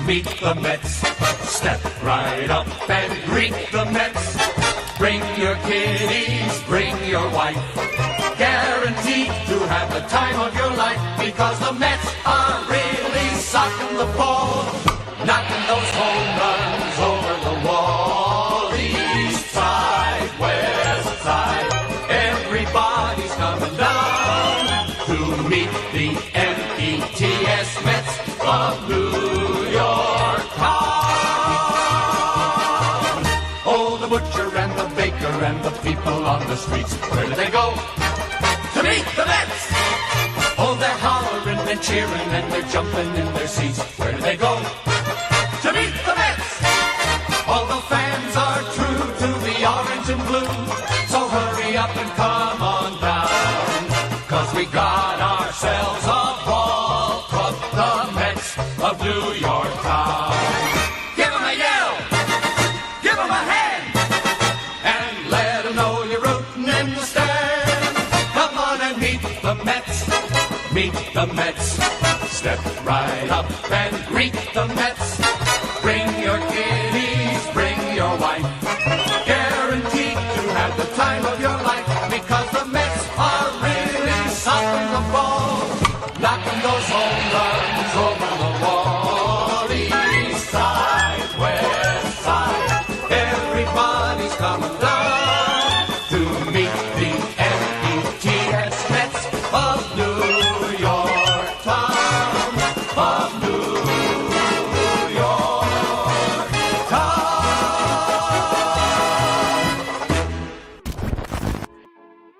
meet the Mets. Step right up and greet the Mets. Bring your kiddies, bring your wife. Guaranteed to have the time of your life, because the Mets are really socking the ball, knocking those home runs over the wall. East side, west side, everybody's coming down to meet the METS Mets of New York town. Oh, the butcher and the baker and the people on the streets, where do they go? To meet the Mets! Oh, they're hollering and cheering and they're jumping in their seats. Where do they go? To meet the Mets! All the fans are true to the orange and blue, so hurry up and come on down, 'cause we got ourselves a ball club, the Mets of New York town. Give 'em a yell! Give 'em a hand! And let 'em know you're rooting in the stand. Come on and meet the Mets. Meet the Mets. Step right up and greet the Mets. Bring your kiddies, bring your wife. Guaranteed to have the time of your life, because the Mets are really socking the ball, knocking those home runs over the wall. East side, west side, everybody's coming down to meet the METS Mets of New York town, of New York town.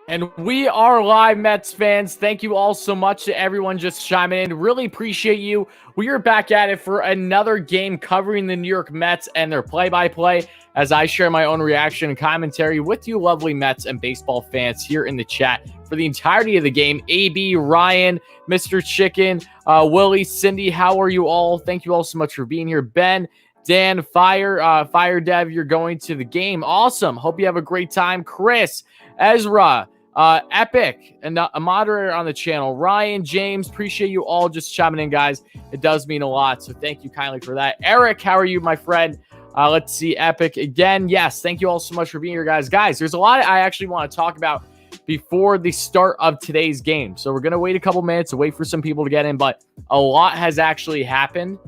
And we are live, Mets fans. Thank you all so much to everyone just chiming in. Really appreciate you. We are back at it for another game covering the New York Mets and their play-by-play as I share my own reaction and commentary with you lovely Mets and baseball fans here in the chat for the entirety of the game. AB, Ryan, Mr. Chicken, Willie, Cindy, how are you all? Thank you all so much for being here. Ben, Dan, Fire Dev, you're going to the game. Awesome. Hope you have a great time. Chris, Ezra, Epic, and a moderator on the channel. Ryan, James, appreciate you all just chiming in, guys. It does mean a lot, so thank you kindly for that. Eric, how are you, my friend? Let's see, Epic again. Yes, thank you all so much for being here, guys. Guys, there's a lot I actually want to talk about before the start of today's game. So we're going to wait a couple minutes to wait for some people to get in, but a lot has actually happened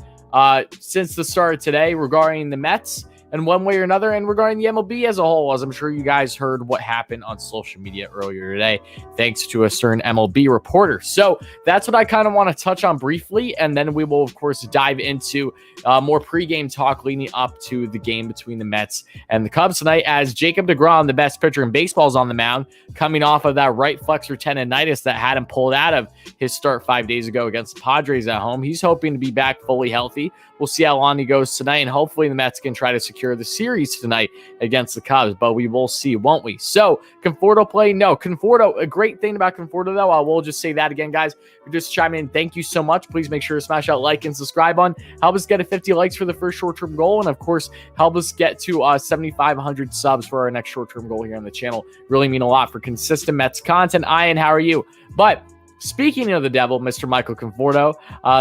since the start of today regarding the Mets in one way or another, and regarding the MLB as a whole, as I'm sure you guys heard what happened on social media earlier today, thanks to a certain MLB reporter. So that's what I kind of want to touch on briefly, and then we will, of course, dive into more pregame talk leading up to the game between the Mets and the Cubs tonight, as Jacob deGrom, the best pitcher in baseball, is on the mound, coming off of that right flexor tendonitis that had him pulled out of his start 5 days ago against the Padres at home. He's hoping to be back fully healthy. We'll see how long he goes tonight, and hopefully the Mets can try to secure the series tonight against the Cubs, but we will see, won't we? So, Conforto play? No. Conforto, a great thing about Conforto, though, I will just say that again, guys. If you're just chiming in, thank you so much. Please make sure to smash that like and subscribe button. Help us get to 50 likes for the first short-term goal, and, of course, help us get to 7,500 subs for our next short-term goal here on the channel. Really mean a lot for consistent Mets content. Ian, how are you? But speaking of the devil, Mr. Michael Conforto,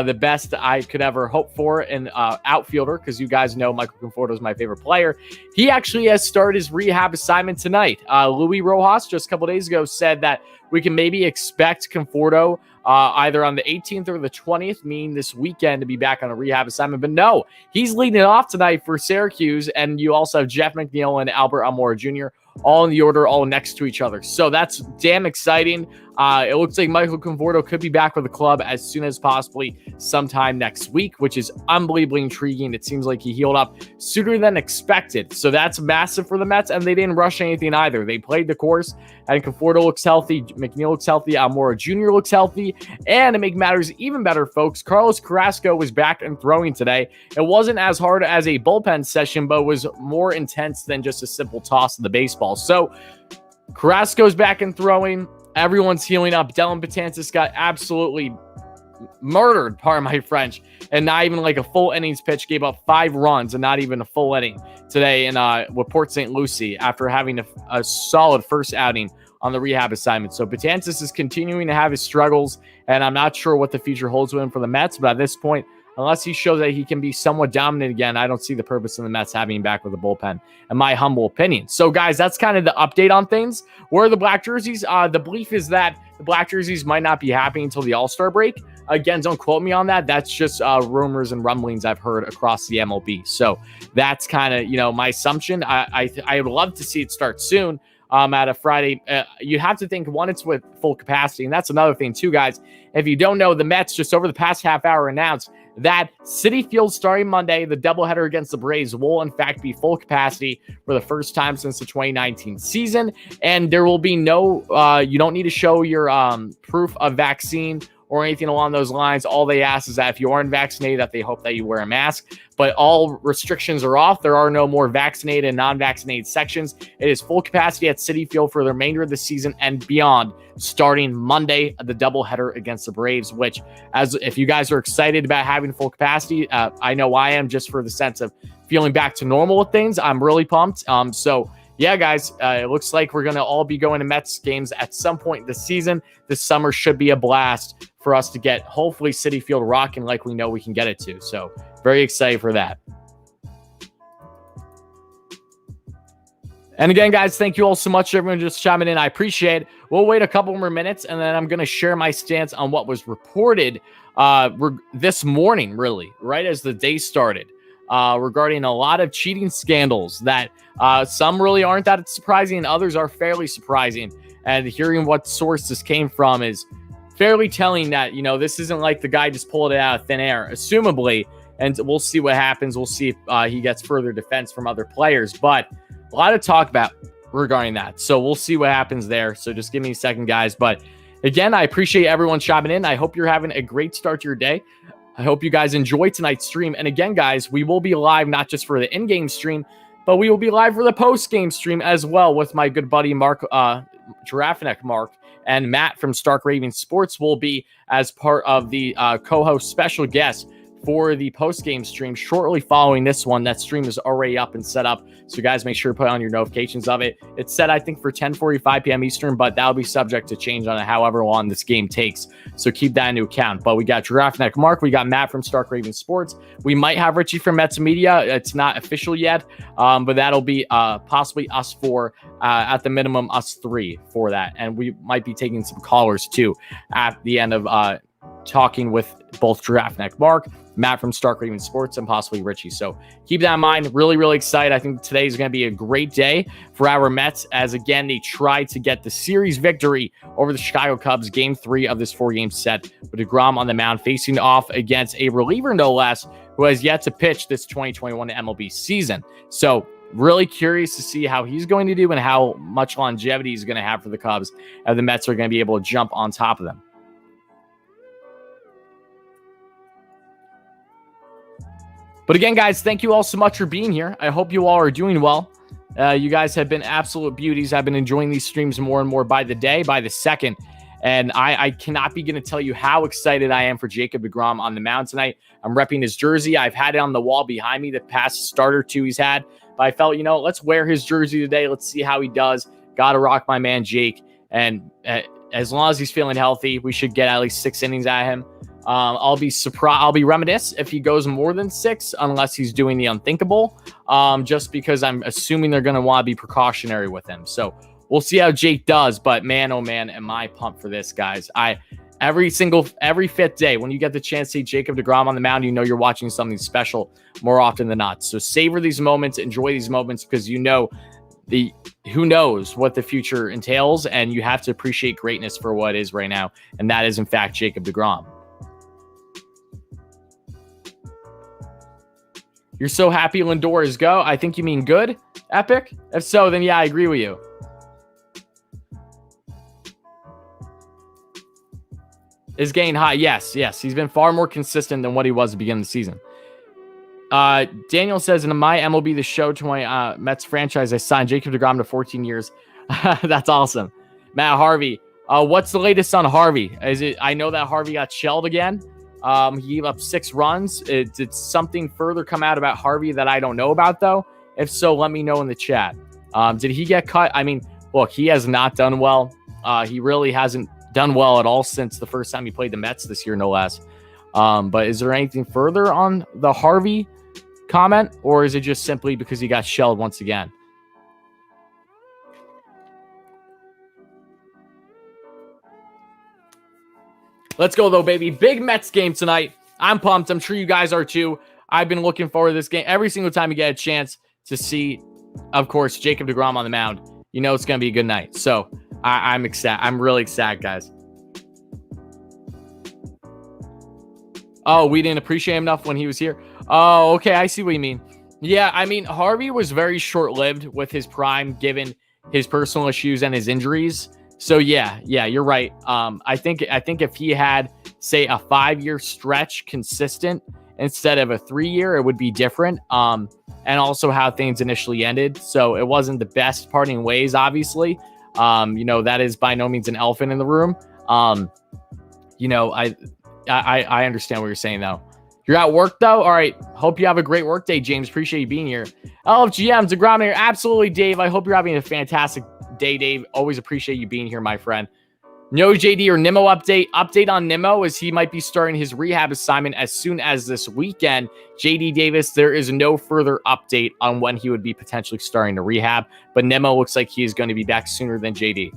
the best I could ever hope for in outfielder, because you guys know Michael Conforto is my favorite player. He actually has started his rehab assignment tonight. Luis Rojas just a couple days ago said that we can maybe expect Conforto either on the 18th or the 20th, meaning this weekend, to be back on a rehab assignment. But no, he's leading it off tonight for Syracuse, and you also have Jeff McNeil and Albert Almora Jr. all in the order, all next to each other. So that's damn exciting. It looks like Michael Conforto could be back with the club as soon as possibly sometime next week, which is unbelievably intriguing. It seems like he healed up sooner than expected. So that's massive for the Mets, and they didn't rush anything either. They played the course, and Conforto looks healthy. McNeil looks healthy. Almora Jr. looks healthy. And to make matters even better, folks, Carlos Carrasco was back and throwing today. It wasn't as hard as a bullpen session, but was more intense than just a simple toss of the baseball. So Carrasco's back and throwing. Everyone's healing up. Dellin Betances got absolutely murdered, pardon my French, and not even like a full innings pitch. Gave up 5 runs and not even a full inning today in with Port St. Lucie after having a solid first outing on the rehab assignment. So Betances is continuing to have his struggles, and I'm not sure what the future holds with him for the Mets, but at this point, unless he shows that he can be somewhat dominant again, I don't see the purpose in the Mets having him back with the bullpen, in my humble opinion. So, guys, that's kind of the update on things. Where are the black jerseys? The belief is that the black jerseys might not be happening until the All-Star break. Again, don't quote me on that. That's just rumors and rumblings I've heard across the MLB. So that's kind of, my assumption. I would love to see it start soon. At a Friday, you have to think, one, it's with full capacity. And that's another thing too, guys. If you don't know, the Mets just over the past half hour announced that Citi Field starting Monday, the doubleheader against the Braves will in fact be full capacity for the first time since the 2019 season. And there will be no, you don't need to show your proof of vaccine or anything along those lines. All they ask is that if you aren't vaccinated, that they hope that you wear a mask. But all restrictions are off. There are no more vaccinated and non-vaccinated sections. It is full capacity at Citi Field for the remainder of the season and beyond, starting Monday, the doubleheader against the Braves, which, as if you guys are excited about having full capacity, I know I am, just for the sense of feeling back to normal with things. I'm really pumped. So yeah, guys, it looks like we're going to all be going to Mets games at some point this season. This summer should be a blast for us to get, hopefully, Citi Field rocking like we know we can get it to. So very excited for that. And again, guys, thank you all so much, everyone, just chiming in. I appreciate it. We'll wait a couple more minutes, and then I'm going to share my stance on what was reported this morning, really, right as the day started, regarding a lot of cheating scandals that some really aren't that surprising and others are fairly surprising. And hearing what source this came from is fairly telling that, this isn't like the guy just pulled it out of thin air, assumably. And we'll see what happens. We'll see if he gets further defense from other players. But a lot of talk about regarding that. So we'll see what happens there. So just give me a second, guys. But again, I appreciate everyone chiming in. I hope you're having a great start to your day. I hope you guys enjoy tonight's stream. And again, guys, we will be live not just for the in-game stream, but we will be live for the post-game stream as well with my good buddy Mark, Giraffe Neck Mark, and Matt from Stark Raven Sports will be as part of the co-host special guest for the post-game stream shortly following this one. That stream is already up and set up, so guys, make sure to put on your notifications of it. It's set, I think, for 10:45 p.m. Eastern, but that'll be subject to change on however long this game takes, so keep that into account. But we got Giraffe Neck Mark, we got Matt from Stark Raven Sports, we might have Richie from Mets Media. It's not official yet, but that'll be possibly us four, at the minimum us three for that, and we might be taking some callers too at the end of talking with both Giraffe Neck Mark, Matt from Stark Raven Sports, and possibly Richie. So keep that in mind. Really, really excited. I think today is going to be a great day for our Mets as, again, they try to get the series victory over the Chicago Cubs, Game 3 of this 4-game set, with deGrom on the mound facing off against a reliever, no less, who has yet to pitch this 2021 MLB season. So really curious to see how he's going to do and how much longevity he's going to have for the Cubs, and the Mets are going to be able to jump on top of them. But again, guys, thank you all so much for being here. I hope you all are doing well. You guys have been absolute beauties. I've been enjoying these streams more and more by the day, by the second. And I cannot begin to tell you how excited I am for Jacob deGrom on the mound tonight. I'm repping his jersey. I've had it on the wall behind me the past start or two he's had. But I felt, let's wear his jersey today. Let's see how he does. Got to rock my man, Jake. And as long as he's feeling healthy, we should get at least 6 innings at him. I'll be surprised. I'll be reminiscent if he goes more than 6, unless he's doing the unthinkable. Just because I'm assuming they're going to want to be precautionary with him. So we'll see how Jake does. But man, oh man, am I pumped for this, guys. Every 5th day, when you get the chance to see Jacob deGrom on the mound, you're watching something special more often than not. So savor these moments, enjoy these moments, because who knows what the future entails, and you have to appreciate greatness for what it is right now. And that is, in fact, Jacob deGrom. You're so happy Lindor is go? I think you mean good, Epic? If so, then yeah, I agree with you. Is getting high. Yes. He's been far more consistent than what he was at the beginning of the season. Daniel says, in my MLB The Show to my Mets franchise, I signed Jacob deGrom to 14 years. That's awesome. Matt Harvey. What's the latest on Harvey? I know that Harvey got shelled again. He gave up 6 runs. Did something further come out about Harvey that I don't know about, though? If so, let me know in the chat. Did he get cut? I mean, look, he has not done well. He really hasn't done well at all since the first time he played the Mets this year, no less. But is there anything further on the Harvey comment, or is it just simply because he got shelled once again? Let's go, though, baby. Big Mets game tonight. I'm pumped. I'm sure you guys are, too. I've been looking forward to this game every single time you get a chance to see, of course, Jacob deGrom on the mound. You know it's going to be a good night. So I'm excited. I'm really excited, guys. Oh, we didn't appreciate him enough when he was here. Oh, okay. I see what you mean. Yeah, I mean, Harvey was very short-lived with his prime, given his personal issues and his injuries. So yeah, you're right. I think if he had, say, a 5-year stretch consistent instead of a 3-year, it would be different. And also how things initially ended. So it wasn't the best parting ways, obviously. That is by no means an elephant in the room. I understand what you're saying, though. You're at work, though? All right. Hope you have a great work day, James. Appreciate you being here. LFGM, deGrom here. Absolutely, Dave. I hope you're having a fantastic day, Dave. Always appreciate you being here, my friend. No JD or Nimmo update. Update on Nimmo is he might be starting his rehab assignment as soon as this weekend. JD Davis, there is no further update on when he would be potentially starting to rehab, but Nimmo looks like he is going to be back sooner than JD.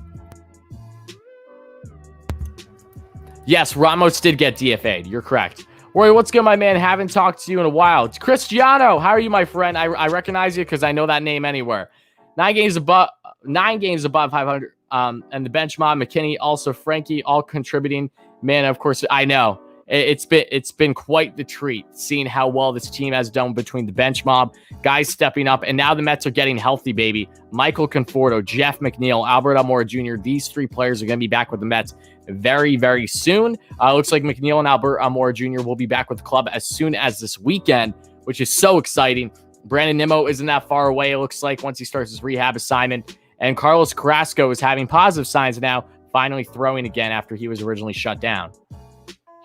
Yes, Ramos did get DFA'd. You're correct. Roy, what's good, my man? Haven't talked to you in a while. It's Cristiano. How are you, my friend? I recognize you because I know that name anywhere. 9 games above 500. And the bench mob, McKinney, also Frankie, all contributing. Man, of course, I know it's been quite the treat seeing how well this team has done between the bench mob, guys stepping up, and now the Mets are getting healthy, baby. Michael Conforto, Jeff McNeil, Albert Almora Jr. These 3 players are going to be back with the Mets very, very soon. Looks like McNeil and Albert Almora Jr. will be back with the club as soon as this weekend, which is so exciting. Brandon Nimmo isn't that far away, it looks like, once he starts his rehab assignment. And Carlos Carrasco is having positive signs now, finally throwing again after he was originally shut down.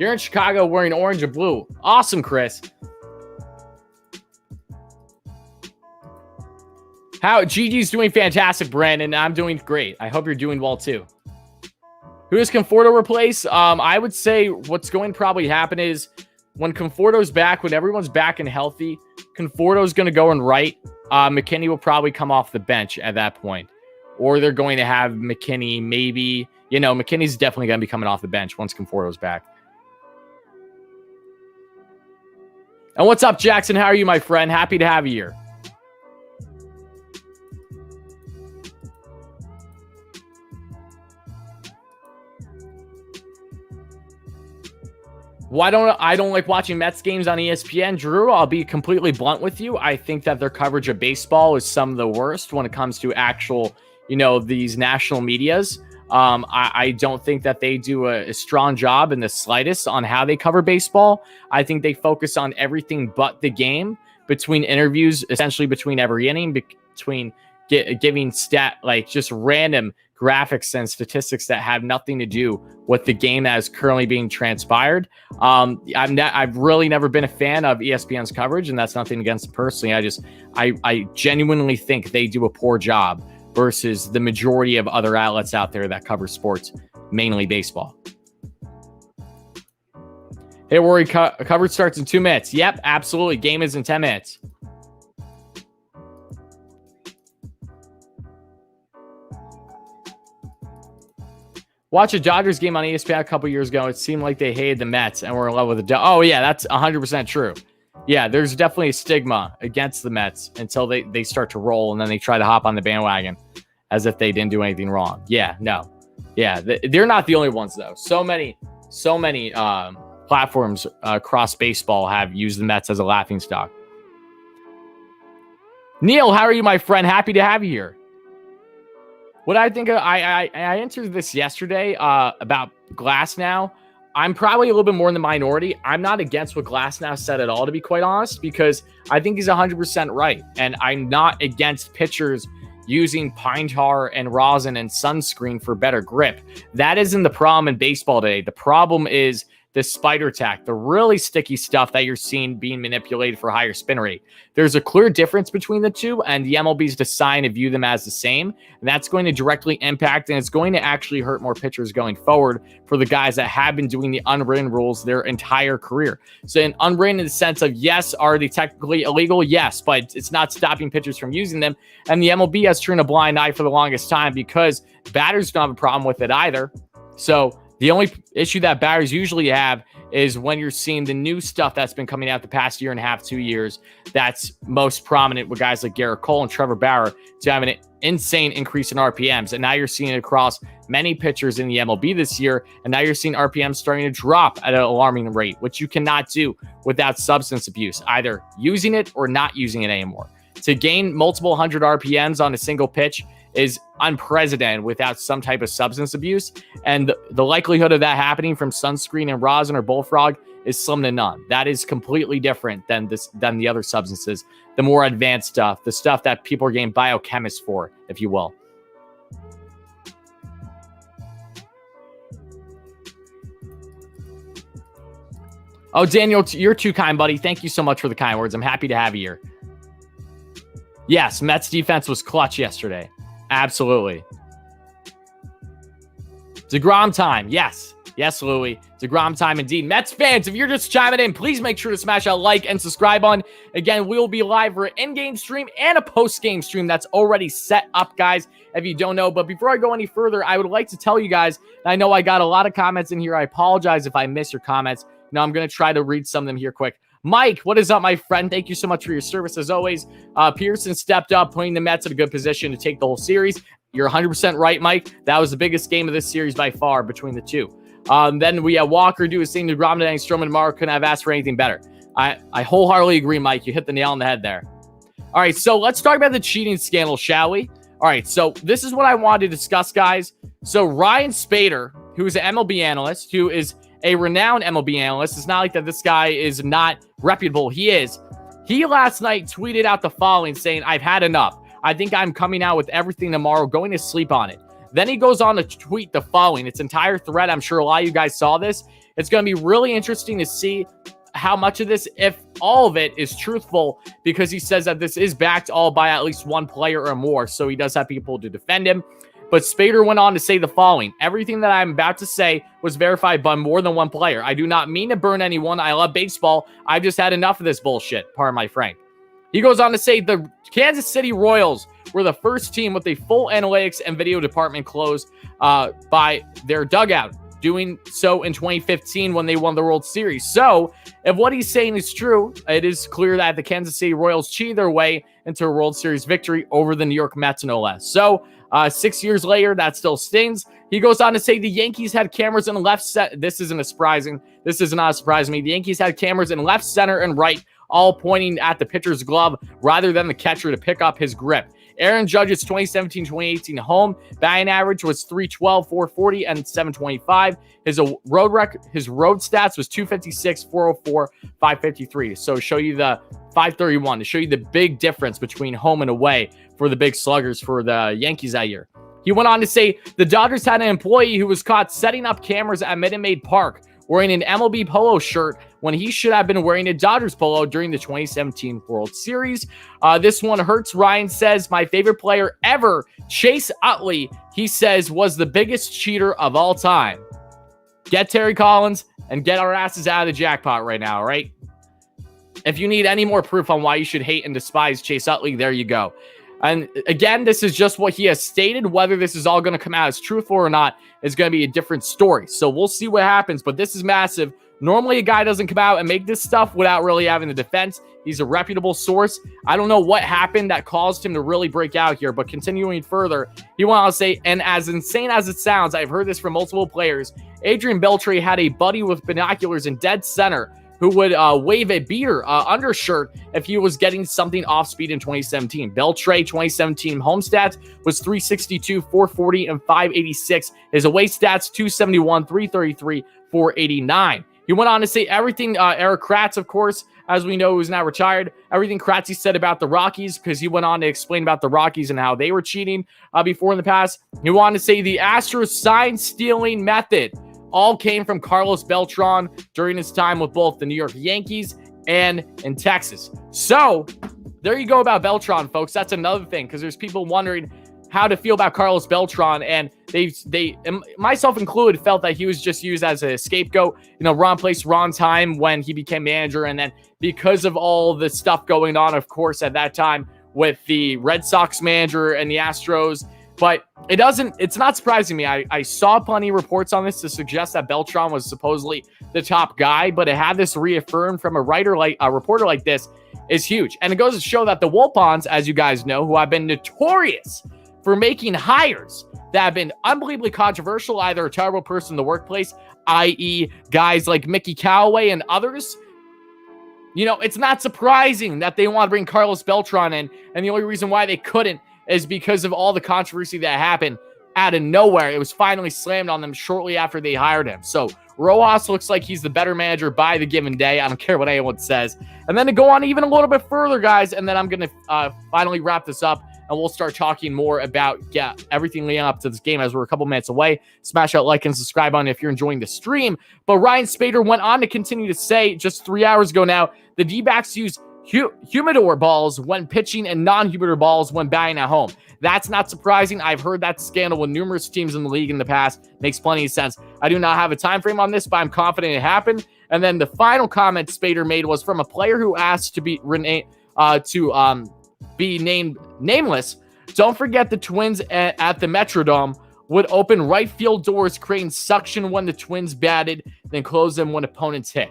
You're in Chicago wearing orange and blue. Awesome, Chris. Gigi's doing fantastic, Brandon. I'm doing great. I hope you're doing well, too. Who does Conforto replace? I would say what's going to probably happen is when Conforto's back, when everyone's back and healthy, Conforto's going to go and right. McKinney will probably come off the bench at that point. Or they're going to have McKinney maybe. McKinney's definitely going to be coming off the bench once Conforto's back. And what's up, Jackson? How are you, my friend? Happy to have you here. I don't like watching Mets games on ESPN, Drew. I'll be completely blunt with you. I think that their coverage of baseball is some of the worst when it comes to actual, these national medias. I don't think that they do a strong job in the slightest on how they cover baseball. I think they focus on everything but the game, between interviews, essentially between every inning, between giving just random graphics and statistics that have nothing to do with the game that is currently being transpired. I've really never been a fan of ESPN's coverage, and that's nothing against them personally. I genuinely think they do a poor job versus the majority of other outlets out there that cover sports, mainly baseball. Hey, Rory, coverage starts in 2 minutes. Yep, absolutely. Game is in 10 minutes. Watch a Dodgers game on ESPN a couple years ago. It seemed like they hated the Mets and were in love with the Dodgers. Oh, yeah, that's 100% true. Yeah, there's definitely a stigma against the Mets until they start to roll, and then they try to hop on the bandwagon as if they didn't do anything wrong. Yeah, no. Yeah, they're not the only ones, though. So many platforms across baseball have used the Mets as a laughingstock. Neil, how are you, my friend? Happy to have you here. What I think, I answered this yesterday about Glasnow. I'm probably a little bit more in the minority. I'm not against what Glasnow said at all, to be quite honest, because I think he's 100% right. And I'm not against pitchers using pine tar and rosin and sunscreen for better grip. That isn't the problem in baseball today. The problem is this spider tack, the really sticky stuff that you're seeing being manipulated for higher spin rate. There's a clear difference between the two, and the MLB's deciding to view them as the same, and that's going to directly impact, and it's going to actually hurt more pitchers going forward for the guys that have been doing the unwritten rules their entire career. So in unwritten in the sense of, yes, are they technically illegal? Yes, but it's not stopping pitchers from using them, and the MLB has turned a blind eye for the longest time because batters don't have a problem with it either. So the only issue that batters usually have is when you're seeing the new stuff that's been coming out the past year and a half, 2 years, that's most prominent with guys like Garrett Cole and Trevor Bauer to have an insane increase in RPMs. And now you're seeing it across many pitchers in the MLB this year. And now you're seeing RPMs starting to drop at an alarming rate, which you cannot do without substance abuse, either using it or not using it anymore. To gain multiple 100 RPMs on a single pitch is unprecedented without some type of substance abuse. And the likelihood of that happening from sunscreen and rosin or bullfrog is slim to none. That is completely different than the other substances, the more advanced stuff, the stuff that people are getting biochemists for, if you will. Oh, Daniel, you're too kind, buddy. Thank you so much for the kind words. I'm happy to have you here. Yes, Mets defense was clutch yesterday. Absolutely. deGrom time. Yes. Yes, Louie. deGrom time indeed. Mets fans, if you're just chiming in, please make sure to smash that like and subscribe button. Again, we will be live for an in-game stream and a post-game stream that's already set up, guys, if you don't know. But before I go any further, I would like to tell you guys, I know I got a lot of comments in here. I apologize if I miss your comments. Now I'm going to try to read some of them here quick. Mike, what is up, my friend? Thank you so much for your service, as always. Pearson stepped up, putting the Mets in a good position to take the whole series. You're 100% right, Mike. That was the biggest game of this series by far between the two. Then we have Walker do his thing to deGrom today, and Stroman tomorrow. Couldn't have asked for anything better. I wholeheartedly agree, Mike. You hit the nail on the head there. All right, so let's talk about the cheating scandal, shall we? All right, so this is what I wanted to discuss, guys. So Ryan Spader, who is an MLB analyst, who is a renowned MLB analyst. It's not like that this guy is not reputable. He is. He last night tweeted out the following, saying, "I've had enough. I think I'm coming out with everything tomorrow, going to sleep on it." Then he goes on to tweet the following. It's entire thread. I'm sure a lot of you guys saw this. It's going to be really interesting to see how much of this, if all of it, is truthful, because he says that this is backed all by at least one player or more. So he does have people to defend him. But Spader went on to say the following: "Everything that I'm about to say was verified by more than one player. I do not mean to burn anyone. I love baseball. I've just had enough of this bullshit. Pardon my Frank." He goes on to say the Kansas City Royals were the first team with a full analytics and video department closed by their dugout, doing so in 2015 when they won the World Series. So if what he's saying is true, it is clear that the Kansas City Royals cheated their way into a World Series victory over the New York Mets, no less. So 6 years later, that still stings. He goes on to say the Yankees had cameras in left center. This is not a surprise to me. The Yankees had cameras in left, center, and right, all pointing at the pitcher's glove rather than the catcher to pick up his grip. Aaron Judge's 2017-2018 home batting average was 312, 440, and 725. His road stats was 256, 404, 553. So show you the 531 to show you the big difference between home and away for the big sluggers for the Yankees that year. He went on to say the Dodgers had an employee who was caught setting up cameras at Minute Maid Park wearing an MLB polo shirt when he should have been wearing a Dodgers polo during the 2017 World Series. This one hurts. Ryan says, "My favorite player ever, Chase Utley," he says, "was the biggest cheater of all time." Get Terry Collins and get our asses out of the jackpot right now, right? If you need any more proof on why you should hate and despise Chase Utley, there you go. And again, this is just what he has stated. Whether this is all going to come out as truthful or not is going to be a different story. So we'll see what happens, but this is massive. Normally, a guy doesn't come out and make this stuff without really having the defense. He's a reputable source. I don't know what happened that caused him to really break out here, but continuing further, he went on to say, "And as insane as it sounds, I've heard this from multiple players. Adrian Beltre had a buddy with binoculars in dead center who would wave a beater undershirt if he was getting something off speed in 2017. Beltre 2017 home stats was 362, 440, and 586. His away stats 271, 333, 489. He went on to say everything Eric Kratz, of course, as we know, who's now retired, everything Kratzy said about the Rockies, because he went on to explain about the Rockies and how they were cheating before in the past. He wanted to say the Astros sign stealing method all came from Carlos Beltran during his time with both the New York Yankees and in Texas. So there you go about Beltran, folks. That's another thing, because there's people wondering how to feel about Carlos Beltran, and they, myself included, felt that he was just used as a scapegoat. Wrong place, wrong time when he became manager, and then because of all the stuff going on, of course, at that time with the Red Sox manager and the Astros. But it's not surprising me. I saw plenty of reports on this to suggest that Beltran was supposedly the top guy, but to have this reaffirmed from a reporter like this is huge. And it goes to show that the Wilpons, as you guys know, who have been notorious for making hires that have been unbelievably controversial, either a terrible person in the workplace, i.e. guys like Mickey Callaway and others, it's not surprising that they want to bring Carlos Beltran in, and the only reason why they couldn't is because of all the controversy that happened out of nowhere. It was finally slammed on them shortly after they hired him. So Rojas looks like he's the better manager by the given day. I don't care what anyone says. And then to go on even a little bit further, guys, and then I'm going to finally wrap this up, and we'll start talking more about everything leading up to this game as we're a couple minutes away. Smash that like and subscribe on if you're enjoying the stream. But Ryan Spader went on to continue to say just 3 hours ago now, the D-backs use humidor balls when pitching and non-humidor balls when batting at home. That's not surprising. I've heard that scandal with numerous teams in the league in the past. Makes plenty of sense. I do not have a time frame on this, but I'm confident it happened. And then the final comment Spader made was from a player who asked to be named nameless. Don't forget the Twins at the Metrodome would open right field doors, creating suction when the Twins batted, then close them when opponents hit.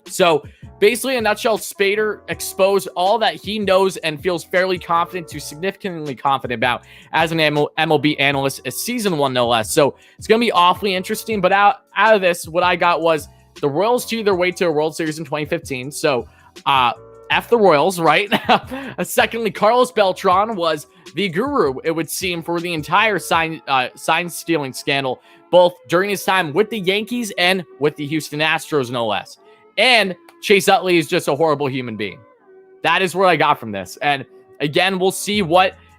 So basically, in a nutshell, Spader exposed all that he knows and feels fairly confident to significantly confident about as an MLB analyst, a season one no less. So it's going to be awfully interesting. But out of this, what I got was the Royals to their way to a World Series in 2015. So F the Royals, right? Secondly, Carlos Beltran was the guru, it would seem, for the entire sign stealing scandal, both during his time with the Yankees and with the Houston Astros, no less. And Chase Utley is just a horrible human being. That is what I got from this. And again, we'll see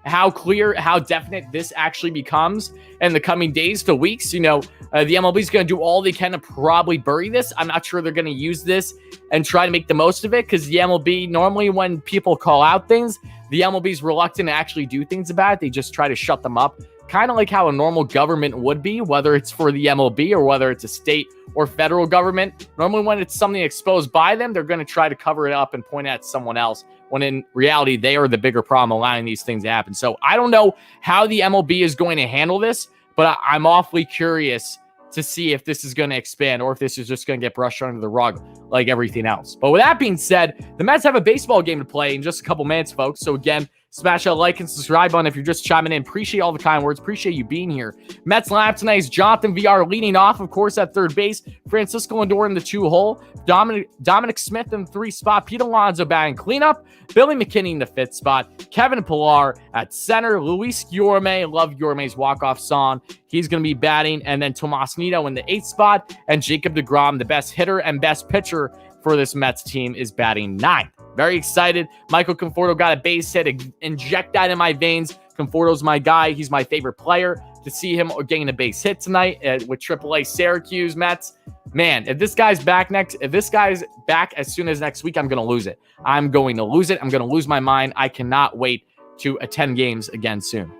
how clear, how definite this actually becomes in the coming days to weeks. The MLB is going to do all they can to probably bury this. I'm not sure they're going to use this and try to make the most of it, because the MLB, normally when people call out things, the MLB is reluctant to actually do things about it. They just try to shut them up, kind of like how a normal government would be, whether it's for the MLB or whether it's a state or federal government. Normally when it's something exposed by them, they're going to try to cover it up and point at someone else, when in reality, they are the bigger problem allowing these things to happen. So I don't know how the MLB is going to handle this, but I'm awfully curious to see if this is going to expand or if this is just going to get brushed under the rug like everything else. But with that being said, the Mets have a baseball game to play in just a couple minutes, folks. So again, smash that like and subscribe button if you're just chiming in. Appreciate all the kind words. Appreciate you being here. Mets lineup tonight is Jonathan VR leading off, of course, at third base. Francisco Lindor in the 2-hole. Dominic Smith in the 3 spot. Pete Alonso batting cleanup. Billy McKinney in the 5th spot. Kevin Pillar at center. Luis Guillorme. Love Guillorme's walk-off song. He's going to be batting. And then Tomas Nido in the 8th spot. And Jacob deGrom, the best hitter and best pitcher for this Mets team, is batting 9th. Very excited. Michael Conforto got a base hit. Inject that in my veins. Conforto's my guy. He's my favorite player. To see him getting a base hit tonight with AAA Syracuse Mets. Man, if this guy's back as soon as next week, I'm going to lose it. I'm going to lose it. I'm going to lose my mind. I cannot wait to attend games again soon.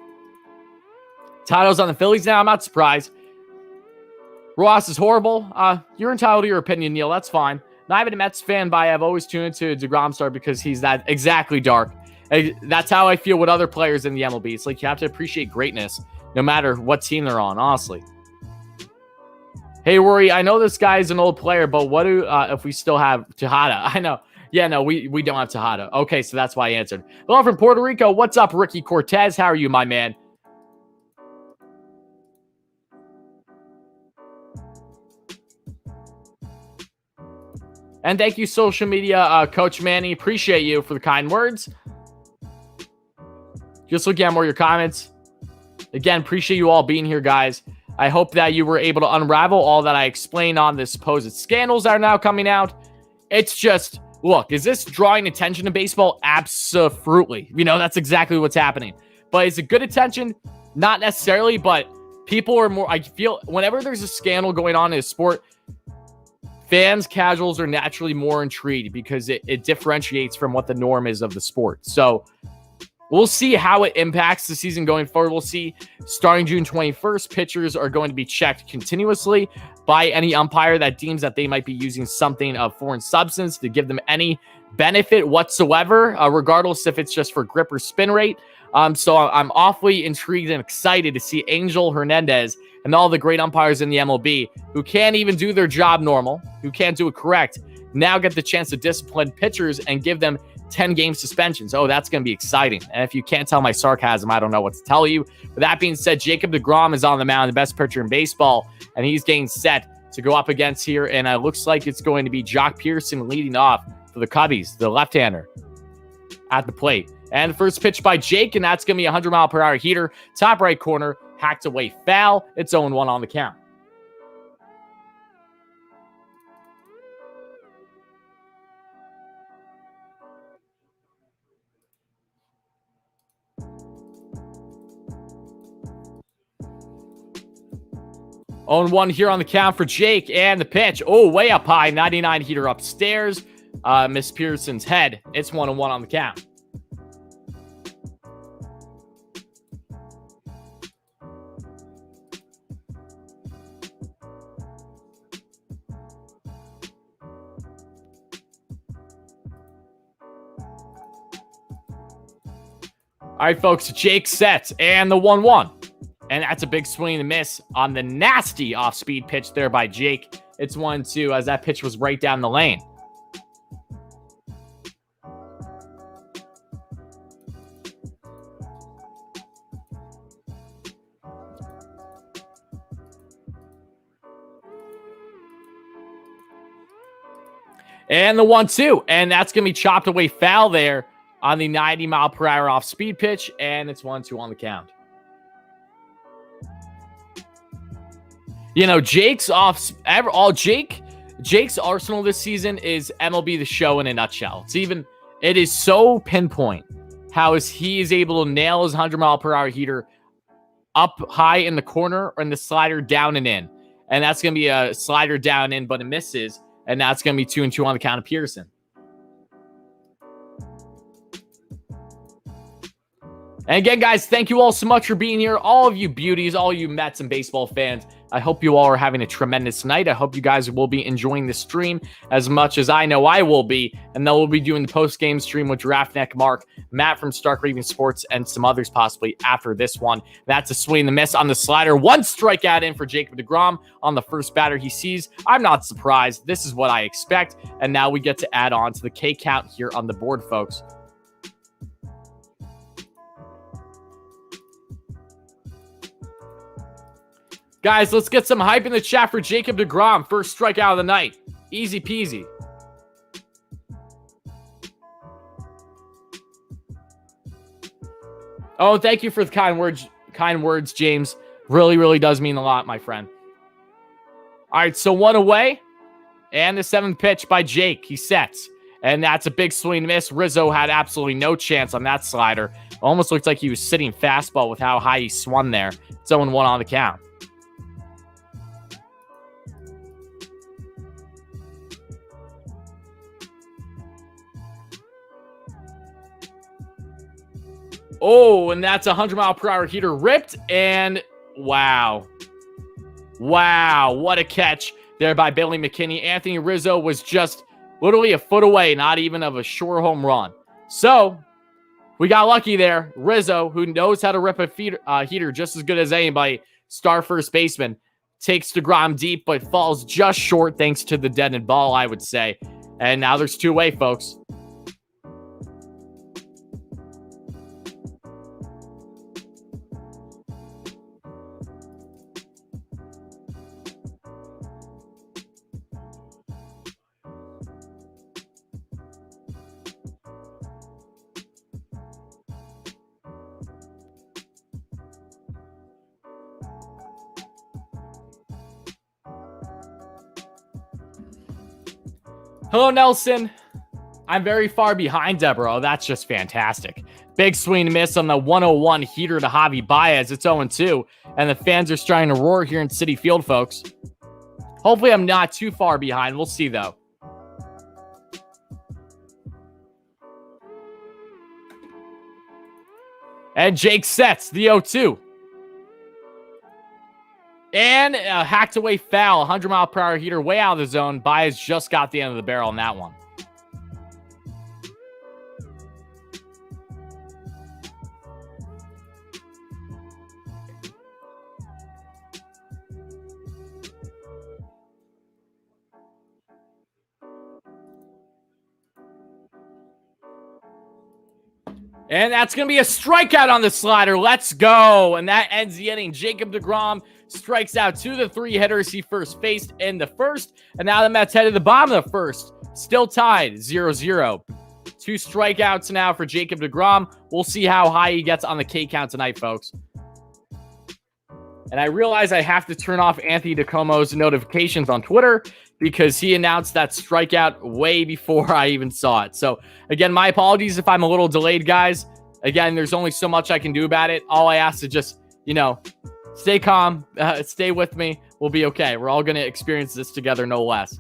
Title's on the Phillies now. I'm not surprised. Ross is horrible. You're entitled to your opinion, Neil. That's fine. Not even a Mets fan, but I've always tuned into deGrom star because he's that exactly dark. That's how I feel with other players in the MLB. It's like you have to appreciate greatness no matter what team they're on, honestly. Hey, Rory, I know this guy's an old player, but what do if we still have Tejada? I know. Yeah, no, we don't have Tejada. Okay, so that's why I answered. Hello from Puerto Rico. What's up, Ricky Cortez? How are you, my man? And thank you, social media, Coach Manny. Appreciate you for the kind words. Just looking at more of your comments. Again, appreciate you all being here, guys. I hope that you were able to unravel all that I explained on the supposed scandals that are now coming out. It's just, look, is this drawing attention to baseball? Absolutely. That's exactly what's happening. But is it good attention? Not necessarily, but people are more, I feel whenever there's a scandal going on in a sport, fans, casuals are naturally more intrigued because it differentiates from what the norm is of the sport. So we'll see how it impacts the season going forward. We'll see starting June 21st, pitchers are going to be checked continuously by any umpire that deems that they might be using something of foreign substance to give them any benefit whatsoever, regardless if it's just for grip or spin rate. So I'm awfully intrigued and excited to see Angel Hernandez and all the great umpires in the MLB who can't even do their job normal, who can't do it correct, now get the chance to discipline pitchers and give them 10-game suspensions. Oh, that's going to be exciting. And if you can't tell my sarcasm, I don't know what to tell you. But that being said, Jacob deGrom is on the mound, the best pitcher in baseball, and he's getting set to go up against here. And it looks like it's going to be Jock Pearson leading off for the Cubbies, the left-hander at the plate. And the first pitch by Jake, and that's going to be a 100-mile-per-hour heater. Top right corner, hacked away foul. It's 0-1 on the count. On one here on the count for Jake, and the pitch. Oh, way up high. 99 heater upstairs. Miss Pearson's head. It's 1-1 on the count. All right, folks. Jake sets, and the 1-1. And that's a big swing and a miss on the nasty off-speed pitch there by Jake. It's 1-2 as that pitch was right down the lane. And the 1-2. And that's going to be chopped away foul there on the 90-mile-per-hour off-speed pitch. And it's 1-2 on the count. You know, Jake's arsenal this season is MLB The Show in a nutshell. It is so pinpoint how he is able to nail his 100-mile-per-hour heater up high in the corner and the slider down and in. And that's going to be a slider down in, but it misses. And that's going to be 2-2 on the count of Pearson. And again, guys, thank you all so much for being here. All of you beauties, all you Mets and baseball fans. I hope you all are having a tremendous night. I hope you guys will be enjoying the stream as much as I know I will be. And then we'll be doing the post-game stream with Draft Neck Mark, Matt from Stark Raven Sports, and some others possibly after this one. That's a swing and a miss on the slider. One strikeout in for Jacob deGrom on the first batter he sees. I'm not surprised. This is what I expect. And now we get to add on to the K count here on the board, folks. Guys, let's get some hype in the chat for Jacob deGrom. First strikeout of the night. Easy peasy. Oh, thank you for the kind words, James. Really, really does mean a lot, my friend. All right, so one away. And the seventh pitch by Jake. He sets. And that's a big swing miss. Rizzo had absolutely no chance on that slider. Almost looked like he was sitting fastball with how high he swung there. It's 0-1 on the count. Oh, and that's a 100-mile-per-hour heater ripped, and wow. Wow, what a catch there by Billy McKinney. Anthony Rizzo was just literally a foot away, not even of a sure home run. So, we got lucky there. Rizzo, who knows how to rip a heater just as good as anybody, star first baseman, takes deGrom deep, but falls just short thanks to the dead-end ball, I would say. And now there's two away, folks. Hello, Nelson. I'm very far behind Deborah. Oh, that's just fantastic. Big swing and miss on the 101 heater to Javi Baez. It's 0-2, and the fans are starting to roar here in Citi Field, folks. Hopefully, I'm not too far behind. We'll see, though. And Jake sets the 0-2. And a hacked away foul, 100-mile-per-hour heater way out of the zone. Baez just got the end of the barrel on that one. And that's going to be a strikeout on the slider. Let's go. And that ends the inning. Jacob deGrom strikes out 2 of the 3 hitters he first faced in the first. And now the Mets head to the bottom of the first. Still tied 0-0. 2 strikeouts now for Jacob deGrom. We'll see how high he gets on the K count tonight, folks. And I realize I have to turn off Anthony DeComo's notifications on Twitter because he announced that strikeout way before I even saw it. So, again, my apologies if I'm a little delayed, guys. Again, there's only so much I can do about it. All I ask is just, stay calm, stay with me. We'll be okay. We're all going to experience this together, no less.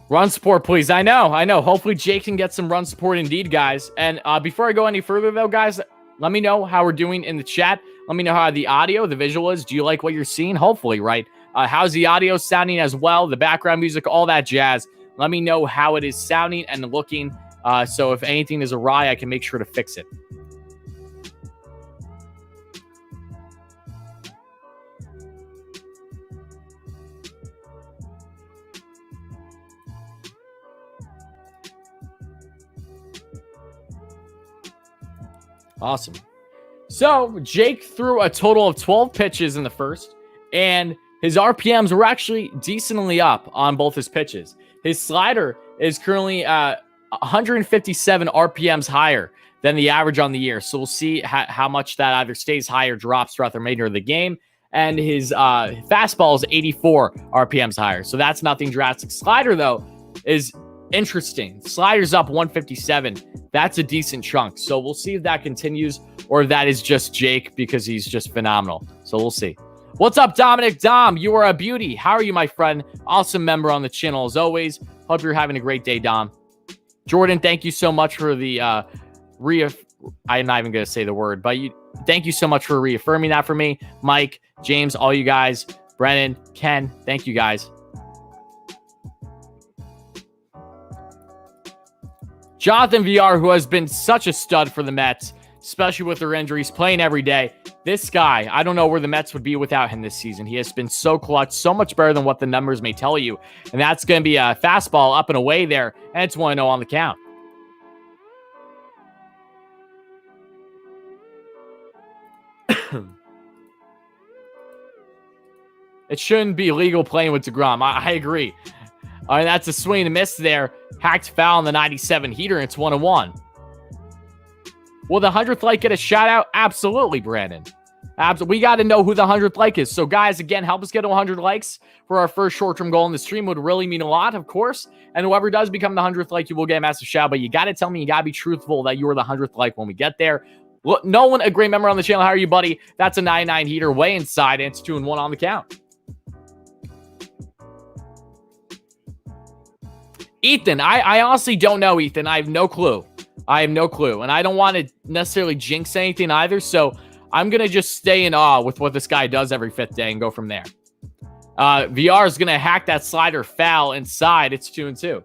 Run support, please. I know. Hopefully Jake can get some run support indeed, guys. And before I go any further, though, guys, let me know how we're doing in the chat. Let me know how the audio, the visual is. Do you like what you're seeing? Hopefully, right? How's the audio sounding as well? The background music, all that jazz. Let me know how it is sounding and looking. So if anything is awry, I can make sure to fix it. Awesome. So Jake threw a total of 12 pitches in the first, and his RPMs were actually decently up on both his pitches. His slider is currently 157 RPMs higher than the average on the year. So we'll see how much that either stays high or drops throughout the remainder of the game. And his fastball is 84 RPMs higher. So that's nothing drastic. Slider, though, is interesting. Slider's up 157. That's a decent chunk. So we'll see if that continues or if that is just Jake because he's just phenomenal. So we'll see. What's up, Dominic? Dom, you are a beauty. How are you, my friend? Awesome member on the channel as always. Hope you're having a great day, Dom. Jordan, thank you so much for the I'm not even going to say the word, but thank you so much for reaffirming that for me. Mike, James, all you guys, Brennan, Ken, thank you guys. Jonathan VR, who has been such a stud for the Mets, especially with their injuries, playing every day. This guy, I don't know where the Mets would be without him this season. He has been so clutch, so much better than what the numbers may tell you. And that's going to be a fastball up and away there. And it's 1-0 on the count. It shouldn't be illegal playing with deGrom. I agree. And that's a swing and miss there. Hacked foul on the 97 heater. It's 1-1. Will the 100th like get a shout out? Absolutely, Brandon. We got to know who the 100th like is. So, guys, again, help us get to 100 likes for our first short-term goal in the stream. Would really mean a lot, of course. And whoever does become the 100th like, you will get a massive shout. But you got to tell me, you got to be truthful that you are the 100th like when we get there. Look, Nolan, a great member on the channel. How are you, buddy? That's a 99 heater way inside, and it's 2-1 on the count. Ethan, I honestly don't know, Ethan. I have no clue. And I don't want to necessarily jinx anything either. So I'm going to just stay in awe with what this guy does every 5th day and go from there. VR is going to hack that slider foul inside. It's 2-2.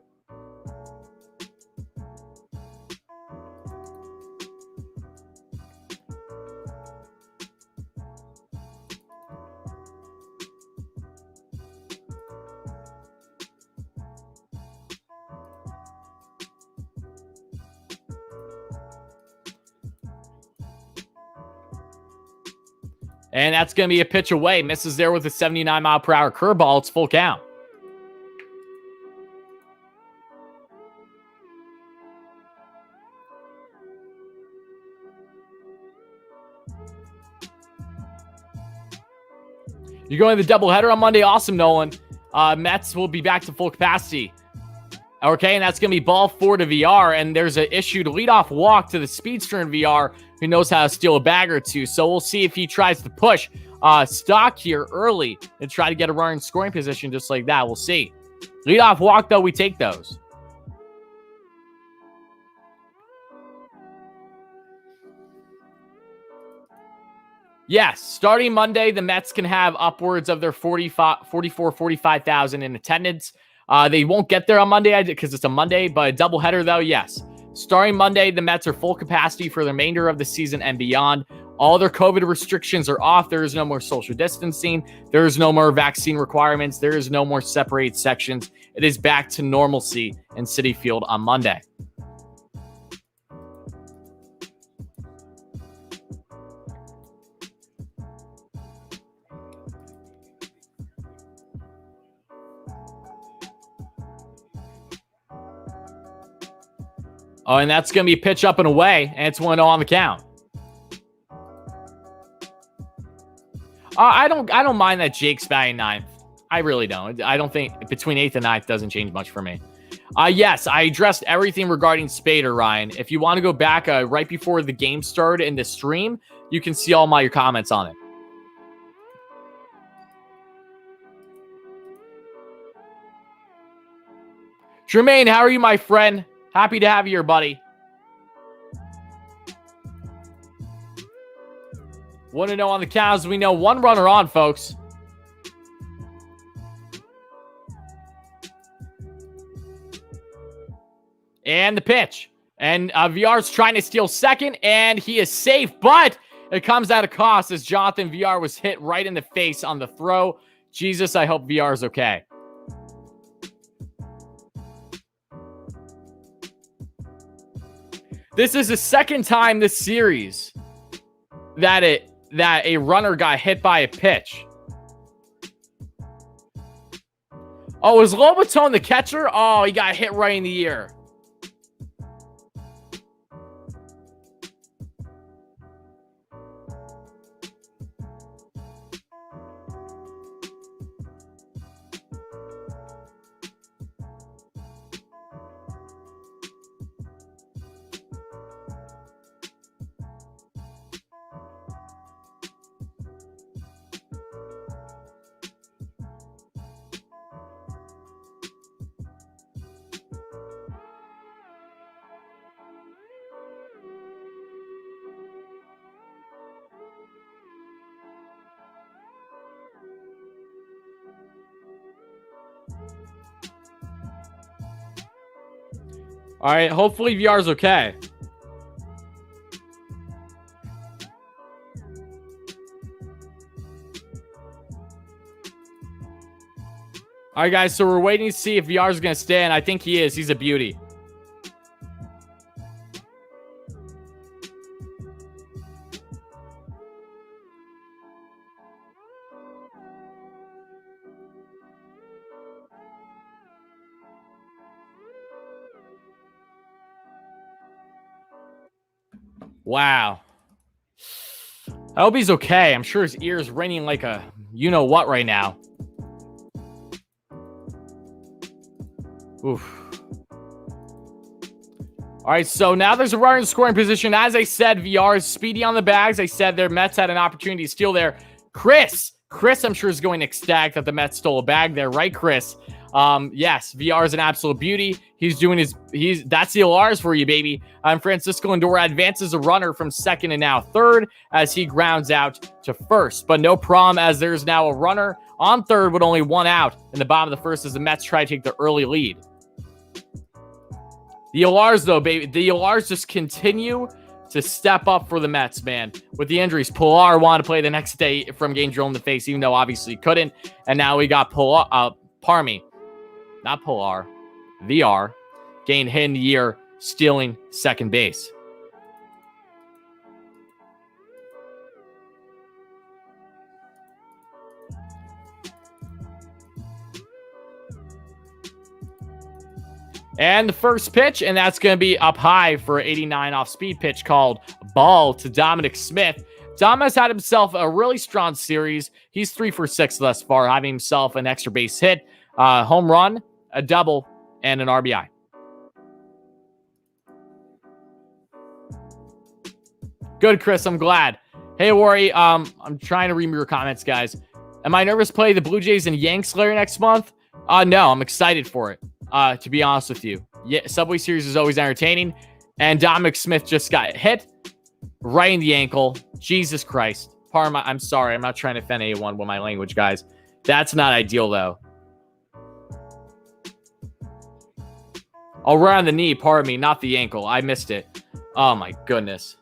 And that's going to be a pitch away. Misses there with a 79-mile-per-hour curveball. It's full count. You're going to the doubleheader on Monday. Awesome, Nolan. Mets will be back to full capacity. Okay, and that's going to be ball 4 to VR, and there's an issued leadoff walk to the speedster in VR who knows how to steal a bag or two. So we'll see if he tries to push Stock here early and try to get a runner in scoring position just like that. We'll see. Leadoff walk, though, we take those. Yes, starting Monday, the Mets can have upwards of their 45,000 in attendance. They won't get there on Monday because it's a Monday, but a doubleheader, though, yes. Starting Monday, the Mets are full capacity for the remainder of the season and beyond. All their COVID restrictions are off. There is no more social distancing. There is no more vaccine requirements. There is no more separated sections. It is back to normalcy in Citi Field on Monday. Oh, and that's going to be pitch up and away, and it's 1-0 on the count. I don't mind that Jake's batting 9th. I really don't. I don't think between 8th and 9th doesn't change much for me. Yes, I addressed everything regarding Spader, Ryan. If you want to go back right before the game started in the stream, you can see all your comments on it. Jermaine, how are you, my friend? Happy to have you here, buddy. 1-0 on the count as we know. One runner on, folks. And the pitch. And VR's trying to steal second, and he is safe, but it comes at a cost as Jonathan VR was hit right in the face on the throw. Jesus, I hope VR is okay. This is the second time this series that a runner got hit by a pitch. Oh, is Lobatone the catcher? Oh, he got hit right in the ear. All right, hopefully VR's okay. All right, guys, so we're waiting to see if VR's going to stay, and I think he is. He's a beauty. Wow. I hope he's okay. I'm sure his ear's ringing like a you-know-what right now. Oof. All right, so now there's a runner in scoring position. As I said, VR is speedy on the bags. I said their Mets had an opportunity to steal there. Chris, I'm sure, is going ecstatic that the Mets stole a bag there, right, Chris? Yes, VR is an absolute beauty. He's doing that's the LRs for you, baby. Francisco Lindor advances a runner from second and now third as he grounds out to first. But no problem, as there's now a runner on third with only one out in the bottom of the first as the Mets try to take the early lead. The LRs, though, baby, the LRs just continue to step up for the Mets, man. With the injuries, Pilar wanted to play the next day from getting drilled in the face, even though obviously he couldn't. And now we got not Pilar, VR, getting hit in the ear, stealing second base. And the first pitch, and that's going to be up high for 89 off speed pitch called ball to Dominic Smith. Dom has had himself a really strong series. He's 3 for 6 thus far, having himself an extra base hit, home run, a double, and an RBI. Good, Chris. I'm glad. Hey, Wari. I'm trying to read your comments, guys. Am I nervous to play the Blue Jays and Yanks later next month? No, I'm excited for it, to be honest with you. Yeah, Subway Series is always entertaining. And Dominic Smith just got hit right in the ankle. Jesus Christ. I'm sorry. I'm not trying to offend anyone with my language, guys. That's not ideal, though. Oh, right on the knee. Pardon me, not the ankle. I missed it. Oh, my goodness.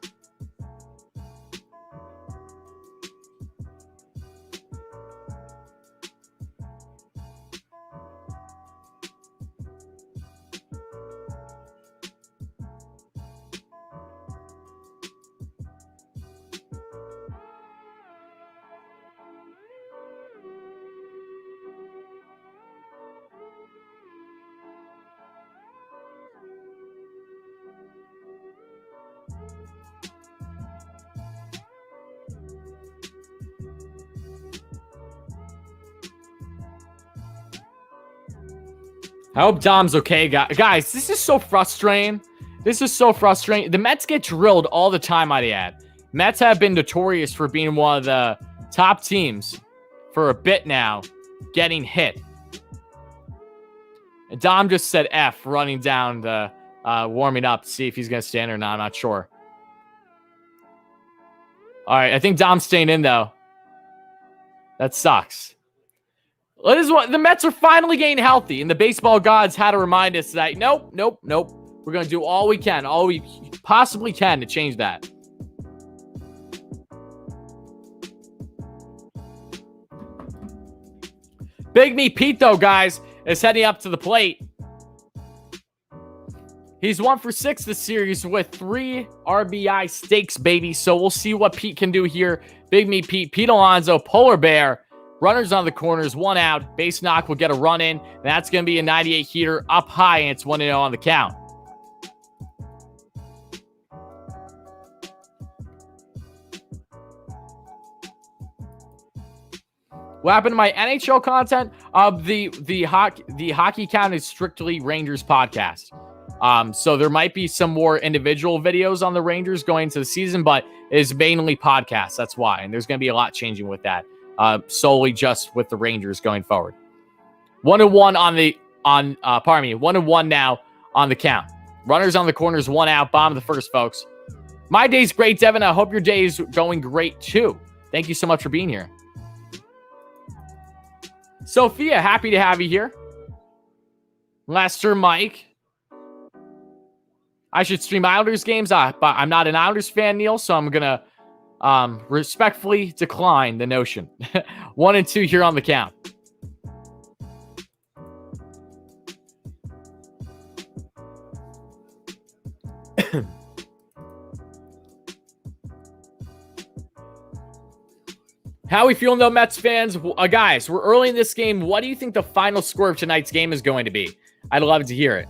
I hope Dom's okay, guys. This is so frustrating. The Mets get drilled all the time, I'd add. Mets have been notorious for being one of the top teams for a bit now, getting hit. And Dom just said F, running down the warming up to see if he's going to stand or not. I'm not sure. All right, I think Dom's staying in, though. That sucks. The Mets are finally getting healthy, and the baseball gods had to remind us that, nope. We're going to do all we possibly can to change that. Big Me Pete, though, guys, is heading up to the plate. He's 1 for 6 this series with 3 RBI stakes, baby. So we'll see what Pete can do here. Big Me Pete Alonso, Polar Bear. Runners on the corners, 1 out. Base knock will get a run in. And that's going to be a 98 heater up high, and it's 1-0 on the count. What happened to my NHL content? The hockey count is strictly Rangers podcast. So there might be some more individual videos on the Rangers going into the season, but it's mainly podcasts. That's why. And there's going to be a lot changing with that. Solely just with the Rangers going forward. 1-1 1-1 now on the count. Runners on the corners, 1 out. Bottom of the first, folks. My day's great, Devin. I hope your day is going great too. Thank you so much for being here. Sophia, happy to have you here. Lester, Mike. I should stream Islanders games, but I'm not an Islanders fan, Neil, so I'm gonna respectfully decline the notion. 1 and 2 here on the count. How are we feeling, though, Mets fans? Guys, we're early in this game. What do you think the final score of tonight's game is going to be? I'd love to hear it.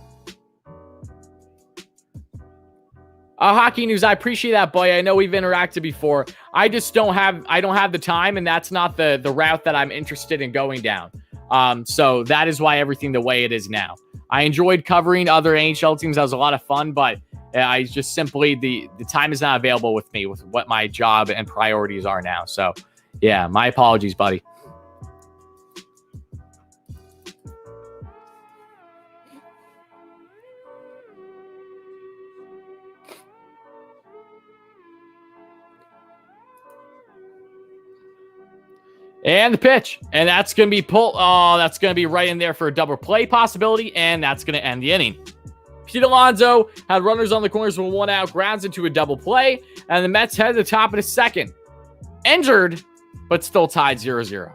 Hockey news, I appreciate that, boy. I know we've interacted before. I just don't have the time, and that's not the route that I'm interested in going down. So that is why everything the way it is now. I enjoyed covering other NHL teams. That was a lot of fun, but I just simply, the time is not available with me with what my job and priorities are now. So yeah, my apologies, buddy. And the pitch. And that's going to be that's going to be right in there for a double play possibility. And that's going to end the inning. Pete Alonso had runners on the corners with 1 out, grounds into a double play. And the Mets head to the top of the second. Injured, but still tied 0-0.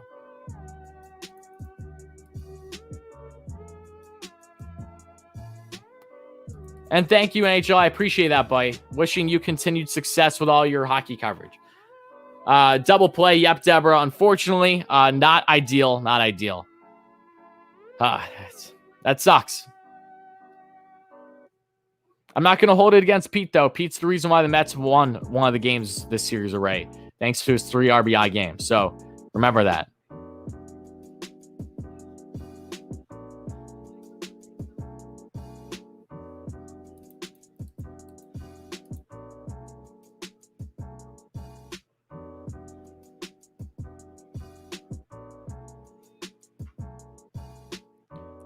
And thank you, NHL. I appreciate that, buddy. Wishing you continued success with all your hockey coverage. Double play. Yep, Deborah. Unfortunately, not ideal. Not ideal. That sucks. I'm not going to hold it against Pete, though. Pete's the reason why the Mets won one of the games this series already. thanks to his 3 RBI game. So remember that.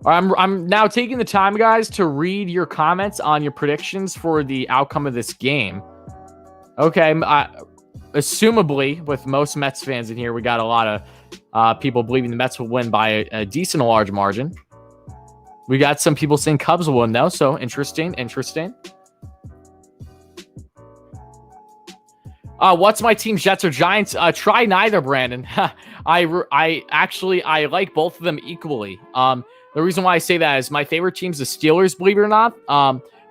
I'm now taking the time, guys, to read your comments on your predictions for the outcome of this game. Okay, assumably, with most Mets fans in here, we got a lot of people believing the Mets will win by a decent, large margin. We got some people saying Cubs will win, though, so interesting. What's my team, Jets or Giants? Try neither, Brandon. I like both of them equally. The reason why I say that is my favorite team's the Steelers, believe it or not.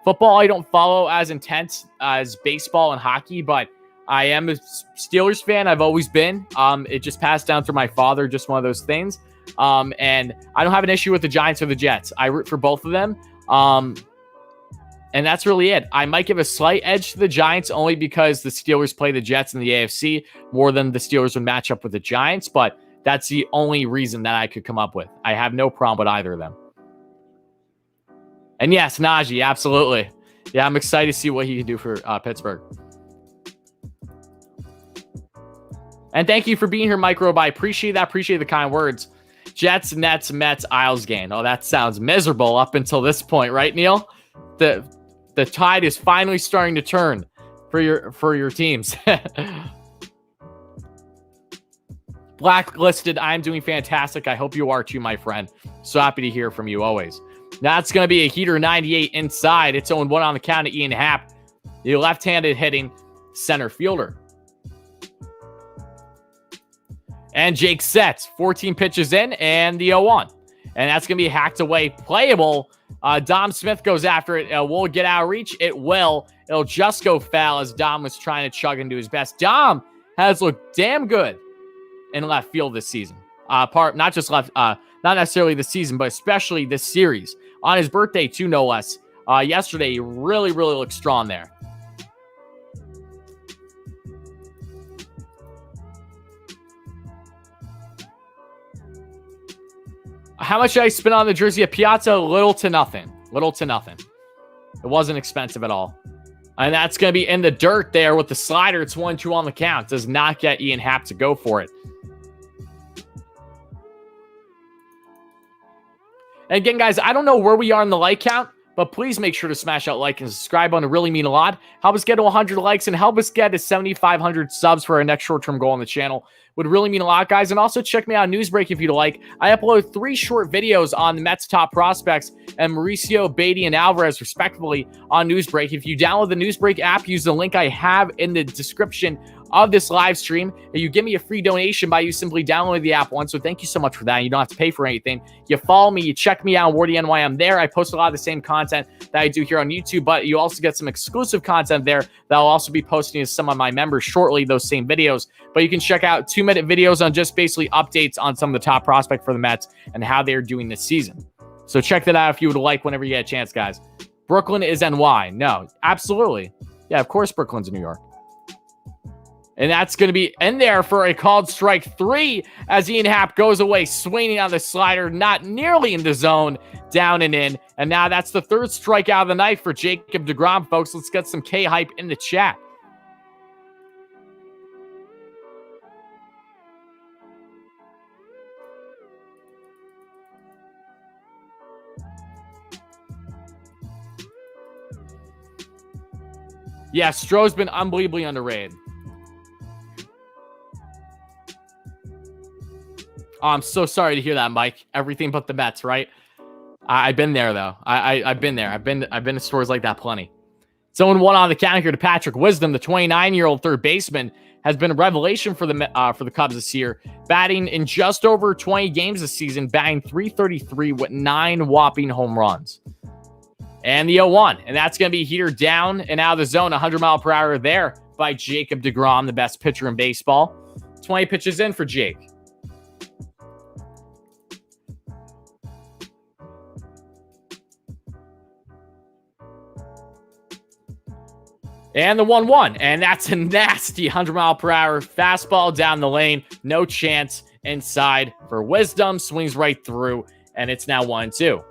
Football I don't follow as intense as baseball and hockey, but I am a Steelers fan. I've always been. It just passed down through my father, just one of those things. And I don't have an issue with the Giants or the Jets. I root for both of them. And that's really it. I might give a slight edge to the Giants only because the Steelers play the Jets in the AFC more than the Steelers would match up with the Giants, but that's the only reason that I could come up with. I have no problem with either of them. And yes, Najee, absolutely. Yeah, I'm excited to see what he can do for Pittsburgh. And thank you for being here, Microbe. I appreciate that. Appreciate the kind words. Jets, Nets, Mets, Isles game. Oh, that sounds miserable up until this point, right, Neil? The tide is finally starting to turn for your teams. Blacklisted, I'm doing fantastic. I hope you are too, my friend. So happy to hear from you always. Now it's going to be a heater 98 inside. It's 0-1 on the count of Ian Happ, the left-handed hitting center fielder. And Jake sets 14 pitches in and the 0-1. And that's going to be hacked away, playable. Dom Smith goes after it. Will it get out of reach? It will. It'll just go foul as Dom was trying to chug into his best. Dom has looked damn good in left field this season. Not just left, not necessarily this season, but especially this series. On his birthday, too, no less. Yesterday, he really looked strong there. How much did I spend on the jersey at Piazza? Little to nothing. It wasn't expensive at all. And that's going to be in the dirt there with the slider. It's 1-2 on the count. Does not get Ian Happ to go for it. And again, guys, I don't know where we are in the like count, but please make sure to smash that like and subscribe button. It really mean a lot. Help us get to 100 likes and help us get to 7,500 subs for our next short-term goal on the channel. Would really mean a lot, guys. And also check me out on Newsbreak if you'd like. I upload 3 short videos on the Mets top prospects and Mauricio, Beatty, and Alvarez, respectively, on Newsbreak. If you download the Newsbreak app, use the link I have in the description of this live stream, and you give me a free donation by you simply downloading the app once. So thank you so much for that. You don't have to pay for anything. You follow me, you check me out on WardyNYM there. I post a lot of the same content that I do here on YouTube, but you also get some exclusive content there that I'll also be posting to some of my members shortly, those same videos. But you can check out 2-minute videos on just basically updates on some of the top prospect for the Mets and how they're doing this season. So check that out if you would like whenever you get a chance, guys. Brooklyn is NY. No, absolutely. Yeah, of course Brooklyn's in New York. And that's going to be in there for a called strike 3 as Ian Happ goes away, swinging on the slider, not nearly in the zone, down and in. And now that's the 3rd strikeout of the night for Jacob deGrom, folks. Let's get some K-hype in the chat. Yeah, Stroh's been unbelievably underrated. Oh, I'm so sorry to hear that, Mike. Everything but the Mets, right? I've been there, though. I've been there. I've been to stores like that plenty. It's 0-1 on the count here to Patrick Wisdom. The 29-year-old third baseman has been a revelation for the Cubs this year, batting in just over 20 games this season, batting .333 with 9 whopping home runs. And the 0-1, and that's going to be heater down and out of the zone, 100 mile per hour there by Jacob deGrom, the best pitcher in baseball. 20 pitches in for Jake. And the 1-1. And that's a nasty 100-mile-per-hour fastball down the lane. No chance inside for Wisdom. Swings right through. And it's now 1-2.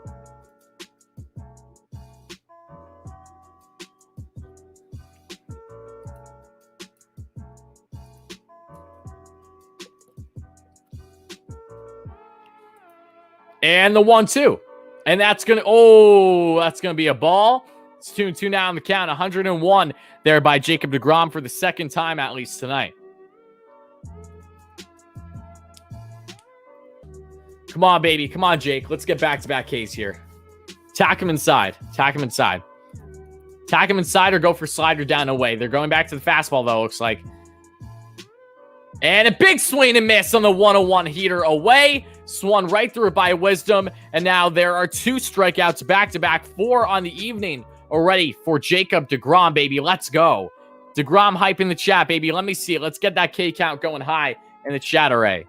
And the 1-2. And that's going to be a ball. It's 2-2 now on the count. 101 there by Jacob deGrom for the second time at least tonight. Come on, baby. Come on, Jake. Let's get back-to-back Ks here. Tack him inside. Tack him inside. Tack him inside or go for slider down away. They're going back to the fastball, though, looks like. And a big swing and miss on the 101 heater away. Swung right through it by Wisdom. And now there are 2 strikeouts back-to-back. 4 on the evening already for Jacob deGrom, baby. Let's go. deGrom hype in the chat, baby. Let me see it. Let's get that K count going high in the chat array.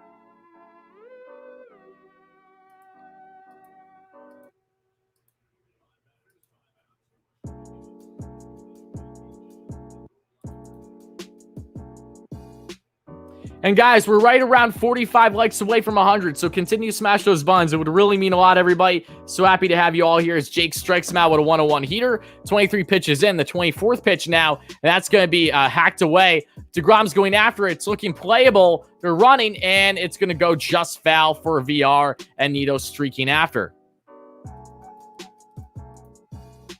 And guys, we're right around 45 likes away from 100, so continue to smash those buttons. It would really mean a lot, everybody. So happy to have you all here as Jake strikes him out with a 101 heater. 23 pitches in, the 24th pitch now, and that's going to be hacked away. deGrom's going after it. It's looking playable. They're running, and it's going to go just foul for a VR, and Nito streaking after.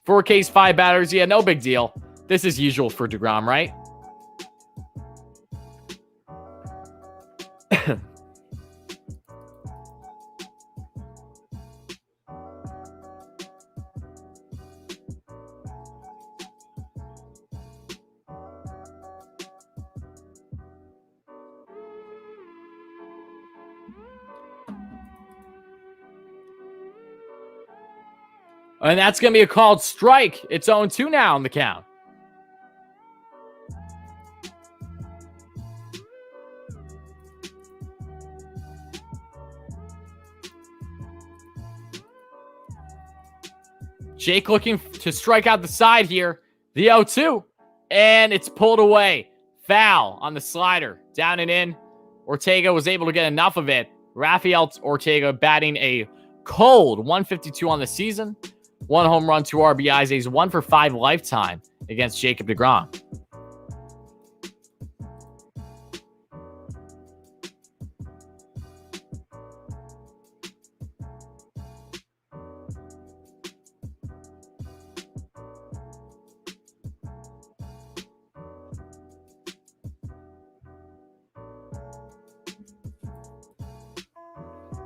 4 Ks, 5 batters. Yeah, no big deal. This is usual for deGrom, right? And that's going to be a called strike. It's 0-2 now on the count. Jake looking to strike out the side here. The 0-2. And it's pulled away. Foul on the slider. Down and in. Ortega was able to get enough of it. Rafael Ortega batting a cold 152 on the season. 1 home run, 2 RBIs. He's 1 for 5 lifetime against Jacob deGrom.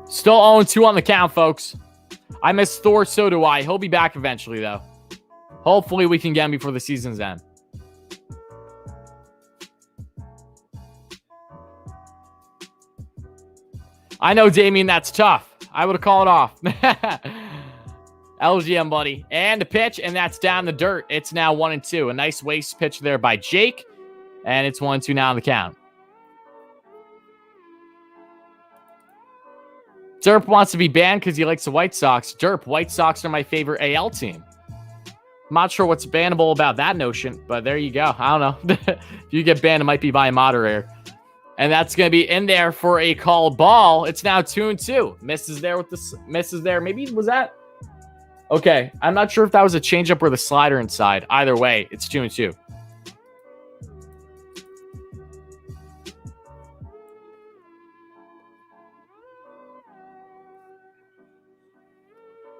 Still 0-2 on the count, folks. I miss Thor, so do I. He'll be back eventually, though. Hopefully, we can get him before the season's end. I know, Damien, that's tough. I would have called it off. LGM, buddy. And a pitch, and that's down the dirt. It's now 1-2. A nice waste pitch there by Jake. And it's 1-2 now on the count. Derp wants to be banned because he likes the White Sox. Derp, White Sox are my favorite AL team. I'm not sure what's bannable about that notion, but there you go. I don't know. If you get banned, it might be by a moderator. And that's going to be in there for a called ball. It's now 2-2. Misses there with the misses there. Maybe was that? Okay. I'm not sure if that was a changeup or the slider inside. Either way, it's 2-2.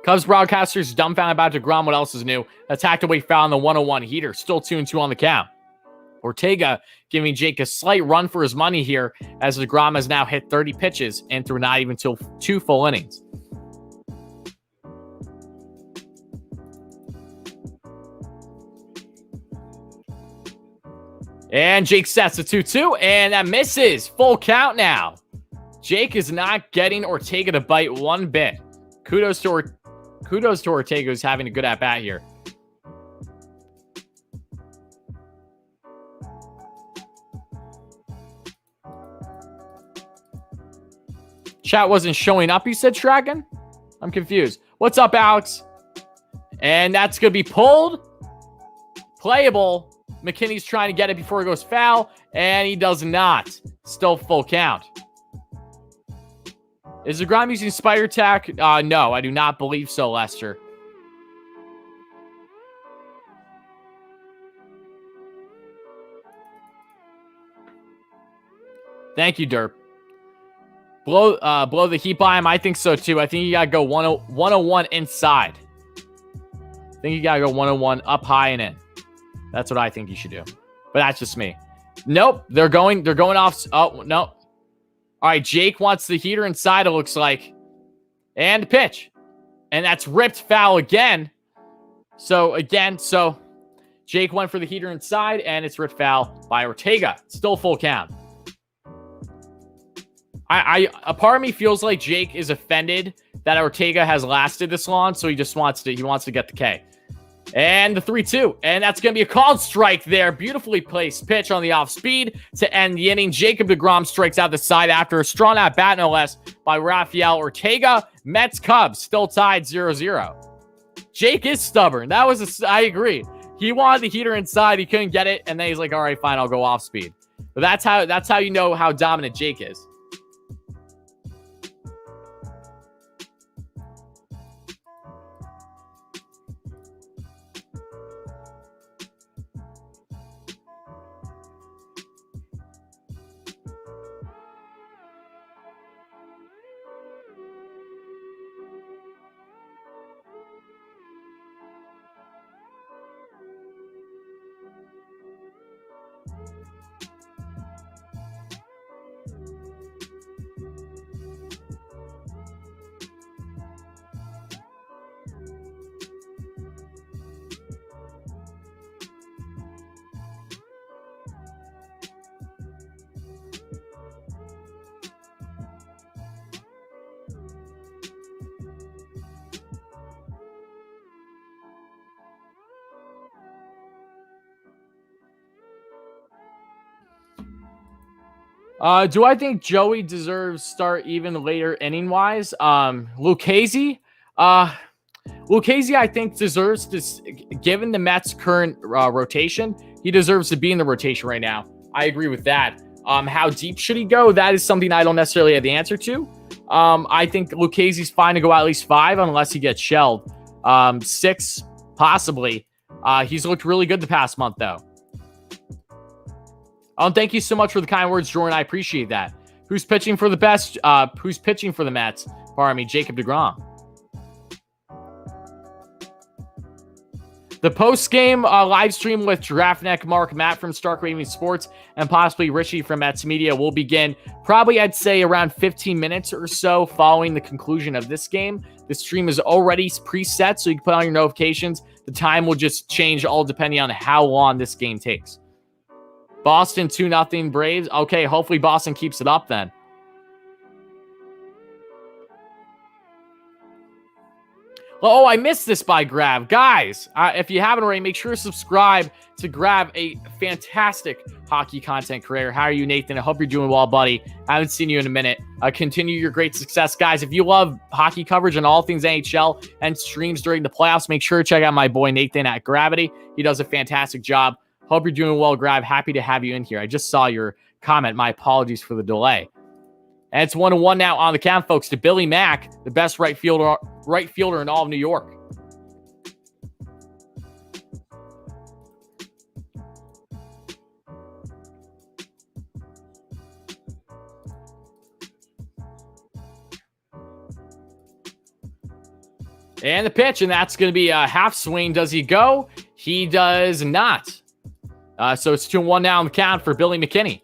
Cubs broadcasters dumbfounded about deGrom. What else is new? Attacked away foul on the 101 heater. Still 2-2 on the count. Ortega giving Jake a slight run for his money here as deGrom has now hit 30 pitches and through not even 2 full innings. And Jake sets a 2-2 and that misses. Full count now. Jake is not getting Ortega to bite one bit. Kudos to Ortega, who's having a good at-bat here. Chat wasn't showing up, you said, Dragon? I'm confused. What's up, Alex? And that's going to be pulled. Playable. McKinney's trying to get it before it goes foul, and he does not. Still full count. Is deGrom using Spider Tack? No, I do not believe so, Lester. Thank you, Derp. Blow the heat by him. I think so, too. I think you got to go 101 inside. I think you got to go 101 up high and in. That's what I think you should do. But that's just me. Nope. They're going off. Oh, no. All right. Jake wants the heater inside, it looks like. And pitch. And that's ripped foul again. So Jake went for the heater inside, and it's ripped foul by Ortega. Still full count. A part of me feels like Jake is offended that Ortega has lasted this long, so he just wants to get the K. And the 3-2. And that's going to be a called strike there. Beautifully placed pitch on the off speed to end the inning. Jacob deGrom strikes out the side after a strong at bat, no less, by Rafael Ortega. Mets Cubs still tied 0-0. Jake is stubborn. I agree. He wanted the heater inside. He couldn't get it. And then he's like, all right, fine, I'll go off speed. But that's how you know how dominant Jake is. Do I think Joey deserves start even later inning-wise? Lucchesi? Lucchesi, I think, deserves this. Given the Mets' current rotation, he deserves to be in the rotation right now. I agree with that. How deep should he go? That is something I don't necessarily have the answer to. I think Lucchesi's fine to go at least 5 unless he gets shelled. 6, possibly. He's looked really good the past month, though. Thank you so much for the kind words, Jordan. I appreciate that. Who's pitching for the best? Who's pitching for the Mets? Pardon me, Jacob deGrom. The post-game live stream with Draftneck, Mark, Matt from Stark Raving Sports, and possibly Richie from Mets Media will begin probably, I'd say, around 15 minutes or so following the conclusion of this game. The stream is already preset, so you can put on your notifications. The time will just change all depending on how long this game takes. Boston 2-0 Braves. Okay, hopefully Boston keeps it up then. Oh, I missed this by Grab. Guys, if you haven't already, make sure to subscribe to Grab, a fantastic hockey content creator. How are you, Nathan? I hope you're doing well, buddy. I haven't seen you in a minute. Continue your great success, guys. If you love hockey coverage and all things NHL and streams during the playoffs, make sure to check out my boy Nathan at Gravity. He does a fantastic job. Hope you're doing well, Grab. Happy to have you in here. I just saw your comment. My apologies for the delay. And it's 1-1 now on the count, folks, to Billy Mack, the best right fielder in all of New York. And the pitch, and that's going to be a half swing. Does he go? He does not. So it's 2-1 now on the count for Billy McKinney.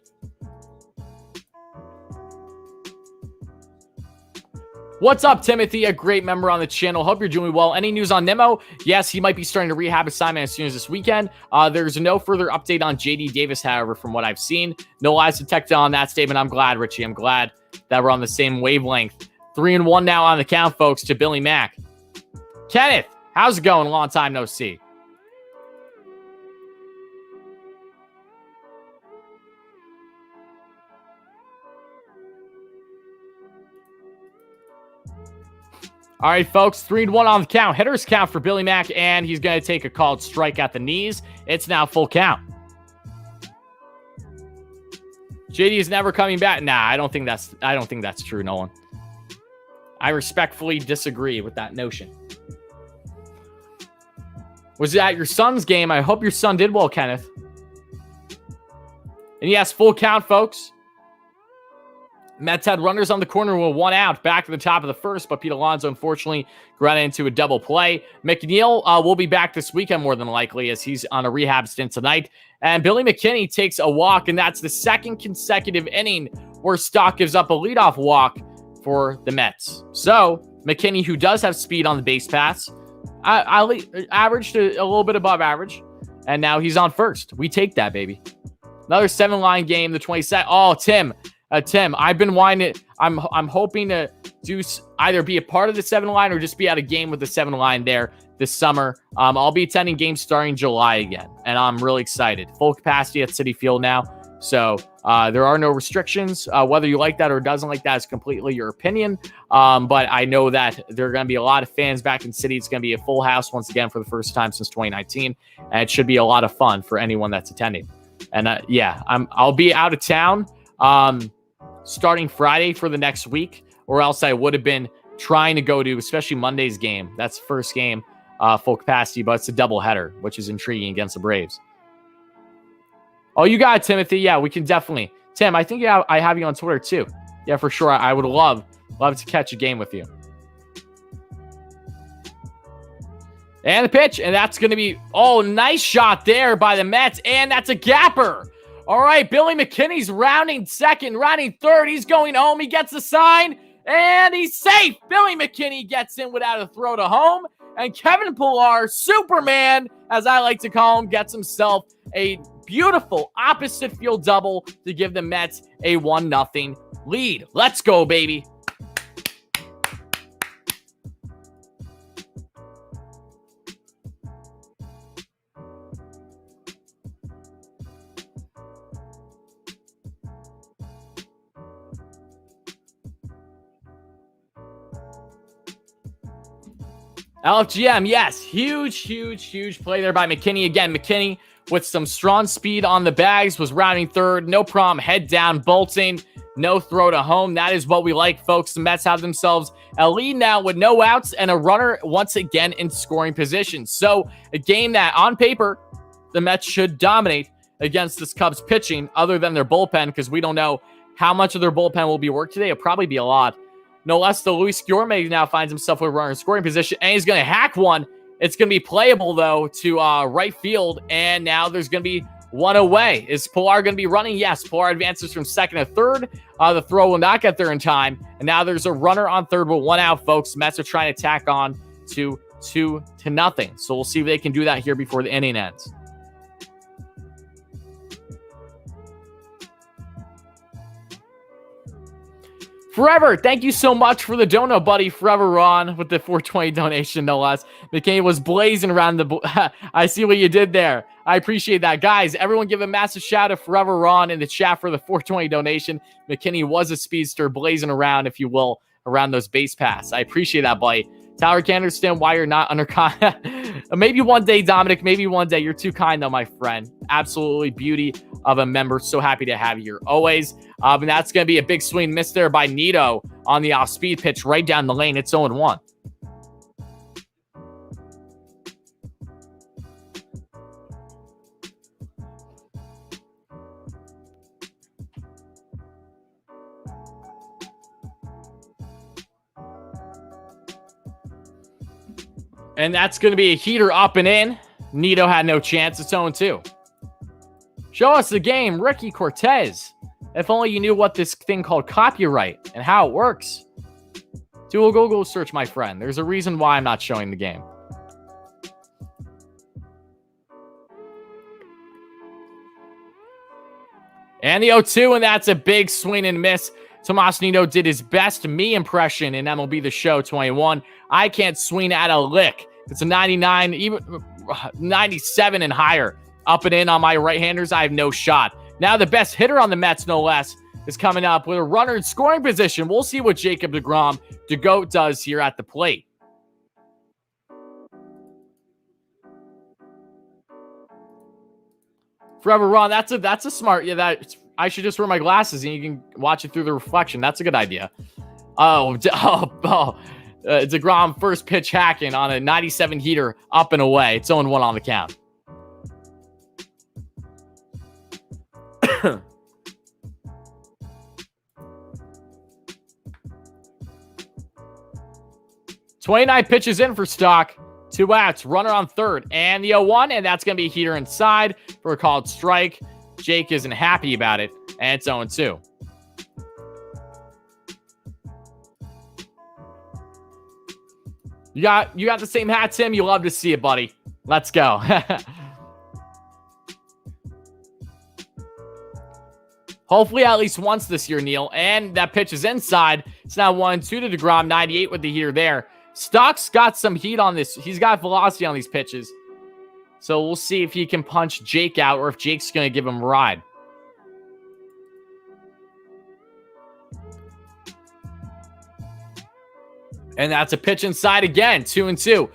What's up, Timothy? A great member on the channel. Hope you're doing well. Any news on Nemo? Yes, he might be starting a rehab assignment as soon as this weekend. There's no further update on JD Davis, however, from what I've seen. No lies detected on that statement. I'm glad, Richie. I'm glad that we're on the same wavelength. 3-1 now on the count, folks, to Billy Mack. Kenneth, how's it going? Long time no see. All right, folks, 3-1 on the count. Hitter's count for Billy Mack, and he's going to take a called strike at the knees. It's now full count. JD is never coming back. Nah, I don't think that's true, Nolan. I respectfully disagree with that notion. Was it at your son's game? I hope your son did well, Kenneth. And yes, full count, folks. Mets had runners on the corner with 1 out back to the top of the first, but Pete Alonso unfortunately got into a double play. McNeil will be back this weekend more than likely as he's on a rehab stint tonight. And Billy McKinney takes a walk, and that's the second consecutive inning where Stock gives up a leadoff walk for the Mets. So McKinney, who does have speed on the base paths, I averaged a little bit above average, and now he's on first. We take that, baby. Another 7-line game, the 22nd. Oh, Tim, I've been wanting it. I'm hoping to do either be a part of the 7-line or just be at a game with the 7-line there this summer. I'll be attending games starting July again, and I'm really excited. Full capacity at Citi Field now, so there are no restrictions. Whether you like that or doesn't like that is completely your opinion, but I know that there are going to be a lot of fans back in Citi. It's going to be a full house once again for the first time since 2019, and it should be a lot of fun for anyone that's attending. And I'll be out of town starting Friday for the next week, or else I would have been trying to go to, especially Monday's game. That's the first game, full capacity, but it's a doubleheader, which is intriguing against the Braves. Oh, you got it, Timothy. Yeah, we can definitely. Tim, I think I have you on Twitter too. Yeah, for sure. I would love to catch a game with you. And the pitch, and that's going to be, nice shot there by the Mets, and that's a gapper. All right, Billy McKinney's rounding second, rounding third. He's going home. He gets the sign, and he's safe. Billy McKinney gets in without a throw to home, and Kevin Pillar, Superman, as I like to call him, gets himself a beautiful opposite field double to give the Mets a 1-0 lead. Let's go, baby. LFGM, yes. Huge play there by McKinney. Again, McKinney with some strong speed on the bags was rounding third. No problem. Head down, bolting. No throw to home. That is what we like, folks. The Mets have themselves a lead now with no outs and a runner once again in scoring position. So a game that on paper, the Mets should dominate against this Cubs pitching other than their bullpen, because we don't know how much of their bullpen will be worked today. It'll probably be a lot. No less than Luis Guillorme now finds himself with a runner in scoring position, and he's going to hack one. It's going to be playable, though, to right field, and now there's going to be one away. Is Pillar going to be running? Yes, Pillar advances from second to third. The throw will not get there in time, and now there's a runner on third with 1 out, folks. Mets are trying to tack on to 2-0, so we'll see if they can do that here before the inning ends. Forever, thank you so much for the dono, buddy. Forever Ron with the 420 donation, no less. McKinney was blazing around the... I see what you did there. I appreciate that. Guys, everyone give a massive shout out to Forever Ron in the chat for the 420 donation. McKinney was a speedster blazing around, if you will, around those base paths. I appreciate that, buddy. Tyler can't understand why you're not under contract. Maybe one day, Dominic. Maybe one day. You're too kind, though, my friend. Absolutely beauty of a member. So happy to have you here always. And that's going to be a big swing miss there by Nito on the off-speed pitch right down the lane. It's 0-1. And that's going to be a heater up and in. Nito had no chance. It's 0-2. Show us the game, Ricky Cortez. If only you knew what this thing called copyright and how it works. Do a Google search, my friend. There's a reason why I'm not showing the game. And the 0-2, and that's a big swing and miss. Tomas Nido did his best me impression in MLB The Show 21. I can't swing at a lick. It's a 99, even 97 and higher. Up and in on my right-handers, I have no shot. Now the best hitter on the Mets, no less, is coming up with a runner in scoring position. We'll see what Jacob deGrom, the GOAT, does here at the plate. Forever Ron, that's a smart, I should just wear my glasses and you can watch it through the reflection. That's a good idea. DeGrom first pitch hacking on a 97 heater up and away. It's 0-1 on the count. .29 pitches in for Stock. 2 outs, runner on third, and the 0-1, and that's going to be a heater inside for a called strike. Jake isn't happy about it, and it's 0-2. You got the same hat, Tim. You love to see it, buddy. Let's go. Hopefully at least once this year, Neil. And that pitch is inside. It's now 1-2 to DeGrom. 98 with the heater there. Stock's got some heat on this. He's got velocity on these pitches. So we'll see if he can punch Jake out or if Jake's going to give him a ride. And that's a pitch inside again. 2-2.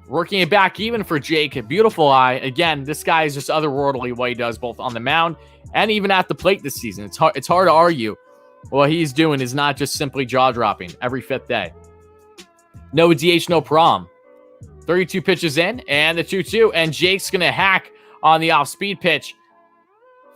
Working it back even for Jake. Beautiful eye. Again, this guy is just otherworldly what he does both on the mound and even at the plate this season. It's hard to argue what he's doing is not just simply jaw-dropping every fifth day. No DH, no prom. 32 pitches in, and the 2-2. And Jake's going to hack on the off-speed pitch.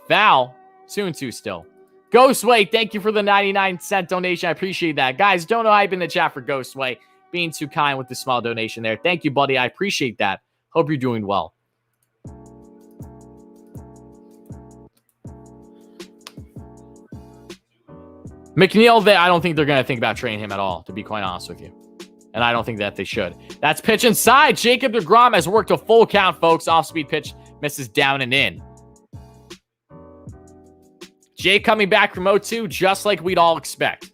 Foul. 2-2 still. Ghostway, thank you for the 99-cent donation. I appreciate that. Guys, don't hype in the chat for Ghostway. Being too kind with the small donation there. Thank you, buddy. I appreciate that. Hope you're doing well. McNeil, I don't think they're going to think about trading him at all, to be quite honest with you. And I don't think that they should. That's pitch inside. Jacob deGrom has worked a full count, folks. Off-speed pitch misses down and in. Jake coming back from 0-2, just like we'd all expect.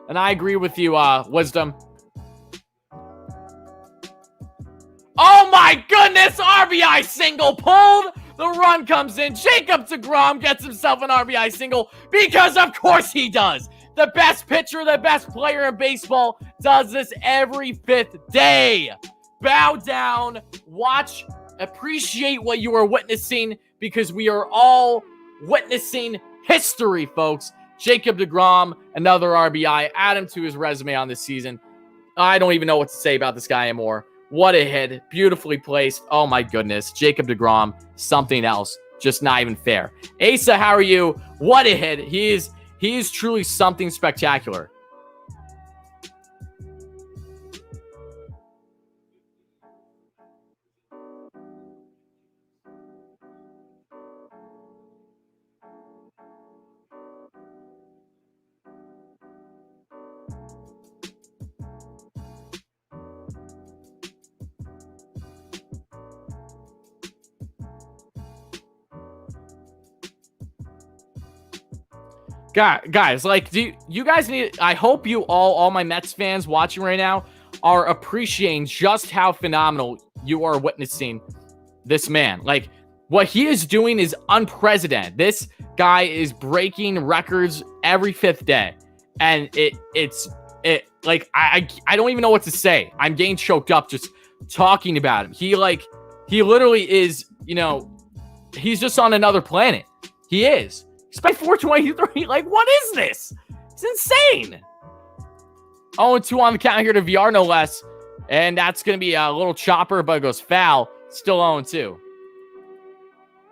And I agree with you, Wisdom. Oh my goodness! RBI single pulled! The run comes in. Jacob deGrom gets himself an RBI single because of course he does. The best pitcher, the best player in baseball does this every fifth day. Bow down, watch, appreciate what you are witnessing because we are all witnessing history, folks. Jacob deGrom, another RBI. Add him to his resume on this season. I don't even know what to say about this guy anymore. What a hit. Beautifully placed. Oh, my goodness. Jacob deGrom, something else. Just not even fair. Asa, how are you? What a hit. He is truly something spectacular. Guys, like, you guys need, I hope you all my Mets fans watching right now are appreciating just how phenomenal you are witnessing this man. Like, what he is doing is unprecedented. This guy is breaking records every fifth day. And it's like, I don't even know what to say. I'm getting choked up just talking about him. He literally is, he's just on another planet. He is. Spent 423. Like, what is this? It's insane. 0-2 on the count here to VR, no less. And that's going to be a little chopper, but it goes foul. Still 0-2.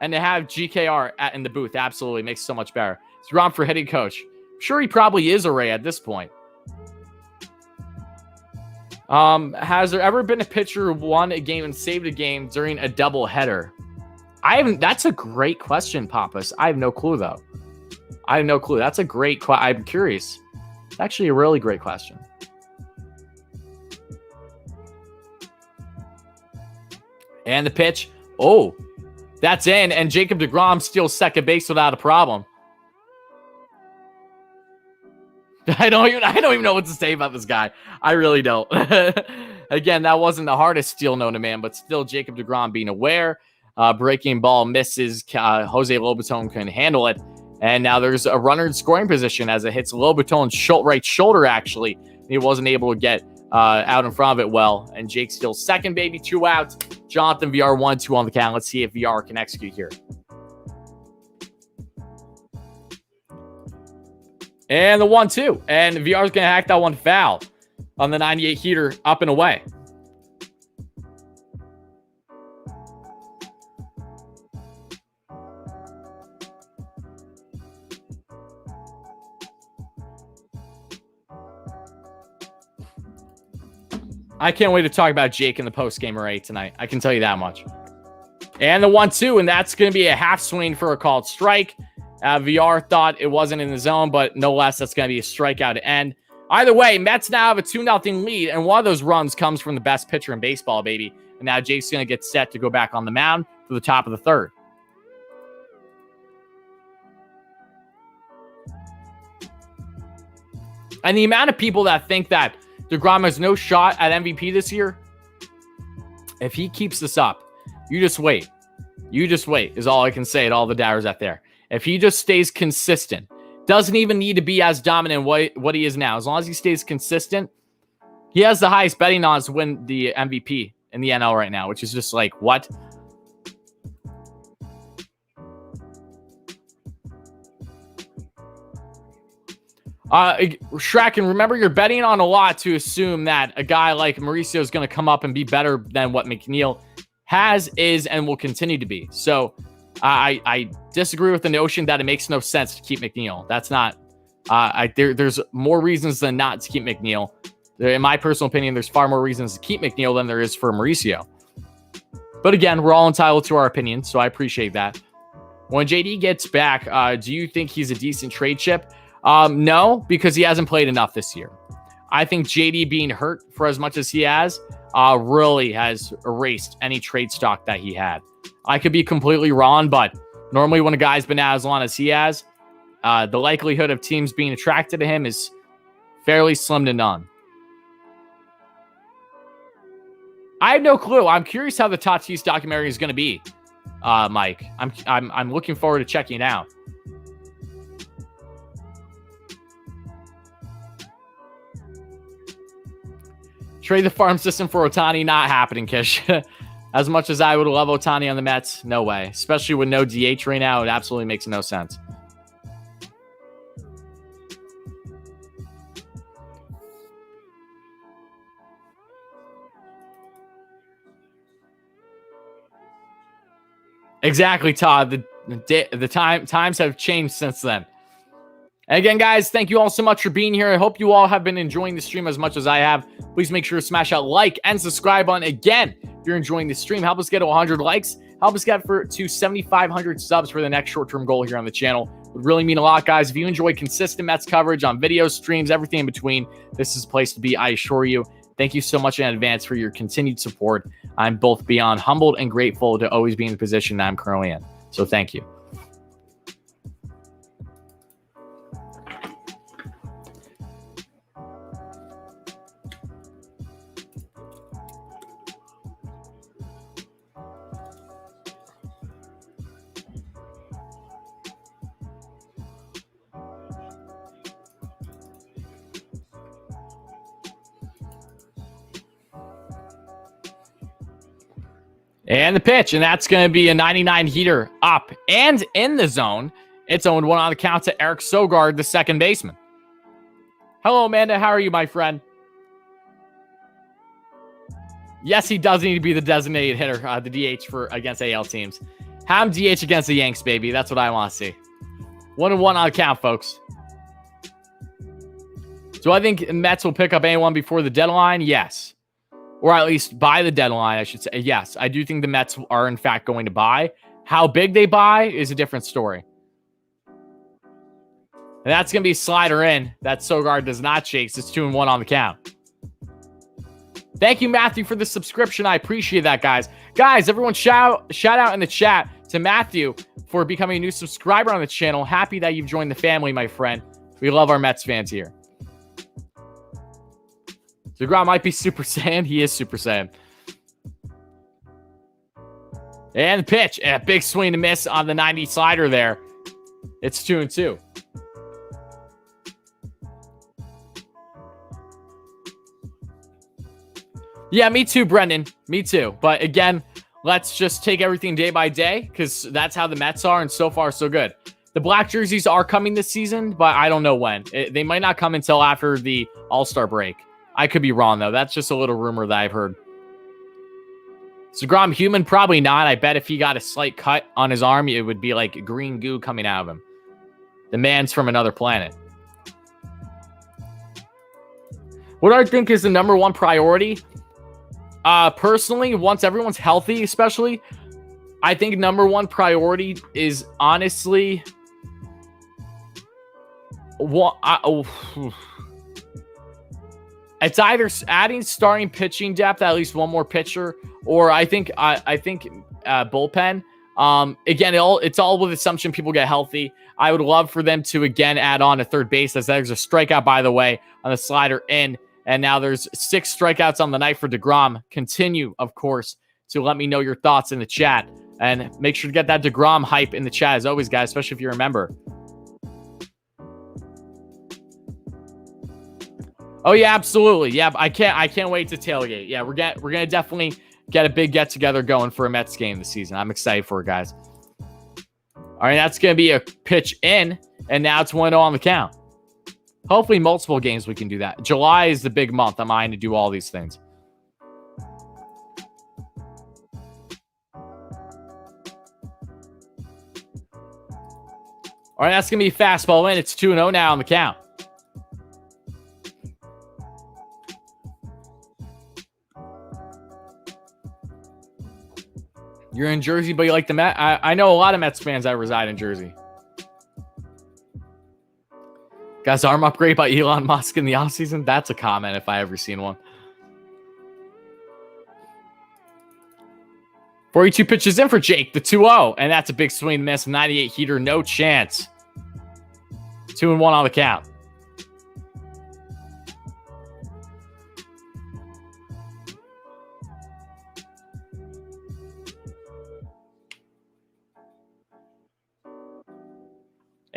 And to have GKR in the booth absolutely makes it so much better. It's Ron for hitting coach. I'm sure he probably is a Ray at this point. Has there ever been a pitcher who won a game and saved a game during a double header? That's a great question, Pampas. I have no clue, though. I have no clue. That's a great question. I'm curious. It's actually a really great question. And the pitch. Oh, that's in. And Jacob deGrom steals second base without a problem. I don't even know what to say about this guy. I really don't. Again, that wasn't the hardest steal known to man, but still Jacob deGrom being aware. Breaking ball misses. Jose Lobaton can handle it. And now there's a runner in scoring position as it hits Lobaton's right shoulder, actually. He wasn't able to get out in front of it well. And Jake steals second, baby. 2 outs. Jonathan VR 1-2 on the count. Let's see if VR can execute here. And the 1-2. And VR's going to hack that one foul on the 98 heater up and away. I can't wait to talk about Jake in the post-game array tonight. I can tell you that much. And the 1-2, and that's going to be a half swing for a called strike. VR thought it wasn't in the zone, but no less, that's going to be a strikeout to end. Either way, Mets now have a 2-0 lead, and one of those runs comes from the best pitcher in baseball, baby. And now Jake's going to get set to go back on the mound for the top of the third. And the amount of people that think that deGrom has no shot at MVP this year, if he keeps this up, you just wait. You just wait is all I can say to all the doubters out there. If he just stays consistent, doesn't even need to be as dominant what he is now. As long as he stays consistent, he has the highest betting odds to win the MVP in the NL right now, which is just like, what? Shrek, and remember, you're betting on a lot to assume that a guy like Mauricio is going to come up and be better than what McNeil has, is, and will continue to be. So I disagree with the notion that it makes no sense to keep McNeil. That's not, there's more reasons than not to keep McNeil. In my personal opinion, there's far more reasons to keep McNeil than there is for Mauricio. But again, we're all entitled to our opinion, so I appreciate that. When JD gets back, do you think he's a decent trade chip? No, because he hasn't played enough this year. I think JD being hurt for as much as he has really has erased any trade stock that he had. I could be completely wrong, but normally when a guy's been out as long as he has, the likelihood of teams being attracted to him is fairly slim to none. I have no clue. I'm curious how the Tatis documentary is going to be, Mike. I'm looking forward to checking it out. Trade the farm system for Ohtani, not happening, Kish. As much as I would love Ohtani on the Mets, no way. Especially with no DH right now, it absolutely makes no sense. Exactly, Todd. The times have changed since then. And again, guys, thank you all so much for being here. I hope you all have been enjoying the stream as much as I have. Please make sure to smash that like and subscribe button. Again, if you're enjoying the stream, help us get to 100 likes. Help us get to 7,500 subs for the next short-term goal here on the channel. It would really mean a lot, guys. If you enjoy consistent Mets coverage on videos, streams, everything in between, this is a place to be, I assure you. Thank you so much in advance for your continued support. I'm both beyond humbled and grateful to always be in the position that I'm currently in. So thank you. And the pitch, and that's going to be a 99 heater up and in the zone. It's 0-1 on the count to Eric Sogard, the second baseman. Hello, Amanda. How are you, my friend? Yes, he does need to be the designated hitter, the DH for against AL teams. Have him DH against the Yanks, baby. That's what I want to see. 1-1 on the count, folks. Do I think Mets will pick up anyone before the deadline? Yes. Or at least by the deadline, I should say. Yes, I do think the Mets are, in fact, going to buy. How big they buy is a different story. And that's going to be a slider in that Sogard does not chase. It's 2-1 on the count. Thank you, Matthew, for the subscription. I appreciate that, guys. Guys, everyone shout out in the chat to Matthew for becoming a new subscriber on the channel. Happy that you've joined the family, my friend. We love our Mets fans here. deGrom might be Super Saiyan. He is Super Saiyan. And the pitch. A big swing to miss on the 90 slider there. It's 2-2. Yeah, me too, Brendan. Me too. But again, let's just take everything day by day because that's how the Mets are, and so far, so good. The black jerseys are coming this season, but I don't know when. They might not come until after the All-Star break. I could be wrong, though. That's just a little rumor that I've heard. deGrom human? Probably not. I bet if he got a slight cut on his arm, it would be like green goo coming out of him. The man's from another planet. What I think is the number one priority, personally, once everyone's healthy, especially, I think number one priority is honestly, it's either adding starting pitching depth, at least one more pitcher, or I think bullpen. Again, it's all with assumption people get healthy. I would love for them to again add on a third base, as there's a strikeout, by the way, on the slider in. And now there's 6 strikeouts on the night for deGrom. Continue, of course, to let me know your thoughts in the chat. And make sure to get that deGrom hype in the chat, as always, guys, especially if you remember. Oh, yeah, absolutely. Yeah, I can't wait to tailgate. Yeah, we're gonna definitely get a big get-together going for a Mets game this season. I'm excited for it, guys. All right, that's going to be a pitch in, and now it's 1-0 on the count. Hopefully multiple games we can do that. July is the big month. I'm eyeing to do all these things. All right, that's going to be fastball in. It's 2-0 now on the count. You're in Jersey, but you like the Mets? I know a lot of Mets fans that reside in Jersey. Guys, arm upgrade by Elon Musk in the offseason? That's a comment if I ever seen one. 42 pitches in for Jake, the 2-0. And that's a big swing miss. 98 heater, no chance. 2-1 on the count.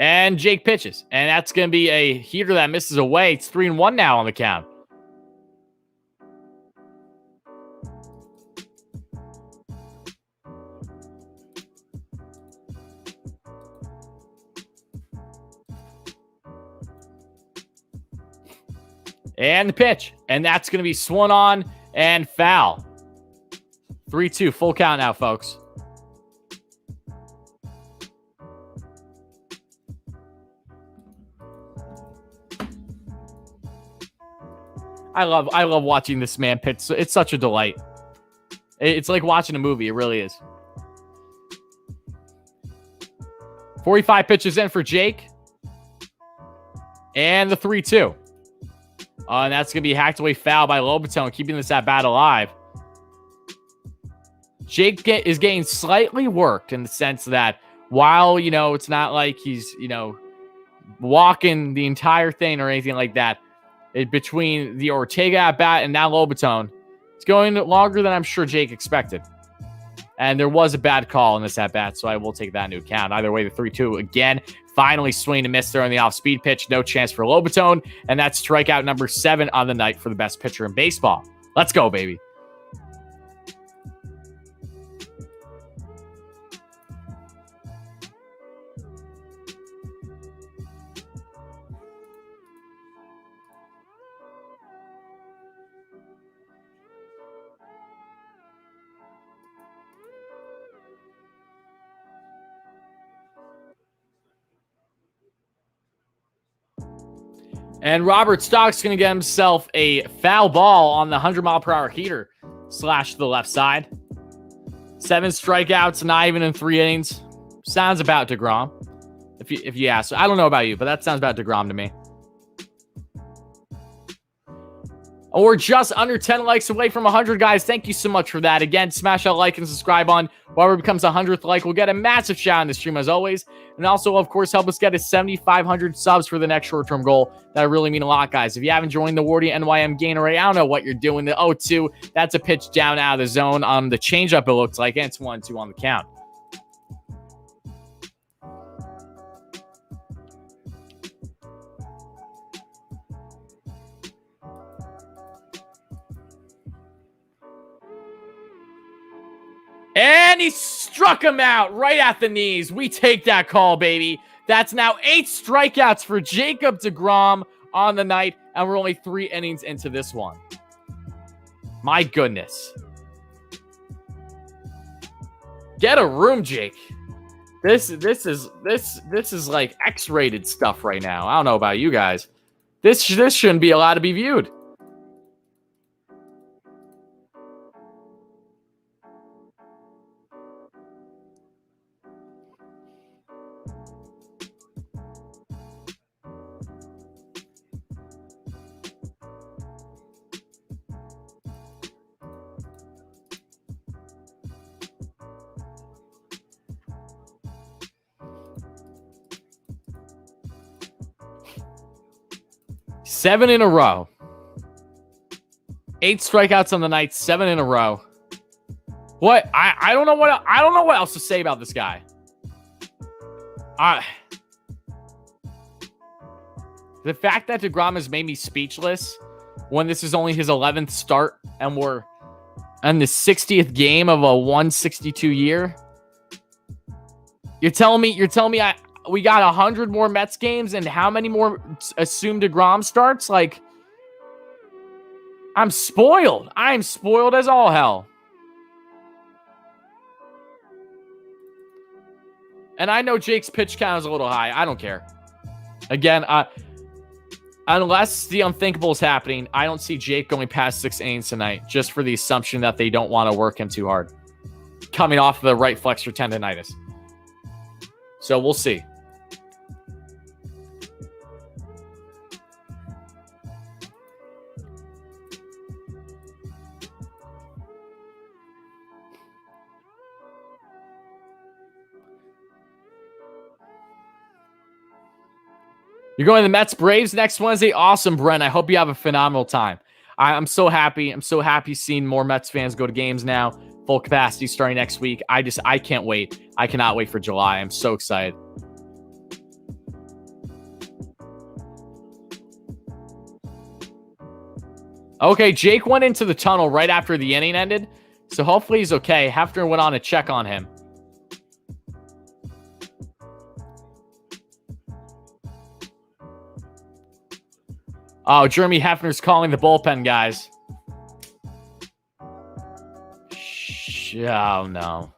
And Jake pitches. And that's going to be a heater that misses away. It's 3-1 now on the count. And the pitch. And that's going to be swung on and foul. 3-2. Full count now, folks. I love watching this man pitch. It's such a delight. It's like watching a movie. It really is. 45 pitches in for Jake. And the 3-2. And that's going to be hacked away foul by Lobaton, keeping this at bat alive. Jake is getting slightly worked in the sense that while, it's not like he's, walking the entire thing or anything like that, between the Ortega at bat and now Lobaton, it's going longer than I'm sure Jake expected. And there was a bad call in this at bat, so I will take that into account. Either way, the 3-2 again, finally swing and miss there on the off speed pitch. No chance for Lobaton, and that's strikeout number 7 on the night for the best pitcher in baseball. Let's go, baby. And Robert Stock's going to get himself a foul ball on the 100-mile-per-hour heater slash to the left side. 7 strikeouts, not even in 3 innings. Sounds about deGrom, if you ask. I don't know about you, but that sounds about deGrom to me. We're just under 10 likes away from 100, guys. Thank you so much for that. Again, smash that like and subscribe on. Whoever becomes 100th like will get a massive shout out in the stream as always. And also, of course, help us get to 7,500 subs for the next short-term goal. That really mean a lot, guys. If you haven't joined the WardyNYM gain array, I don't know what you're doing. The 0-2, that's a pitch down out of the zone on the changeup, it looks like. And it's 1-2 on the count. And he struck him out right at the knees. We take that call, baby. That's now 8 strikeouts for Jacob deGrom on the night, and we're only 3 innings into this one. My goodness. Get a room, Jake. This is like X-rated stuff right now. I don't know about you guys. This shouldn't be allowed to be viewed. Seven in a row. 8 strikeouts on the night, 7 in a row. What? I don't know what else to say about this guy. The fact that deGrom has made me speechless when this is only his 11th start and we're in the 60th game of a 162 year. You're telling me we got 100 more Mets games and how many more assumed deGrom starts? Like, I'm spoiled. I'm spoiled as all hell. And I know Jake's pitch count is a little high. I don't care. Again, unless the unthinkable is happening, I don't see Jake going past 6 innings tonight, just for the assumption that they don't want to work him too hard, coming off of the right flexor tendonitis. So we'll see. You're going to the Mets Braves next Wednesday. Awesome, Brent. I hope you have a phenomenal time. I'm so happy. I'm so happy seeing more Mets fans go to games now. Full capacity starting next week. I can't wait. I cannot wait for July. I'm so excited. Okay, Jake went into the tunnel right after the inning ended, so hopefully he's okay. Hefner went on to check on him. Oh, Jeremy Hefner's calling the bullpen, guys. Oh, no.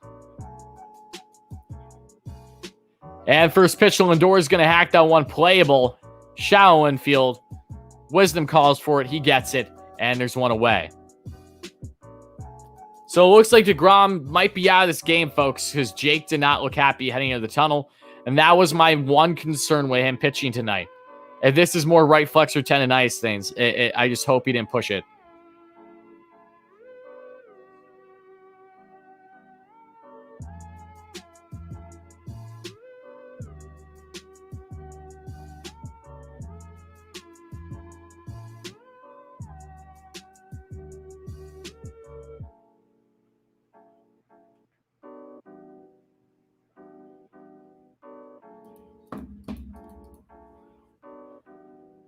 And first pitch, Lindor is going to hack that one playable. Shallow infield. Wisdom calls for it. He gets it. And there's one away. So it looks like deGrom might be out of this game, folks, because Jake did not look happy heading into the tunnel. And that was my one concern with him pitching tonight. If this is more right flexor tendonitis things, I just hope he didn't push it.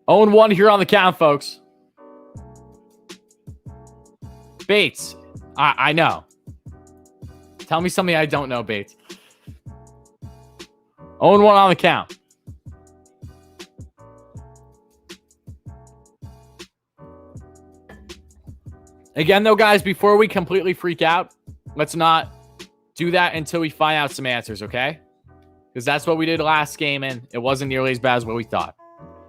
Own 1 here on the count, folks. Bates. I know. Tell me something I don't know, Bates. Own 1 on the count. Again, though, guys, before we completely freak out, let's not do that until we find out some answers, okay? Because that's what we did last game, and it wasn't nearly as bad as what we thought.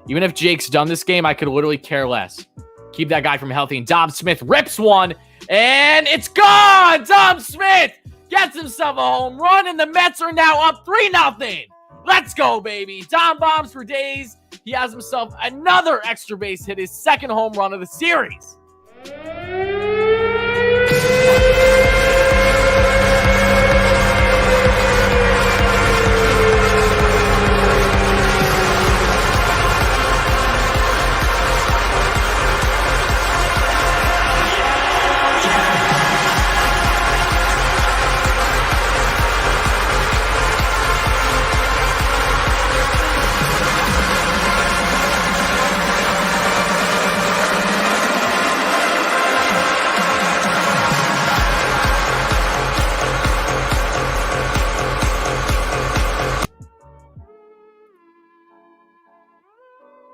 Even if Jake's done this game, I could literally care less. Keep that guy from healthy. And Dom Smith rips one, and it's gone! Dom Smith gets himself a home run, and the Mets are now up 3-0. Let's go, baby. Dom bombs for days. He has himself another extra base hit, his second home run of the series.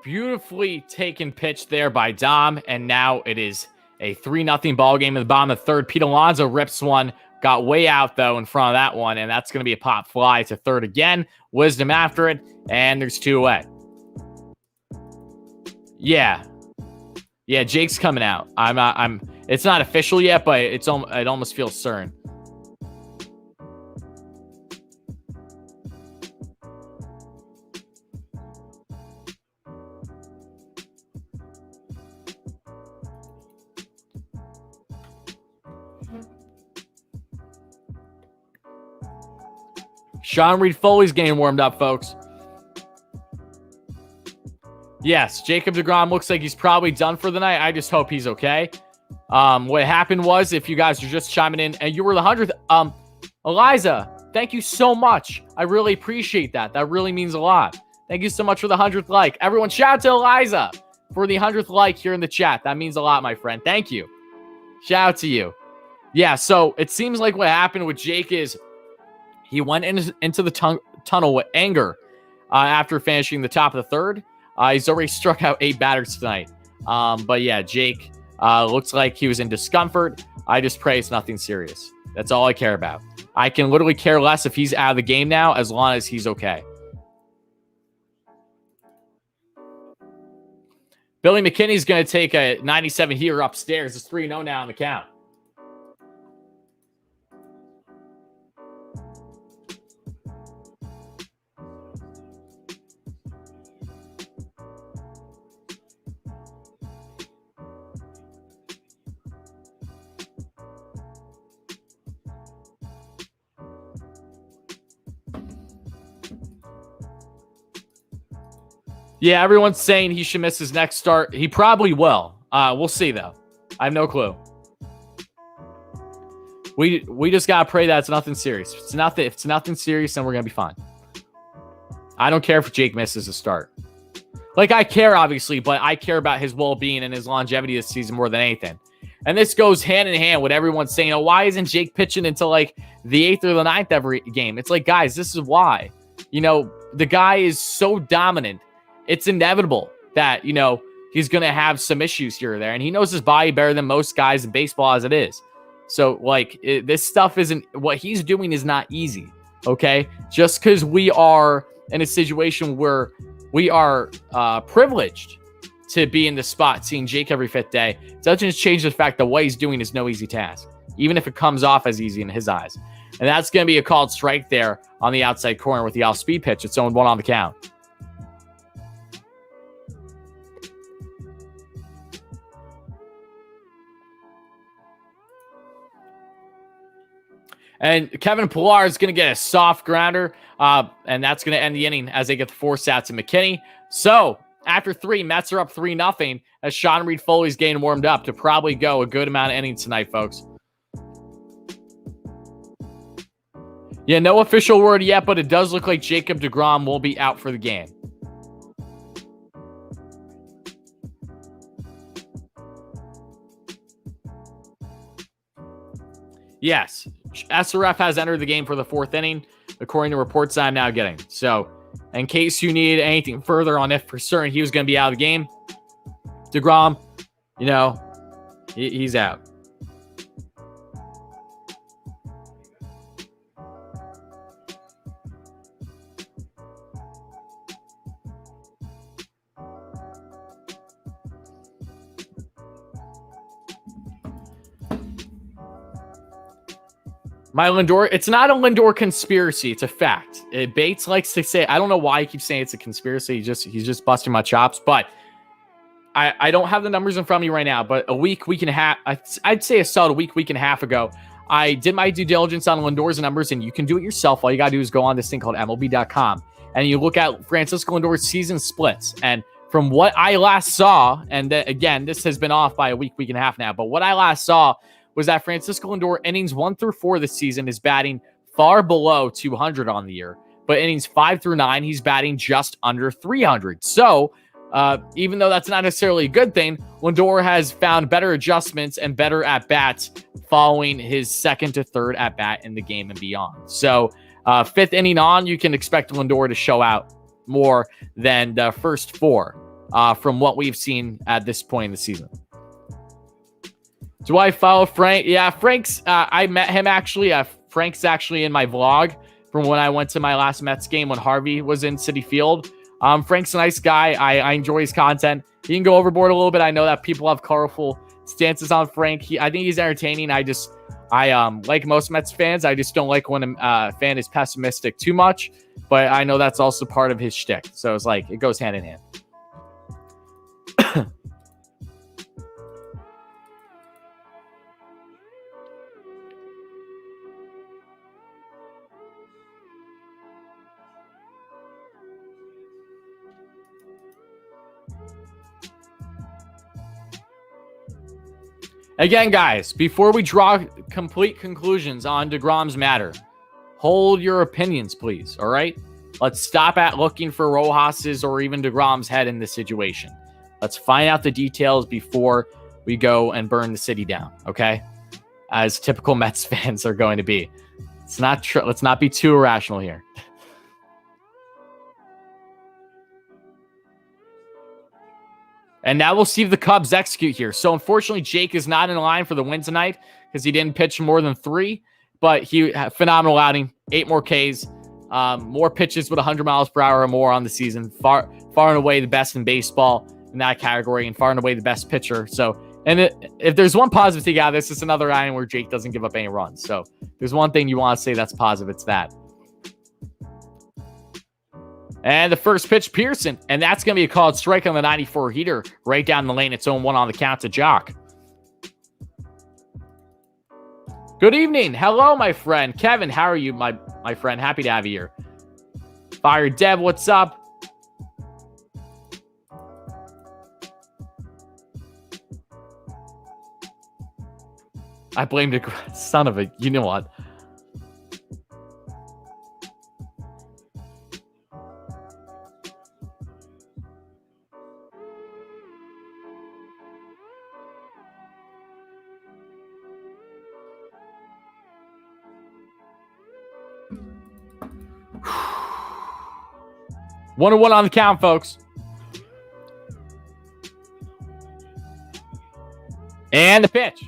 Beautifully taken pitch there by Dom, and now it is a 3-0 ball game in the bottom of the third. Pete Alonso rips one, got way out, though, in front of that one, and that's going to be a pop fly to third again. Wisdom after it, and there's 2 away. Yeah, Jake's coming out. It's not official yet, but it almost feels certain. Sean Reed Foley's getting warmed up, folks. Yes, Jacob deGrom looks like he's probably done for the night. I just hope he's okay. What happened was, if you guys are just chiming in, and you were the 100th, Eliza, thank you so much. I really appreciate that. That really means a lot. Thank you so much for the 100th like. Everyone, shout out to Eliza for the 100th like here in the chat. That means a lot, my friend. Thank you. Shout out to you. Yeah, so it seems like what happened with Jake is he went into the tunnel with anger after finishing the top of the third. He's already struck out 8 batters tonight. But yeah, Jake looks like he was in discomfort. I just pray it's nothing serious. That's all I care about. I can literally care less if he's out of the game now, as long as he's okay. Billy McKinney's going to take a 97 here upstairs. It's 3-0 now on the count. Yeah, everyone's saying he should miss his next start. He probably will. We'll see, though. I have no clue. We just gotta pray that it's nothing serious. If it's nothing serious, then we're gonna be fine. I don't care if Jake misses a start. Like, I care, obviously, but I care about his well-being and his longevity this season more than anything. And this goes hand in hand with everyone saying, oh, why isn't Jake pitching until, like, the 8th or the 9th every game? It's like, guys, this is why. You know, the guy is so dominant. It's inevitable that, you know, he's going to have some issues here or there. And he knows his body better than most guys in baseball as it is. So, like, this stuff isn't, what he's doing is not easy, okay? Just because we are in a situation where we are privileged to be in the spot seeing Jake every 5th day, doesn't change the fact that what he's doing is no easy task, even if it comes off as easy in his eyes. And that's going to be a called strike there on the outside corner with the off-speed pitch. It's 0-1 on the count. And Kevin Pillar is going to get a soft grounder, and that's going to end the inning as they get the 4 sats to McKinney. So, after 3, Mets are up 3-0 as Sean Reed Foley's getting warmed up to probably go a good amount of innings tonight, folks. Yeah, no official word yet, but it does look like Jacob deGrom will be out for the game. Yes, SRF has entered the game for the 4th inning, according to reports I'm now getting. So, in case you need anything further on if for certain he was going to be out of the game, deGrom, you know, he's out. My Lindor, it's not a Lindor conspiracy. It's a fact. Bates likes to say, I don't know why he keeps saying it's a conspiracy. He's just busting my chops. But I don't have the numbers in front of me right now. But a week and a half, I'd say a solid week and a half ago, I did my due diligence on Lindor's numbers, and you can do it yourself. All you got to do is go on this thing called MLB.com, and you look at Francisco Lindor's season splits. And from what I last saw, and again, this has been off by a week and a half now, but what I last saw was that Francisco Lindor innings 1 through 4 this season is batting far below 200 on the year. But innings 5 through 9, he's batting just under 300. So even though that's not necessarily a good thing, Lindor has found better adjustments and better at-bats following his 2nd to 3rd at-bat in the game and beyond. So 5th inning on, you can expect Lindor to show out more than the first 4. from what we've seen at this point in the season. Do I follow Frank? Yeah, Frank's, I met him actually. Frank's actually in my vlog from when I went to my last Mets game when Harvey was in Citi Field. Frank's a nice guy. I enjoy his content. He can go overboard a little bit. I know that people have colorful stances on Frank. I think he's entertaining. I like most Mets fans. I just don't like when a fan is pessimistic too much. But I know that's also part of his shtick. So it's like, it goes hand in hand. Again, guys, before we draw complete conclusions on deGrom's matter, hold your opinions, please, all right? Let's stop at looking for Rojas's or even deGrom's head in this situation. Let's find out the details before we go and burn the city down, okay? As typical Mets fans are going to be. It's not true. Let's not be too irrational here. And now we'll see if the Cubs execute here. So unfortunately, Jake is not in line for the win tonight because he didn't pitch more than 3. But he had phenomenal outing, 8 more Ks, more pitches with 100 miles per hour or more on the season. Far and away the best in baseball in that category, and far and away the best pitcher. So, if there's one positive thing out of this, it's another outing where Jake doesn't give up any runs. So there's one thing you want to say that's positive, it's that. And the first pitch, Pearson. And that's going to be a called strike on the 94 heater. Right down the lane. It's 0-1 on the count to Jock. Good evening. Hello, my friend. Kevin, how are you, my friend? Happy to have you here. Fire Dev, what's up? I blame the son of a... You know what? One on the count, folks. And the pitch.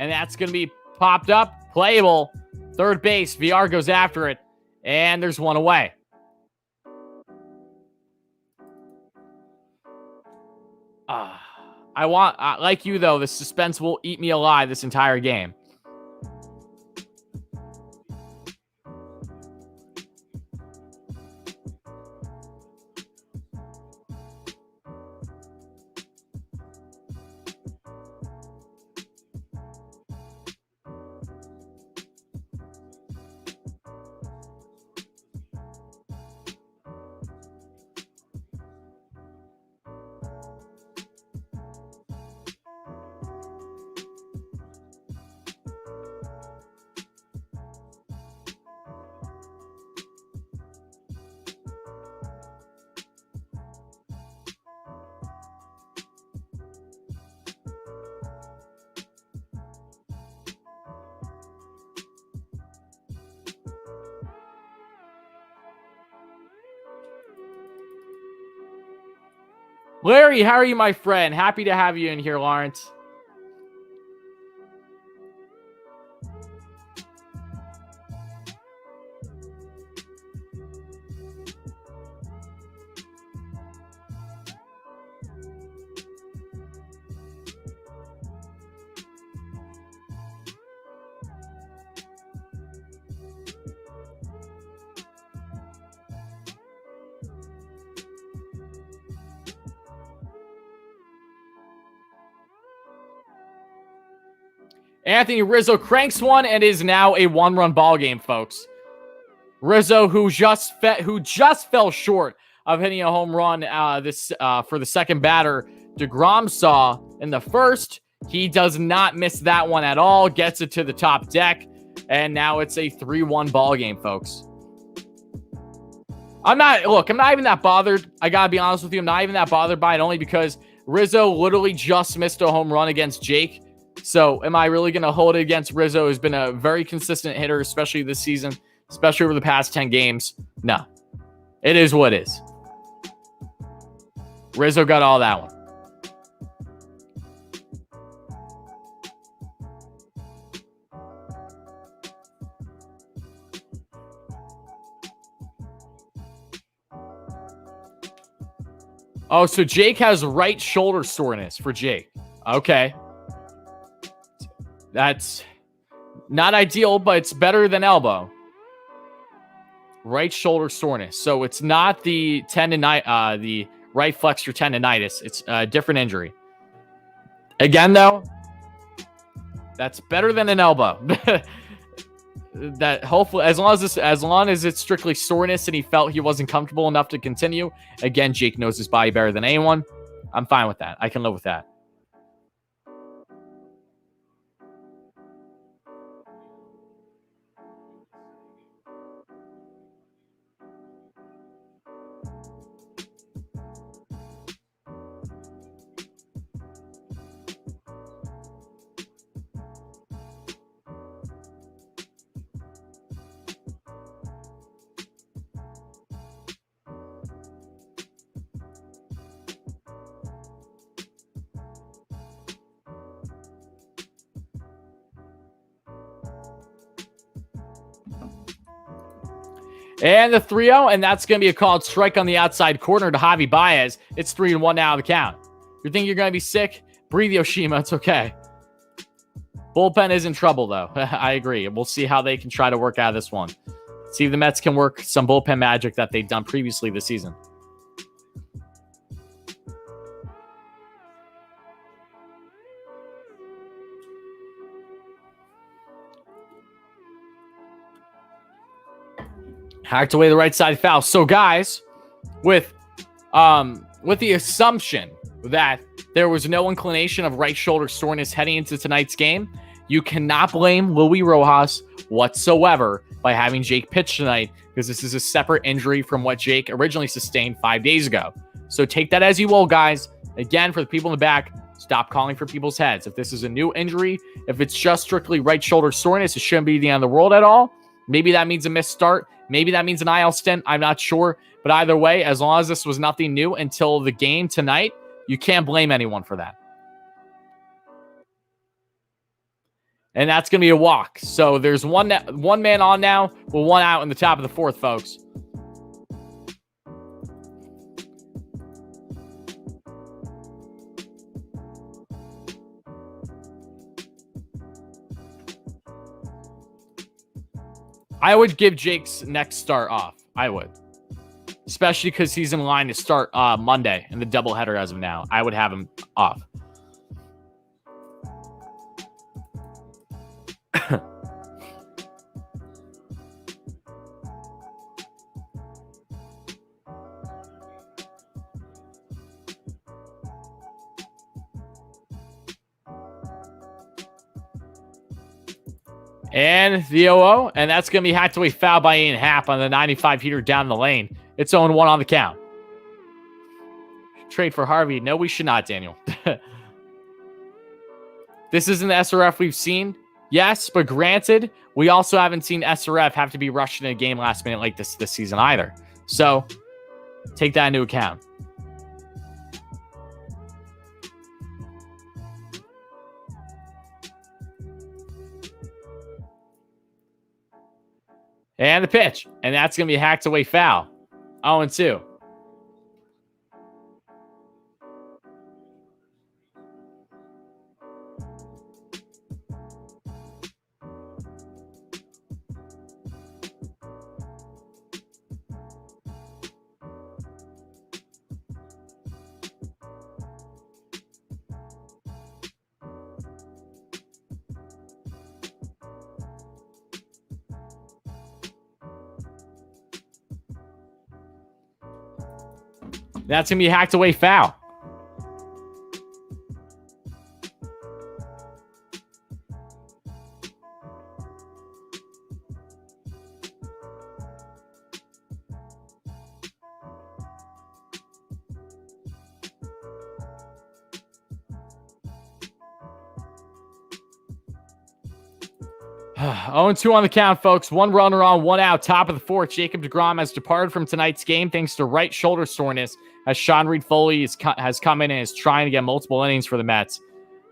And that's going to be popped up. Playable. Third base. VR goes after it. And there's one away. Like you, though, the suspense will eat me alive this entire game. Larry, how are you, my friend? Happy to have you in here, Lawrence. Anthony Rizzo cranks one and is now a 1-run ball game, folks. Rizzo, who just fell short of hitting a home run for the second batter deGrom saw in the first. He does not miss that one at all. Gets it to the top deck, and now it's a 3-1 ball game, folks. I'm not even that bothered. I gotta be honest with you. I'm not even that bothered by it, only because Rizzo literally just missed a home run against Jake. So am I really going to hold it against Rizzo, who's been a very consistent hitter, especially this season, especially over the past 10 games? No. It is what it is. Rizzo got all that one. Oh, so Jake has right shoulder soreness for Jake. Okay. That's not ideal, but it's better than elbow. Right shoulder soreness. So it's not the the right flexor tendonitis. It's a different injury. Again, though, that's better than an elbow. That hopefully, as long as it's strictly soreness and he felt he wasn't comfortable enough to continue. Again, Jake knows his body better than anyone. I'm fine with that. I can live with that. And the 3-0, and that's going to be a called strike on the outside corner to Javi Baez. It's 3-1 now on the count. You think you're going to be sick? Breathe, Yoshima. It's okay. Bullpen is in trouble, though. I agree. We'll see how they can try to work out of this one. See if the Mets can work some bullpen magic that they've done previously this season. Hacked away the right side foul. So, guys, with the assumption that there was no inclination of right shoulder soreness heading into tonight's game, you cannot blame Luis Rojas whatsoever by having Jake pitch tonight, because this is a separate injury from what Jake originally sustained 5 days ago. So take that as you will, guys. Again, for the people in the back, stop calling for people's heads. If this is a new injury, if it's just strictly right shoulder soreness, it shouldn't be the end of the world at all. Maybe that means a missed start. Maybe that means an IL stint. I'm not sure. But either way, as long as this was nothing new until the game tonight, you can't blame anyone for that. And that's going to be a walk. So there's one man on now with one out in the top of the fourth, folks. I would give Jake's next start off. I would. Especially because he's in line to start Monday in the doubleheader as of now. I would have him off. And the 0-0, and that's going to be hacked away foul by Ian Happ on the 95 heater down the lane. It's 0-1 on the count. Trade for Harvey. No, we should not, Daniel. This isn't the SRF we've seen. Yes, but granted, we also haven't seen SRF have to be rushed in a game last minute like this season either. So take that into account. And the pitch. And that's going to be hacked away foul. 0-2. That's going to be hacked away foul. 0-2 on the count, folks. 1 runner on, 1 out. Top of the 4th. Jacob deGrom has departed from tonight's game thanks to right shoulder soreness as Sean Reed-Foley has come in and is trying to get multiple innings for the Mets.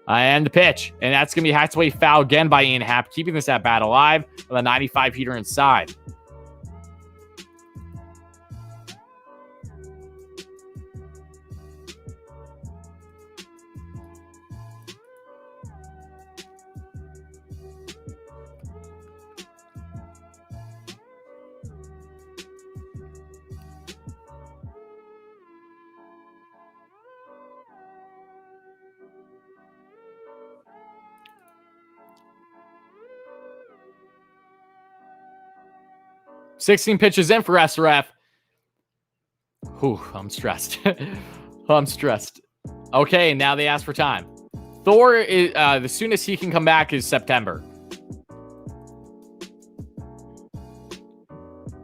And the pitch. And that's going to be hacked away foul again by Ian Happ, keeping this at bat alive with a 95 heater inside. "16 pitches in for SRF. Whew, I'm stressed. I'm stressed. Okay, now they ask for time. Thor, is the soonest he can come back is September.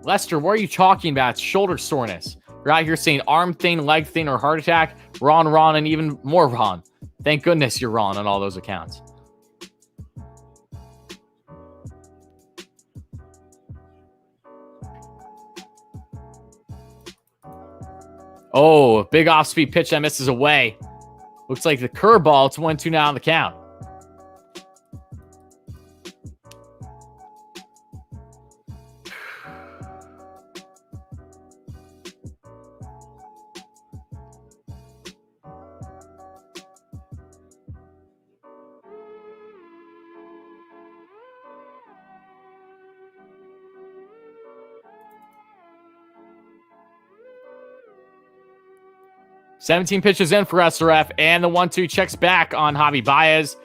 Lester, what are you talking about? It's shoulder soreness. You're out here saying arm thing, leg thing, or heart attack. Wrong, and even more wrong. Thank goodness you're wrong on all those accounts. Oh, big off-speed pitch that misses away. Looks like the curveball. It's 1-2 now on the count. "17 pitches in for SRF, and the 1-2 checks back on Javi Baez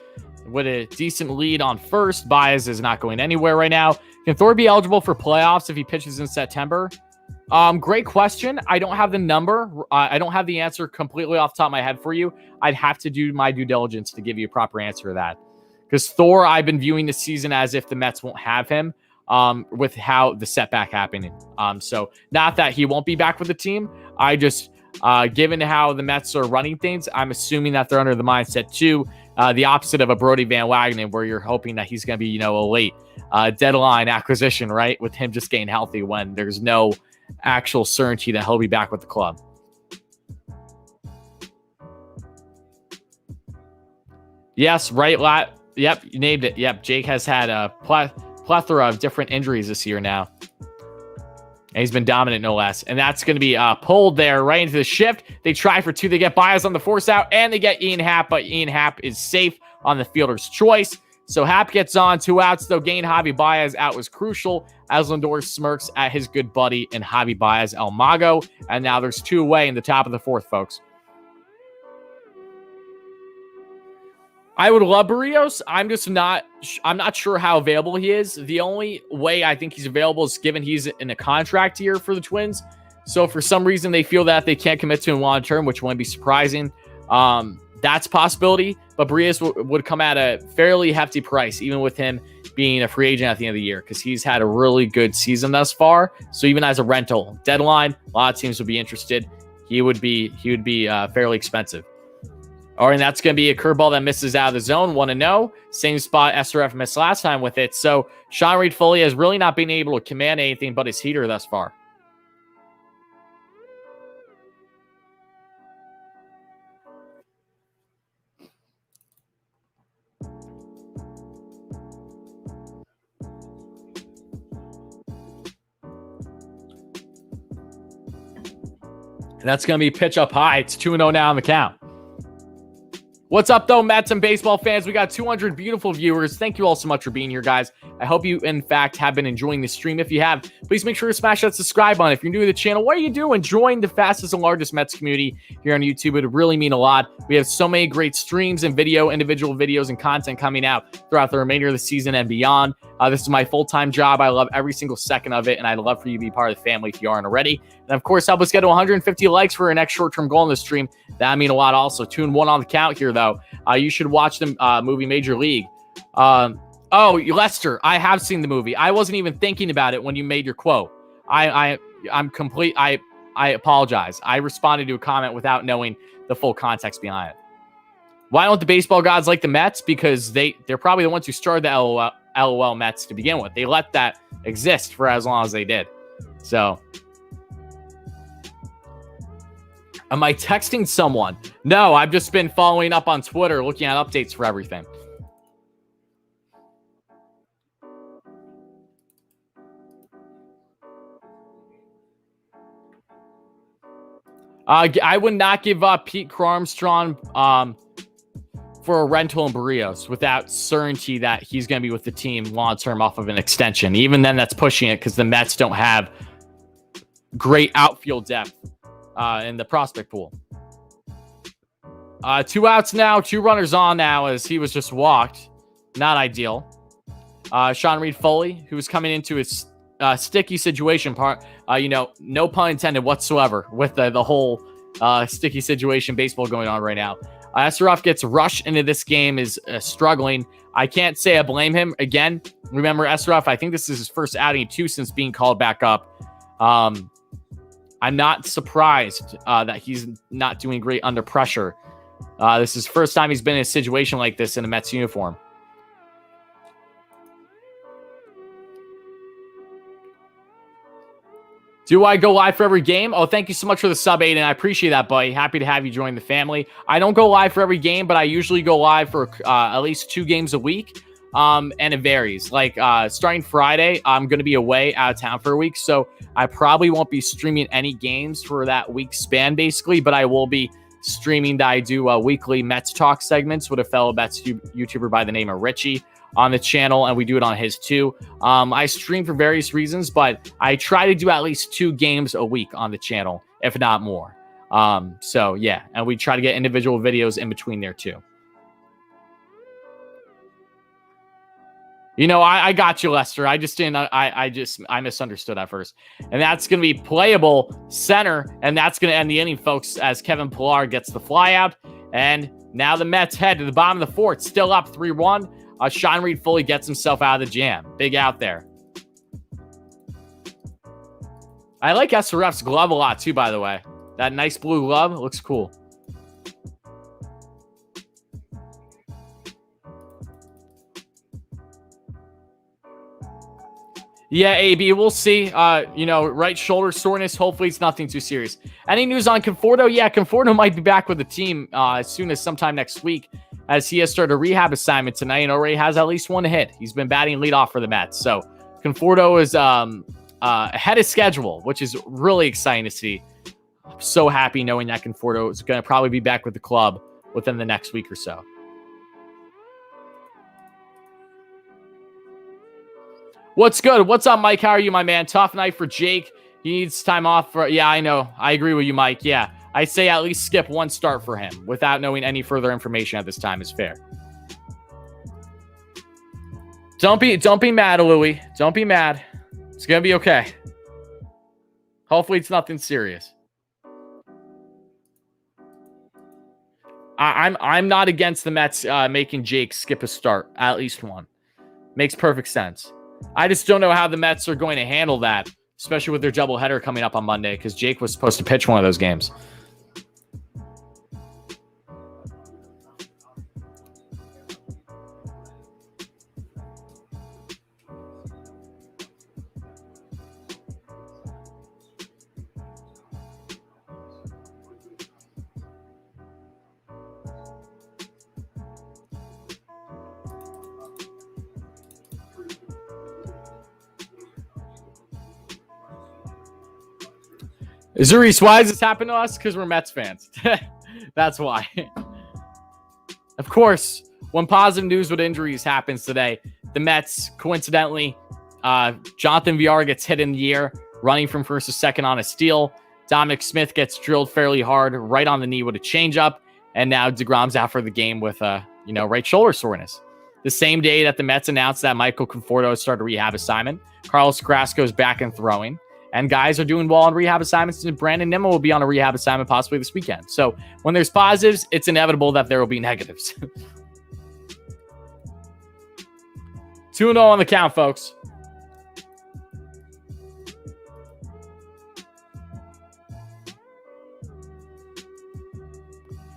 with a decent lead on first. Baez is not going anywhere right now. Can Thor be eligible for playoffs if he pitches in September? Great question. I don't have the number. I don't have the answer completely off the top of my head for you. I'd have to do my due diligence to give you a proper answer to that. Because Thor, I've been viewing this season as if the Mets won't have him with how the setback happening. So not that he won't be back with the team. I just... given how the Mets are running things, I'm assuming that they're under the mindset too. The opposite of a Brody Van Wagenen, where you're hoping that he's going to be, a late deadline acquisition, right? With him just getting healthy when there's no actual certainty that he'll be back with the club. Yes, right. Yep, you named it. Yep, Jake has had a plethora of different injuries this year now. And he's been dominant, no less. And that's going to be pulled there right into the shift. They try for 2. They get Baez on the force out, and they get Ian Happ, but Ian Happ is safe on the fielder's choice. So Happ gets on 2 outs, though. Getting Javi Baez out was crucial as Lindor smirks at his good buddy and Javi Baez El Mago. And now there's 2 away in the top of the 4th, folks. I would love Barrios. I'm not sure how available he is. The only way I think he's available is given he's in a contract year for the Twins. So for some reason they feel that they can't commit to him long term, which wouldn't be surprising. That's a possibility, but Barrios would come at a fairly hefty price, even with him being a free agent at the end of the year, because he's had a really good season thus far. So even as a rental deadline, a lot of teams would be interested. He would be fairly expensive. All right, and that's going to be a curveball that misses out of the zone, 1-0. Same spot SRF missed last time with it. So Sean Reed-Foley has really not been able to command anything but his heater thus far. And that's going to be pitch up high. It's 2-0 now on the count. What's up, though, Mets and baseball fans? We got 200 beautiful viewers. Thank you all so much for being here, guys. I hope you, in fact, have been enjoying the stream. If you have, please make sure to smash that subscribe button. If you're new to the channel, what are you doing? Join the fastest and largest Mets community here on YouTube. It would really mean a lot. We have so many great streams and individual videos and content coming out throughout the remainder of the season and beyond. This is my full-time job. I love every single second of it, and I'd love for you to be part of the family if you aren't already. And, of course, help us get to 150 likes for our next short-term goal in the stream. That would mean a lot also. 2-1 on the count here, though. You should watch the movie Major League. Oh, Lester, I have seen the movie. I wasn't even thinking about it when you made your quote. I'm complete. I apologize. I responded to a comment without knowing the full context behind it. Why don't the baseball gods like the Mets? Because they're probably the ones who started the LOL Mets to begin with. They let that exist for as long as they did. So, am I texting someone? No, I've just been following up on Twitter, looking at updates for everything. I would not give up Pete Armstrong for a rental in Barrios without certainty that he's going to be with the team long-term off of an extension. Even then, that's pushing it because the Mets don't have great outfield depth in the prospect pool. 2 outs now, 2 runners on now as he was just walked. Not ideal. Sean Reed-Foley, who was coming into his sticky situation no pun intended whatsoever with the whole sticky situation baseball going on right now. Esserov gets rushed into this game, is struggling. I can't say I blame him. Again, remember Esserov, I think this is his first outing too since being called back up. I'm not surprised that he's not doing great under pressure. This is the first time he's been in a situation like this in a Mets uniform. Do I go live for every game? Oh, thank you so much for the sub, Aiden. I appreciate that, buddy. Happy to have you join the family. I don't go live for every game, but I usually go live for at least 2 games a week. And it varies. Like starting Friday, I'm going to be away out of town for a week. So I probably won't be streaming any games for that week span, basically. But I will be streaming that I do weekly Mets talk segments with a fellow Mets YouTuber by the name of Richie on the channel, and we do it on his too. I stream for various reasons, but I try to do at least 2 games a week on the channel, if not more. So yeah, and we try to get individual videos in between there too. I got you, Lester. I just didn't. I misunderstood at first, and that's going to be playable center, and that's going to end the inning, folks, as Kevin Pillar gets the fly out, and now the Mets head to the bottom of the 4th, still up 3-1. Sean Reed-Foley gets himself out of the jam. Big out there. I like SRF's glove a lot too, by the way. That nice blue glove looks cool. Yeah, AB, we'll see. Right shoulder soreness. Hopefully it's nothing too serious. Any news on Conforto? Yeah, Conforto might be back with the team as soon as sometime next week, as he has started a rehab assignment tonight and already has at least 1 hit. He's been batting leadoff for the Mets. So Conforto is ahead of schedule, which is really exciting to see. I'm so happy knowing that Conforto is going to probably be back with the club within the next week or so. What's good? What's up, Mike? How are you, my man? Tough night for Jake. He needs time off. Yeah, I know. I agree with you, Mike. Yeah, I say at least skip 1 start for him without knowing any further information at this time is fair. Don't be mad, Louie. Don't be mad. It's gonna be okay. Hopefully, it's nothing serious. I'm not against the Mets making Jake skip a start, at least 1. Makes perfect sense. I just don't know how the Mets are going to handle that, especially with their doubleheader coming up on Monday, because Jake was supposed to pitch one of those games. Zurice, why does this happen to us? Because we're Mets fans. That's why. Of course, when positive news with injuries happens today, the Mets, coincidentally, Jonathan Villar gets hit in the air, running from first to second on a steal. Dominic Smith gets drilled fairly hard right on the knee with a changeup. And now deGrom's out for the game with right shoulder soreness. The same day that the Mets announced that Michael Conforto started a rehab assignment, Carlos Carrasco's back and throwing. And guys are doing well on rehab assignments. And Brandon Nimmo will be on a rehab assignment possibly this weekend. So when there's positives, it's inevitable that there will be negatives. 2-0 on the count, folks.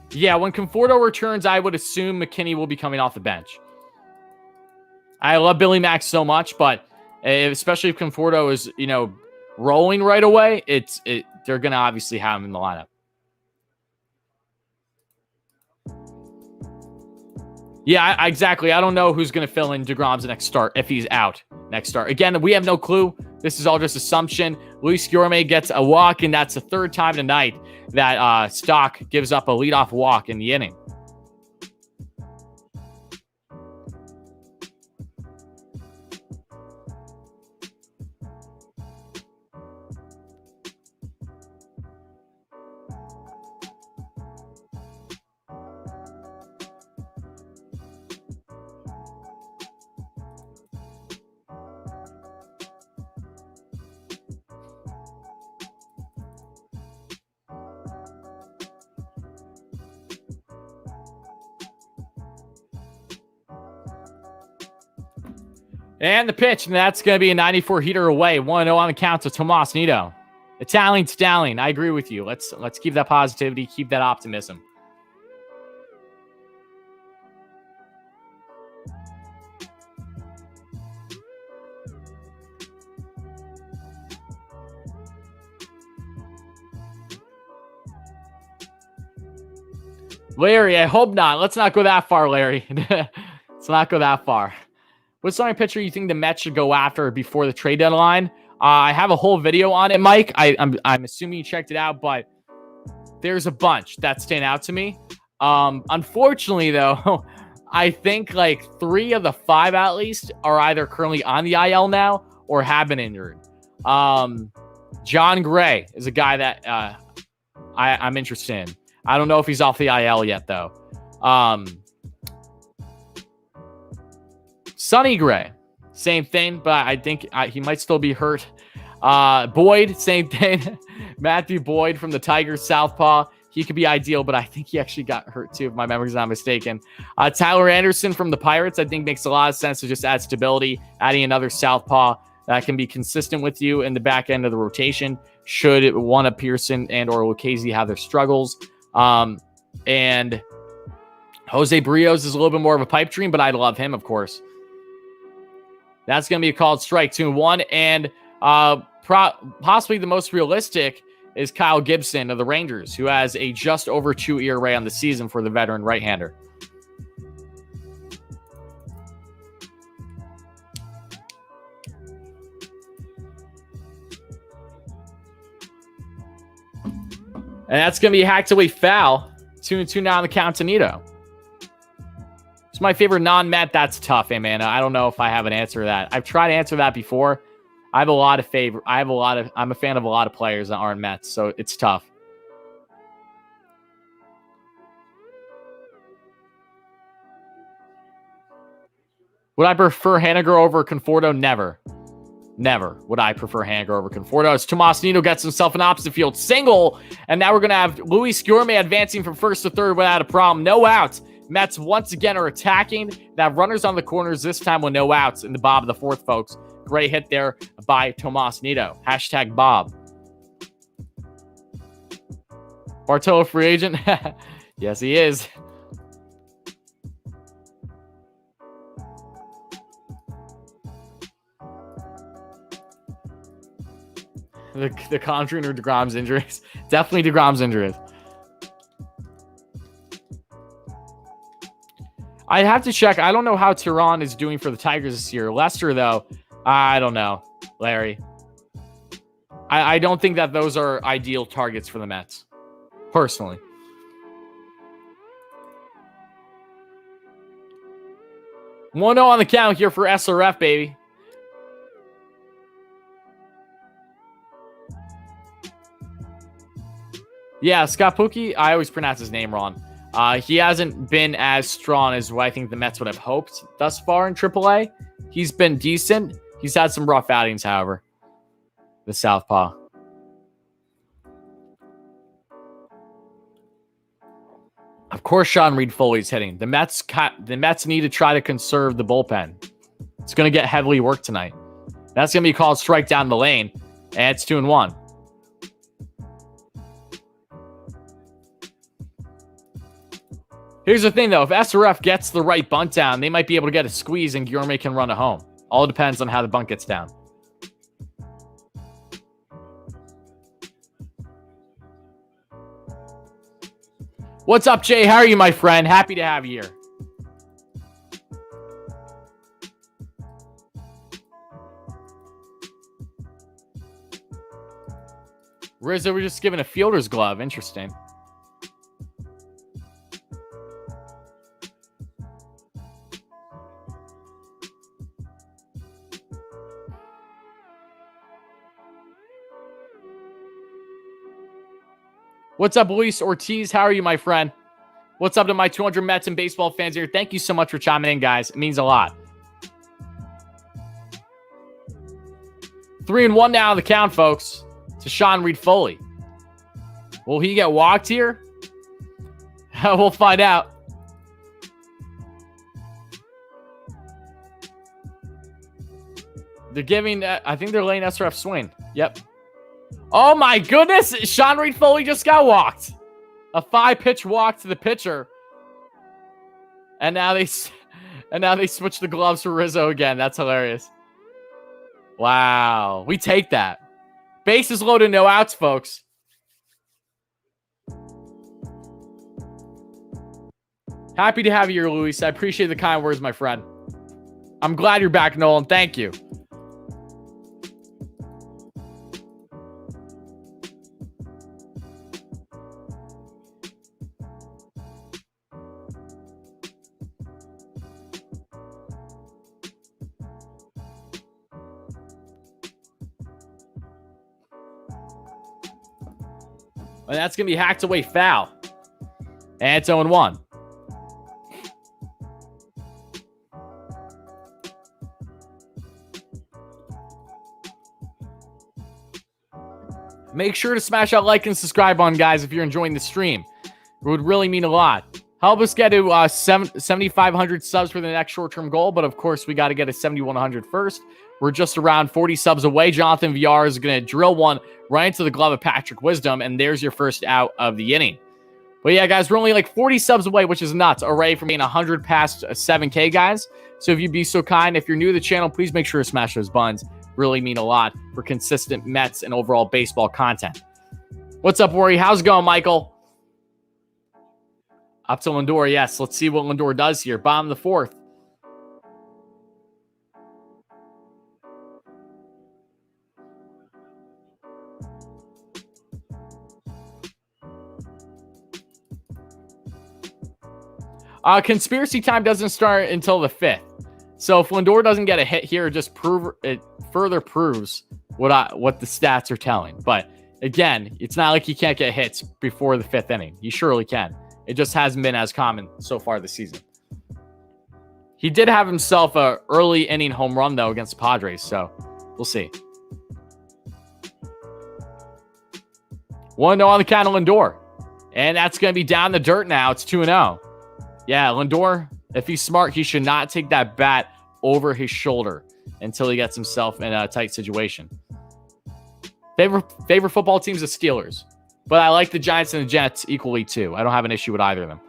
Yeah, when Conforto returns, I would assume McKinney will be coming off the bench. I love Billy Mack so much, but especially if Conforto is, rolling right away, they're going to obviously have him in the lineup. Yeah, exactly. I don't know who's going to fill in deGrom's next start if he's out next start. Again, we have no clue. This is all just assumption. Luis Guillorme gets a walk, and that's the third time tonight that Stock gives up a leadoff walk in the inning. And the pitch, and that's going to be a 94 heater away. 1-0 on the count to Tomas Nido. Italian Stallion, I agree with you. Let's keep that positivity, keep that optimism. Larry, I hope not. Let's not go that far, Larry. Let's not go that far. What's the only pitcher you think the Mets should go after before the trade deadline? I have a whole video on it, Mike. I'm assuming you checked it out, but there's a bunch that stand out to me. Unfortunately, though, I think like 3 of the 5 at least are either currently on the IL now or have been injured. John Gray is a guy that I'm interested in. I don't know if he's off the IL yet, though. Sonny Gray, same thing, but I think he might still be hurt. Boyd, same thing. Matthew Boyd from the Tigers, southpaw. He could be ideal, but I think he actually got hurt too, if my memory's not mistaken. Tyler Anderson from the Pirates, I think makes a lot of sense to just add stability, adding another southpaw that can be consistent with you in the back end of the rotation. Should one of Pearson and or Lucchesi have their struggles. And Jose Brios is a little bit more of a pipe dream, but I love him, of course. That's going to be a called strike, 2-1. And possibly the most realistic is Kyle Gibson of the Rangers, who has a just over 2 ERA on the season for the veteran right-hander. And that's going to be hacked away foul. 2-2 now on the count to Nido. It's my favorite non-Met. That's tough, hey, man. I don't know if I have an answer to that. I've tried to answer that before. I'm a fan of a lot of players that aren't Mets, so it's tough. Would I prefer Haniger over Conforto? Never. Never would I prefer Haniger over Conforto. As Tomas Nido gets himself an opposite field single, and now we're going to have Luis Guillorme advancing from first to third without a problem. No outs. Mets once again are attacking. That runners on the corners this time with no outs in the bottom of the fourth, folks. Great hit there by Tomas Nido. Hashtag Bob. Bartolo free agent? Yes, he is. The Conjuring or deGrom's injuries? Definitely deGrom's injuries. I have to check. I don't know how Tehran is doing for the Tigers this year. Lester, though, I don't know, Larry. I don't think that those are ideal targets for the Mets, personally. One 0 on the count here for SRF, baby. Yeah, Scott Pookie, I always pronounce his name wrong. He hasn't been as strong as what I think the Mets would have hoped thus far in AAA. He's been decent. He's had some rough outings, however. The southpaw. Of course, Sean Reed-Foley's hitting. The Mets need to try to conserve the bullpen. It's going to get heavily worked tonight. That's going to be called strike down the lane, and it's 2-1. Here's the thing, though. If SRF gets the right bunt down, they might be able to get a squeeze and Guillorme can run it home. All depends on how the bunt gets down. What's up, Jay? How are you, my friend? Happy to have you here. Rizzo, we're just given a fielder's glove. Interesting. What's up, Luis Ortiz? How are you, my friend? What's up to my 200 Mets and baseball fans here? Thank you so much for chiming in, guys. It means a lot. 3-1 now on the count, folks. To Sean Reed-Foley. Will he get walked here? We'll find out. They're giving, I think they're letting SRF swing. Yep. Oh my goodness! Sean Reed-Foley just got walked. A 5-pitch walk to the pitcher. And now they switch the gloves for Rizzo again. That's hilarious. Wow. We take that. Bases loaded, no outs, folks. Happy to have you here, Luis. I appreciate the kind words, my friend. I'm glad you're back, Nolan. Thank you. And that's going to be hacked away foul. And it's 0-1. Make sure to smash that like and subscribe button, guys, if you're enjoying the stream. It would really mean a lot. Help us get to 7,500 subs for the next short-term goal, but of course, we got to get to 7,100 first. We're just around 40 subs away. Jonathan VR is going to drill one right into the glove of Patrick Wisdom, and there's your first out of the inning. But yeah, guys, we're only like 40 subs away, which is nuts, already from being 100 past 7K, guys. So if you'd be so kind, if you're new to the channel, please make sure to smash those buttons. Really mean a lot for consistent Mets and overall baseball content. What's up, Worry? How's it going, Michael? Up to Lindor, yes. Let's see what Lindor does here. Bottom of the fourth. Conspiracy time doesn't start until the 5th. So if Lindor doesn't get a hit here, it further proves what the stats are telling. But again, it's not like he can't get hits before the 5th inning. He surely can. It just hasn't been as common so far this season. He did have himself a early inning home run, though, against the Padres. So we'll see. 1-0 on the count of Lindor. And that's going to be down the dirt now. It's 2-0. Yeah, Lindor, if he's smart, he should not take that bat over his shoulder until he gets himself in a tight situation. Favorite football teams, the Steelers. But I like the Giants and the Jets equally, too. I don't have an issue with either of them.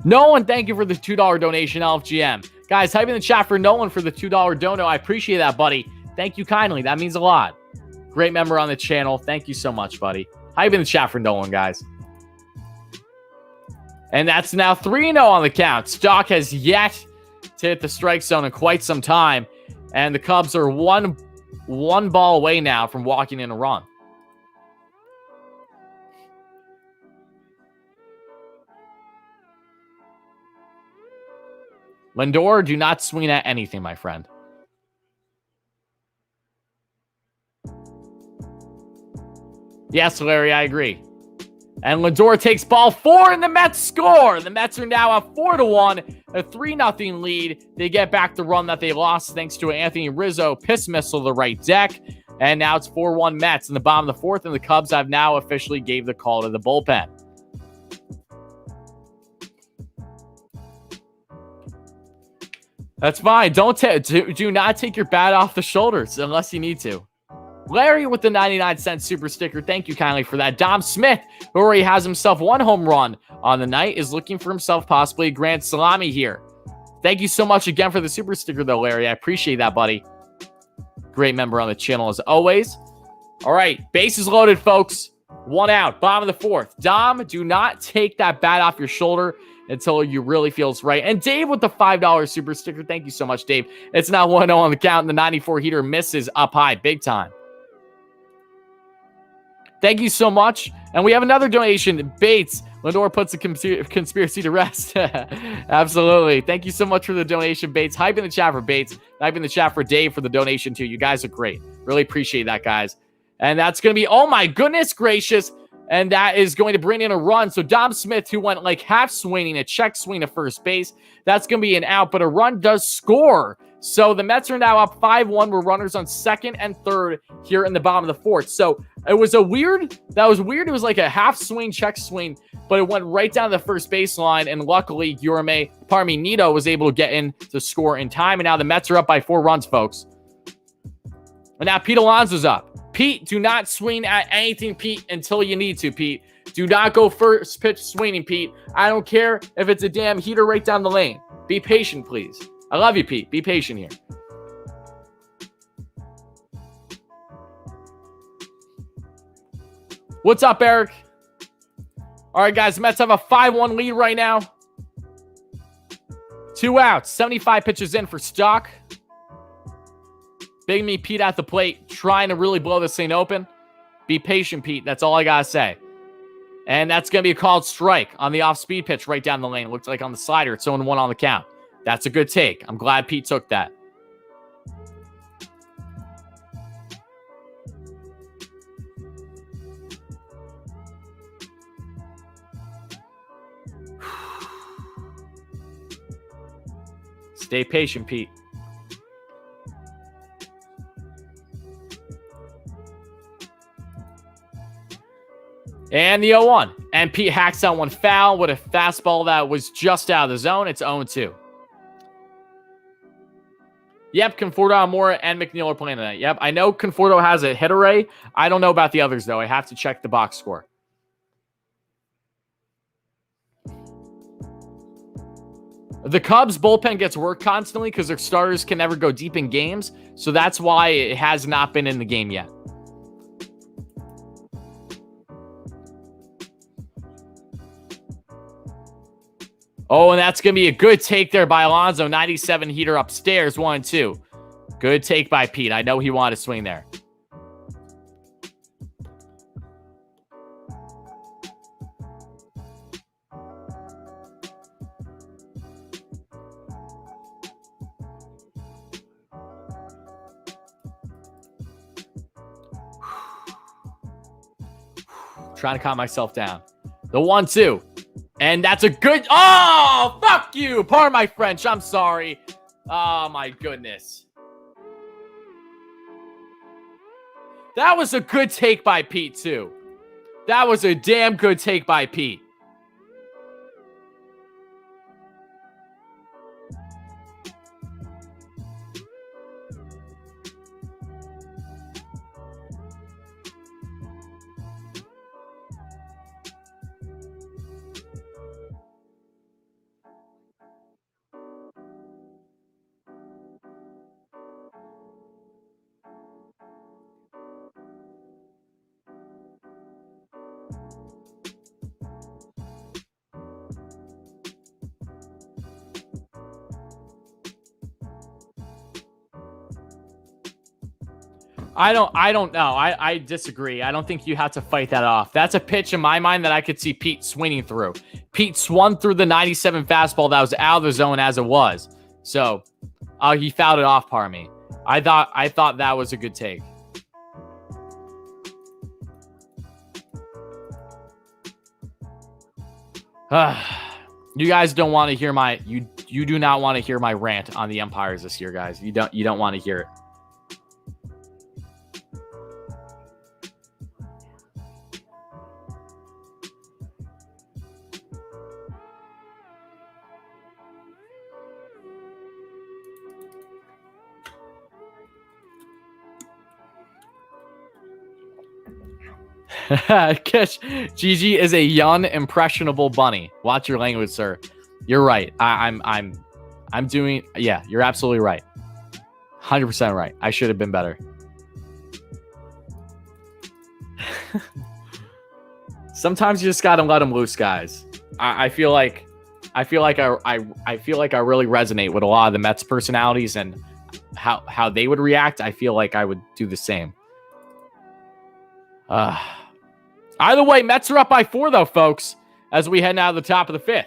Nolan, thank you for the $2 donation, LFGM. Guys, type in the chat for Nolan for the $2 dono. I appreciate that, buddy. Thank you kindly. That means a lot. Great member on the channel. Thank you so much, buddy. Type in the chat for Nolan, guys. And that's now 3-0 on the count. Stock has yet to hit the strike zone in quite some time. And the Cubs are one ball away now from walking in a run. Lindor, do not swing at anything, my friend. Yes, Larry, I agree. And Lindor takes ball 4 and the Mets score. The Mets are now up 4-1, a 3-0 lead. They get back the run that they lost thanks to an Anthony Rizzo piss missile to the right deck. And now it's 4-1 Mets in the bottom of the fourth, and the Cubs have now officially gave the call to the bullpen. That's fine. Do not take your bat off the shoulders unless you need to. Larry with the 99-cent super sticker. Thank you kindly for that. Dom Smith, who already has himself 1 home run on the night, is looking for himself possibly a grand salami here. Thank you so much again for the super sticker, though, Larry. I appreciate that, buddy. Great member on the channel, as always. All right, bases loaded, folks. 1 out, bottom of the 4th. Dom, do not take that bat off your shoulder until you really feel it's right. And Dave with the $5 super sticker. Thank you so much, Dave. It's now 1-0 on the count, and the 94 heater misses up high, big time. Thank you so much. And we have another donation. Bates. Lindor puts the conspiracy to rest. Absolutely. Thank you so much for the donation, Bates. Hype in the chat for Bates. Hype in the chat for Dave for the donation, too. You guys are great. Really appreciate that, guys. And that's going to be, oh my goodness gracious. And that is going to bring in a run. So Dom Smith, who went like half swinging, a check swing at first base, that's going to be an out, but a run does score. So the Mets are now up 5-1. We're runners on 2nd and 3rd here in the bottom of the 4th. So it was weird. It was like a half swing, check swing, but it went right down to the first baseline. And luckily, Nito was able to get in to score in time. And now the Mets are up by 4 runs, folks. And now Pete Alonso's up. Pete, do not swing at anything, Pete, until you need to, Pete. Do not go first pitch swinging, Pete. I don't care if it's a damn heater right down the lane. Be patient, please. I love you, Pete. Be patient here. What's up, Eric? All right, guys. Mets have a 5-1 lead right now. 2 outs. 75 pitches in for Stock. Big me Pete at the plate, trying to really blow this thing open. Be patient, Pete. That's all I got to say. And that's going to be a called strike on the off-speed pitch right down the lane. It looks like on the slider. It's 0-1 on the count. That's a good take. I'm glad Pete took that. Stay patient, Pete. And the 0-1. And Pete hacks out one foul with a fastball that was just out of the zone. It's 0-2. Yep, Conforto, Amora, and McNeil are playing tonight. Yep, I know Conforto has a hit array. I don't know about the others, though. I have to check the box score. The Cubs bullpen gets work constantly because their starters can never go deep in games. So that's why it has not been in the game yet. Oh, and that's going to be a good take there by Alonso. 97 heater upstairs, 1-2. Good take by Pete. I know he wanted to swing there. Trying to calm myself down. The 1-2. And that's a good... Oh, fuck you. Pardon my French. I'm sorry. Oh, my goodness. That was a good take by Pete, too. That was a damn good take by Pete. I don't know. I disagree. I don't think you have to fight that off. That's a pitch in my mind that I could see Pete swinging through. Pete swung through the 97 fastball that was out of the zone as it was. So he fouled it off, pardon me. I thought that was a good take. You guys don't want to hear my you do not want to hear my rant on the umpires this year, guys. You don't want to hear it. Kish, Gigi is a young, impressionable bunny. Watch your language, sir. You're right. I'm doing. Yeah, you're absolutely right. 100% right. I should have been better. Sometimes you just gotta let them loose, guys. I feel like I feel like I really resonate with a lot of the Mets personalities and how they would react. I feel like I would do the same. Either way, Mets are up by 4 though, folks, as we head out of the top of the 5th.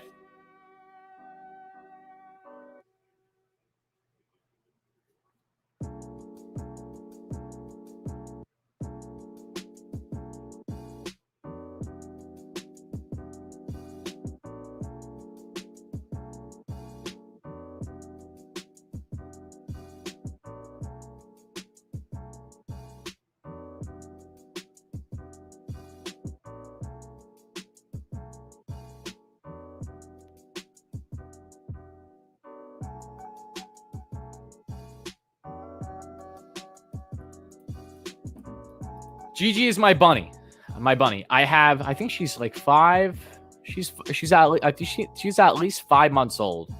Gigi is my bunny. My bunny. I think she's like 5. She's at least 5 months old.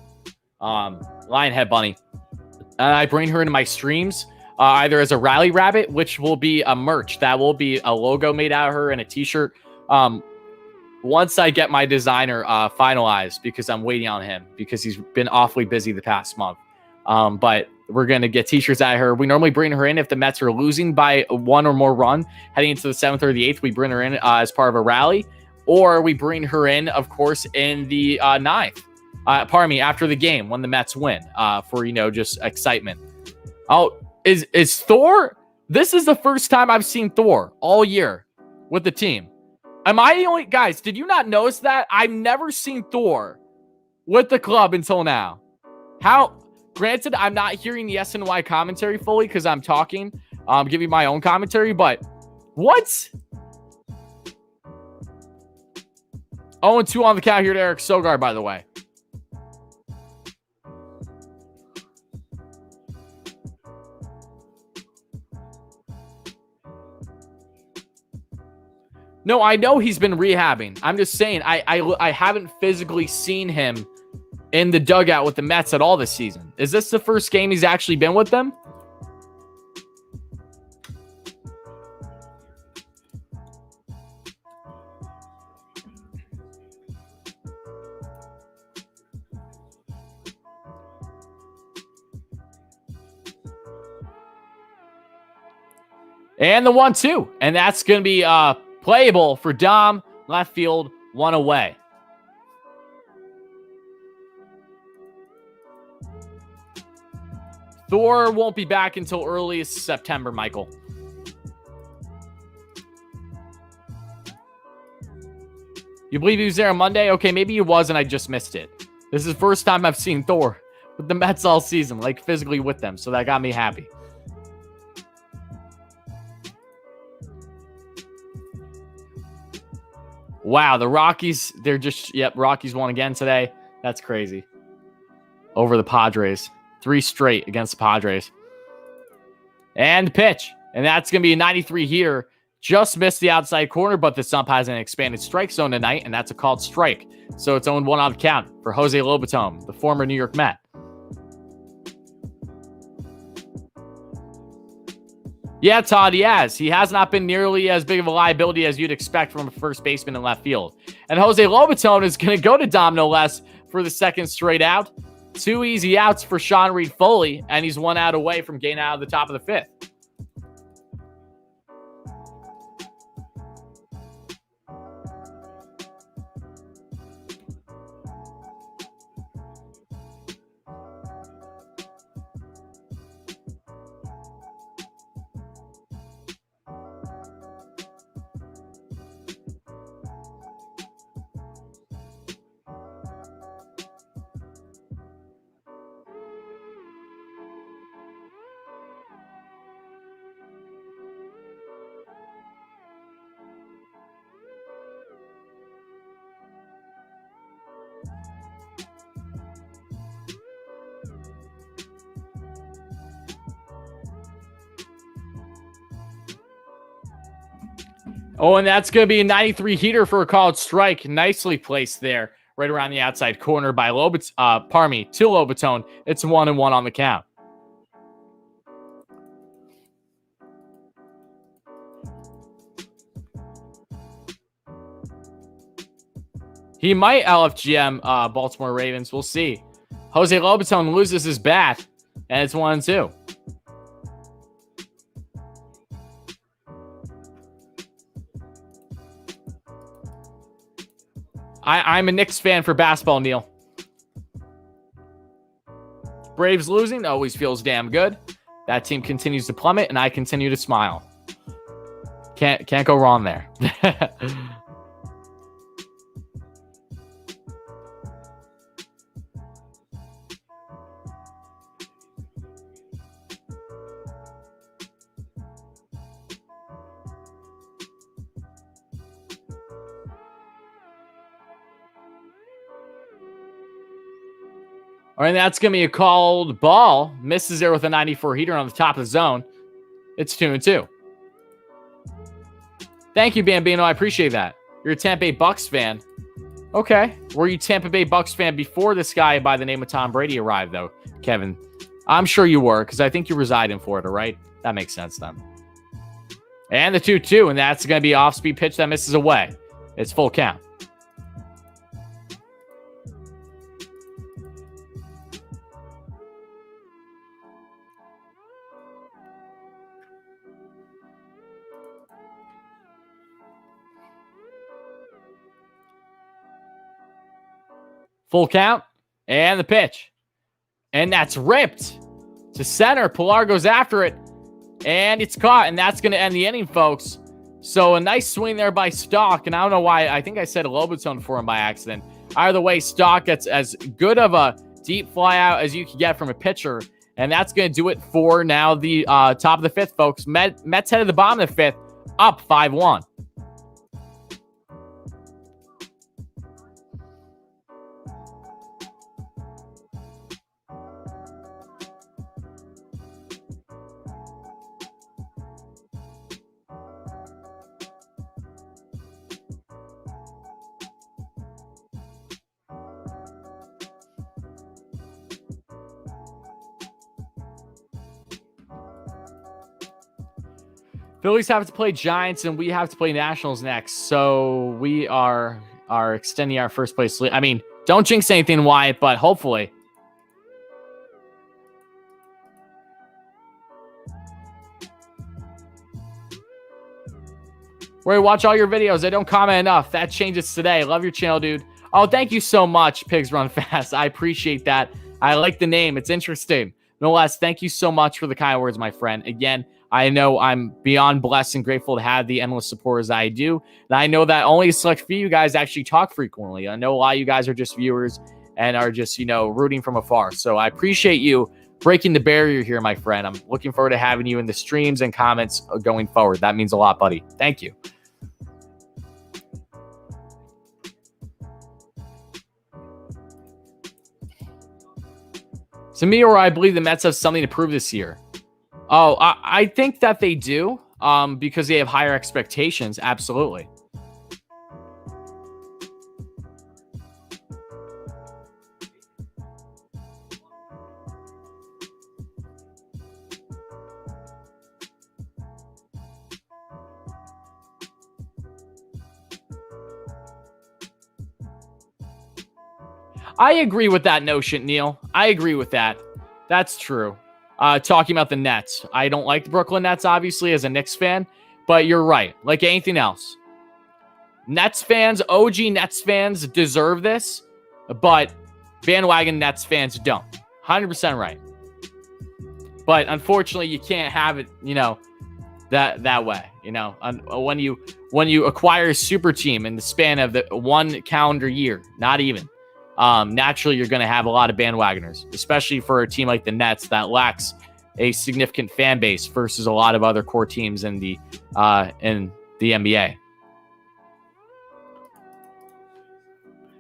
Lionhead bunny. And I bring her into my streams, either as a rally rabbit, which will be a merch. That will be a logo made out of her and a t-shirt. Once I get my designer finalized, because I'm waiting on him because he's been awfully busy the past month. But we're going to get t-shirts out of her. We normally bring her in if the Mets are losing by 1 or more run heading into the 7th or the 8th. We bring her in as part of a rally, or we bring her in, of course, in the 9th. After the game when the Mets win, for, just excitement. Oh, is Thor? This is the first time I've seen Thor all year with the team. Am I the only guys? Did you not notice that? I've never seen Thor with the club until now. How? Granted, I'm not hearing the SNY commentary fully because I'm talking. Giving my own commentary, but what? 0-2 on the count here to Eric Sogard, by the way. No, I know he's been rehabbing. I'm just saying, I haven't physically seen him in the dugout with the Mets at all this season. Is this the first game he's actually been with them? And the 1-2. And that's going to be playable for Dom. Left field, 1 away. Thor won't be back until early September, Michael. You believe he was there on Monday? Okay, maybe he was and I just missed it. This is the first time I've seen Thor with the Mets all season, like physically with them, so that got me happy. Wow, the Rockies, Rockies won again today. That's crazy. Over the Padres. 3 straight against the Padres. And pitch. And that's going to be a 93 here. Just missed the outside corner, but the ump has an expanded strike zone tonight, and that's a called strike. So it's 0-1 on the count for Jose Lobaton, the former New York Met. Yeah, Todd, he has. He has not been nearly as big of a liability as you'd expect from a first baseman in left field. And Jose Lobaton is going to go to Dom no less for the second straight out. 2 easy outs for Sean Reed Foley, and he's 1 out away from getting out of the top of the 5th. Oh, and that's going to be a 93 heater for a called strike. Nicely placed there, right around the outside corner by to Lobaton. It's 1-1 on the count. He might LFGM Baltimore Ravens. We'll see. Jose Lobaton loses his bat, and it's 1-2. I'm a Knicks fan for basketball, Neil. Braves losing always feels damn good. That team continues to plummet, and I continue to smile. Can't go wrong there. All right, that's going to be a called ball. Misses there with a 94 heater on the top of the zone. It's 2-2. Thank you, Bambino. I appreciate that. You're a Tampa Bay Bucks fan. Okay. Were you Tampa Bay Bucks fan before this guy by the name of Tom Brady arrived, though, Kevin? I'm sure you were, because I think you reside in Florida, right? That makes sense then. And the 2-2, and that's going to be an off-speed pitch that misses away. It's full count. Full count, and the pitch. And that's ripped to center. Pilar goes after it, and it's caught, and that's going to end the inning, folks. So a nice swing there by Stock, and I don't know why. I think I said a Lobaton for him by accident. Either way, Stock gets as good of a deep fly out as you can get from a pitcher, and that's going to do it for now the top of the fifth, folks. Mets headed the bottom of the fifth, up 5-1. Phillies have to play Giants, and we have to play Nationals next. So we are extending our first place lead. I mean, don't jinx anything, Wyatt, but hopefully. Where I watch all your videos. I don't comment enough. That changes today. Love your channel, dude. Oh, thank you so much, Pigs Run Fast. I appreciate that. I like the name. It's interesting. No less, thank you so much for the kind words, my friend. Again, I know I'm beyond blessed and grateful to have the endless supporters I do. And I know that only a select few of you guys actually talk frequently. I know a lot of you guys are just viewers and are just, rooting from afar. So I appreciate you breaking the barrier here, my friend. I'm looking forward to having you in the streams and comments going forward. That means a lot, buddy. Thank you. To me, or I believe the Mets have something to prove this year. Oh, I think that they do because they have higher expectations. Absolutely. I agree with that notion, Neil. I agree with that. That's true. Talking about the Nets. I don't like the Brooklyn Nets, obviously, as a Knicks fan, but you're right. Like anything else. Nets fans, OG Nets fans deserve this, but bandwagon Nets fans don't. 100% right. But unfortunately, you can't have it, that way. When you acquire a super team in the span of the one calendar year, not even. Naturally, you're going to have a lot of bandwagoners, especially for a team like the Nets that lacks a significant fan base versus a lot of other core teams in the NBA.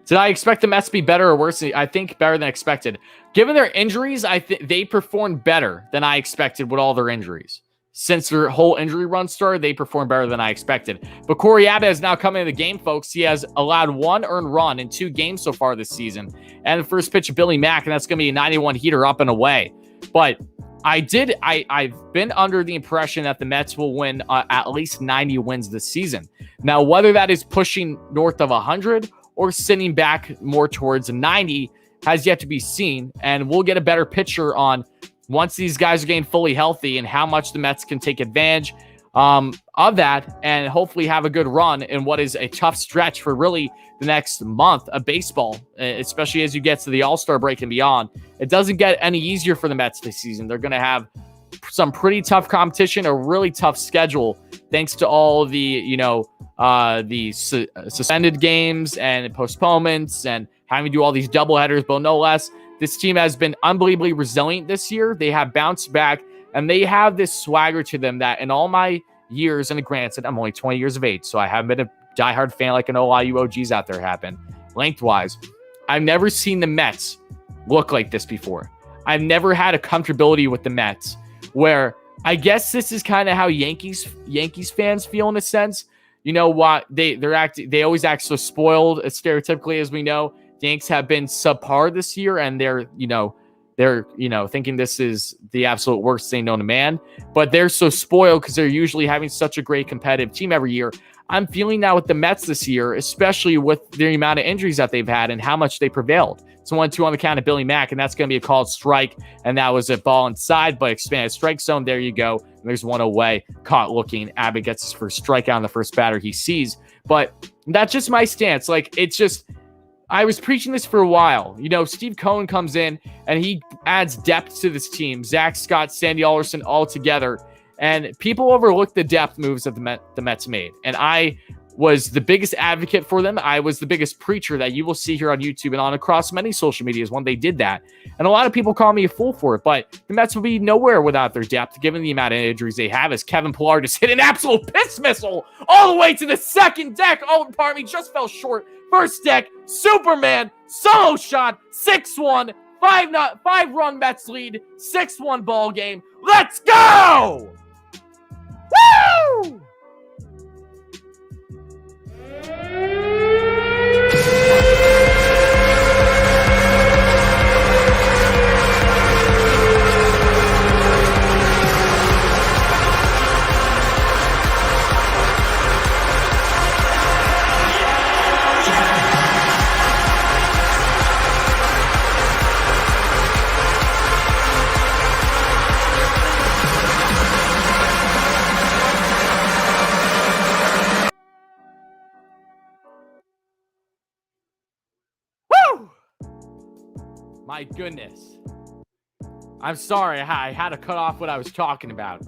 Did I expect the Mets to be better or worse? I think better than expected. Given their injuries, I think they performed better than I expected with all their injuries. since their whole injury run started, they performed better than I expected. But Corey Abbott has now come into the game, folks. He has allowed 1 earned run in 2 games so far this season. And the first pitch of Billy Mack, and that's going to be a 91 heater up and away. But I've been under the impression that the Mets will win at least 90 wins this season. Now, whether that is pushing north of 100 or sitting back more towards 90 has yet to be seen. And we'll get a better picture on once these guys are getting fully healthy and how much the Mets can take advantage of that and hopefully have a good run in what is a tough stretch for really the next month of baseball, especially as you get to the All-Star break and beyond. It doesn't get any easier for the Mets this season. They're going to have some pretty tough competition, a really tough schedule, thanks to all the, suspended games and postponements and having to do all these doubleheaders, but no less. This team has been unbelievably resilient this year. They have bounced back, and they have this swagger to them that in all my years, and granted, I'm only 20 years of age, so I haven't been a diehard fan like an all you OGs out there have been, lengthwise. I've never seen the Mets look like this before. I've never had a comfortability with the Mets where I guess this is kind of how Yankees fans feel in a sense. You know what? They always act so spoiled, stereotypically, as we know. The Yanks have been subpar this year, and they're thinking this is the absolute worst thing known to man. But they're so spoiled because they're usually having such a great competitive team every year. I'm feeling that with the Mets this year, especially with the amount of injuries that they've had and how much they prevailed. It's 1-2 on the count of Billy Mack, and that's going to be a called strike. And that was a ball inside, but expanded strike zone. There you go. And there's one away. Caught looking. Abbott gets his first strikeout on the first batter he sees. But that's just my stance. I was preaching this for a while. Steve Cohen comes in and he adds depth to this team. Zach Scott, Sandy Alderson all together. And people overlook the depth moves that the Mets made. And I was the biggest advocate for them. I was the biggest preacher that you will see here on YouTube and on across many social medias when they did that. And a lot of people call me a fool for it, but the Mets will be nowhere without their depth, given the amount of injuries they have, as Kevin Pillar just hit an absolute piss missile all the way to the second deck. Oh, pardon me, just fell short. First deck, Superman, solo shot, 6-1, 5-run Mets lead, 6-1 ball game. Let's go! Woo! My goodness. I'm sorry. I had to cut off what I was talking about.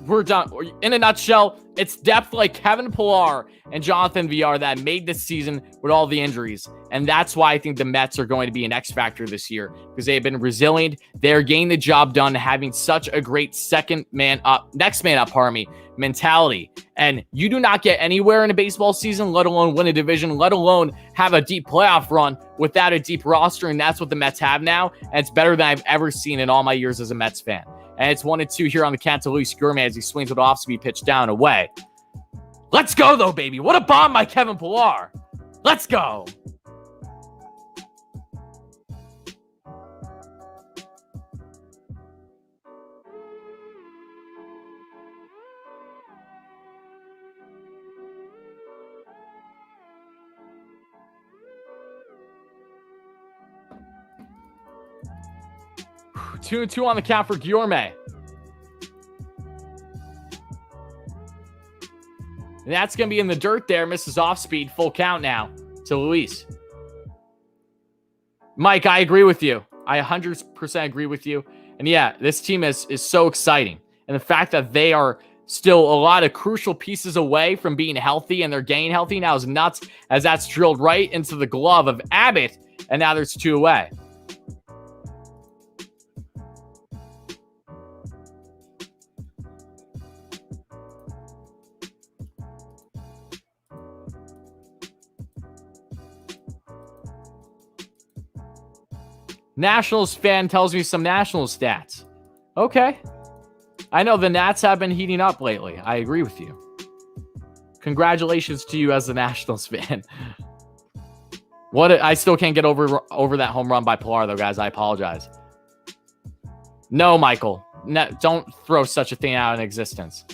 We're done. In a nutshell, it's depth like Kevin Pillar and Jonathan VR that made this season with all the injuries. And that's why I think the Mets are going to be an X factor this year, because they have been resilient. They're getting the job done, having such a great next man up mentality. And you do not get anywhere in a baseball season, let alone win a division, let alone have a deep playoff run without a deep roster. And that's what the Mets have now. And it's better than I've ever seen in all my years as a Mets fan. And it's 1-2 here on the count to Luis Gourmet as he swings with off-speed pitch down away. Let's go, though, baby. What a bomb by Kevin Pillar. Let's go. Two and two on the count for Gourmet. And that's going to be in the dirt there. Misses off speed. Full count now to Luis. Mike, I agree with you. I 100% agree with you. And yeah, this team is so exciting. And the fact that they are still a lot of crucial pieces away from being healthy, and they're getting healthy now is nuts, as that's drilled right into the glove of Abbott. And now there's two away. Nationals fan tells me some Nationals stats. Okay. I know the Nats have been heating up lately. I agree with you. Congratulations to you as a Nationals fan. I still can't get over that home run by Pilar, though, guys. I apologize. No, Michael. No, don't throw such a thing out in existence.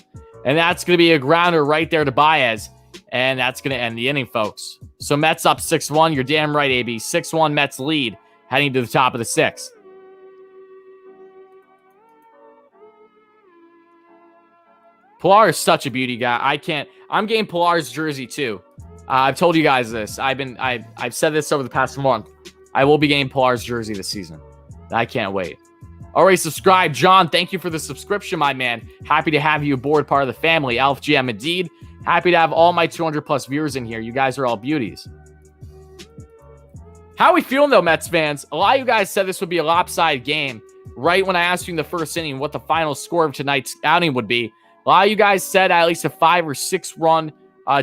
And that's going to be a grounder right there to Baez. And that's going to end the inning, folks. So Mets up 6-1. You're damn right, AB. 6-1 Mets lead heading to the top of the sixth. Pilar is such a beauty guy. I'm getting Pilar's jersey too. I've told you guys this. I've said this over the past month. I will be getting Pilar's jersey this season. I can't wait. Already subscribed. John, thank you for the subscription, my man. Happy to have you aboard, part of the family. Alf GM indeed. Happy to have all my 200 plus viewers in here. You guys are all beauties. How are we feeling though, Mets fans? A lot of you guys said this would be a lopsided game. Right when I asked you in the first inning what the final score of tonight's outing would be, a lot of you guys said at least a 5 or 6 run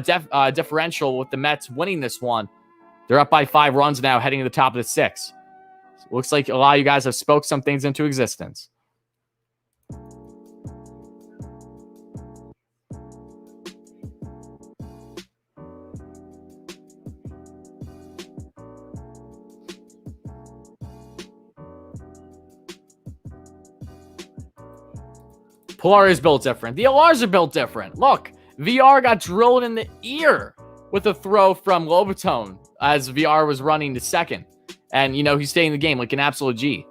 differential with the Mets winning this one. They're up by 5 runs now, heading to the top of the 6th. Looks like a lot of you guys have spoke some things into existence. Pilar is built different. The LRs are built different. Look, VR got drilled in the ear with a throw from Lobaton as VR was running to second. And, you know, he's staying in the game like an absolute G.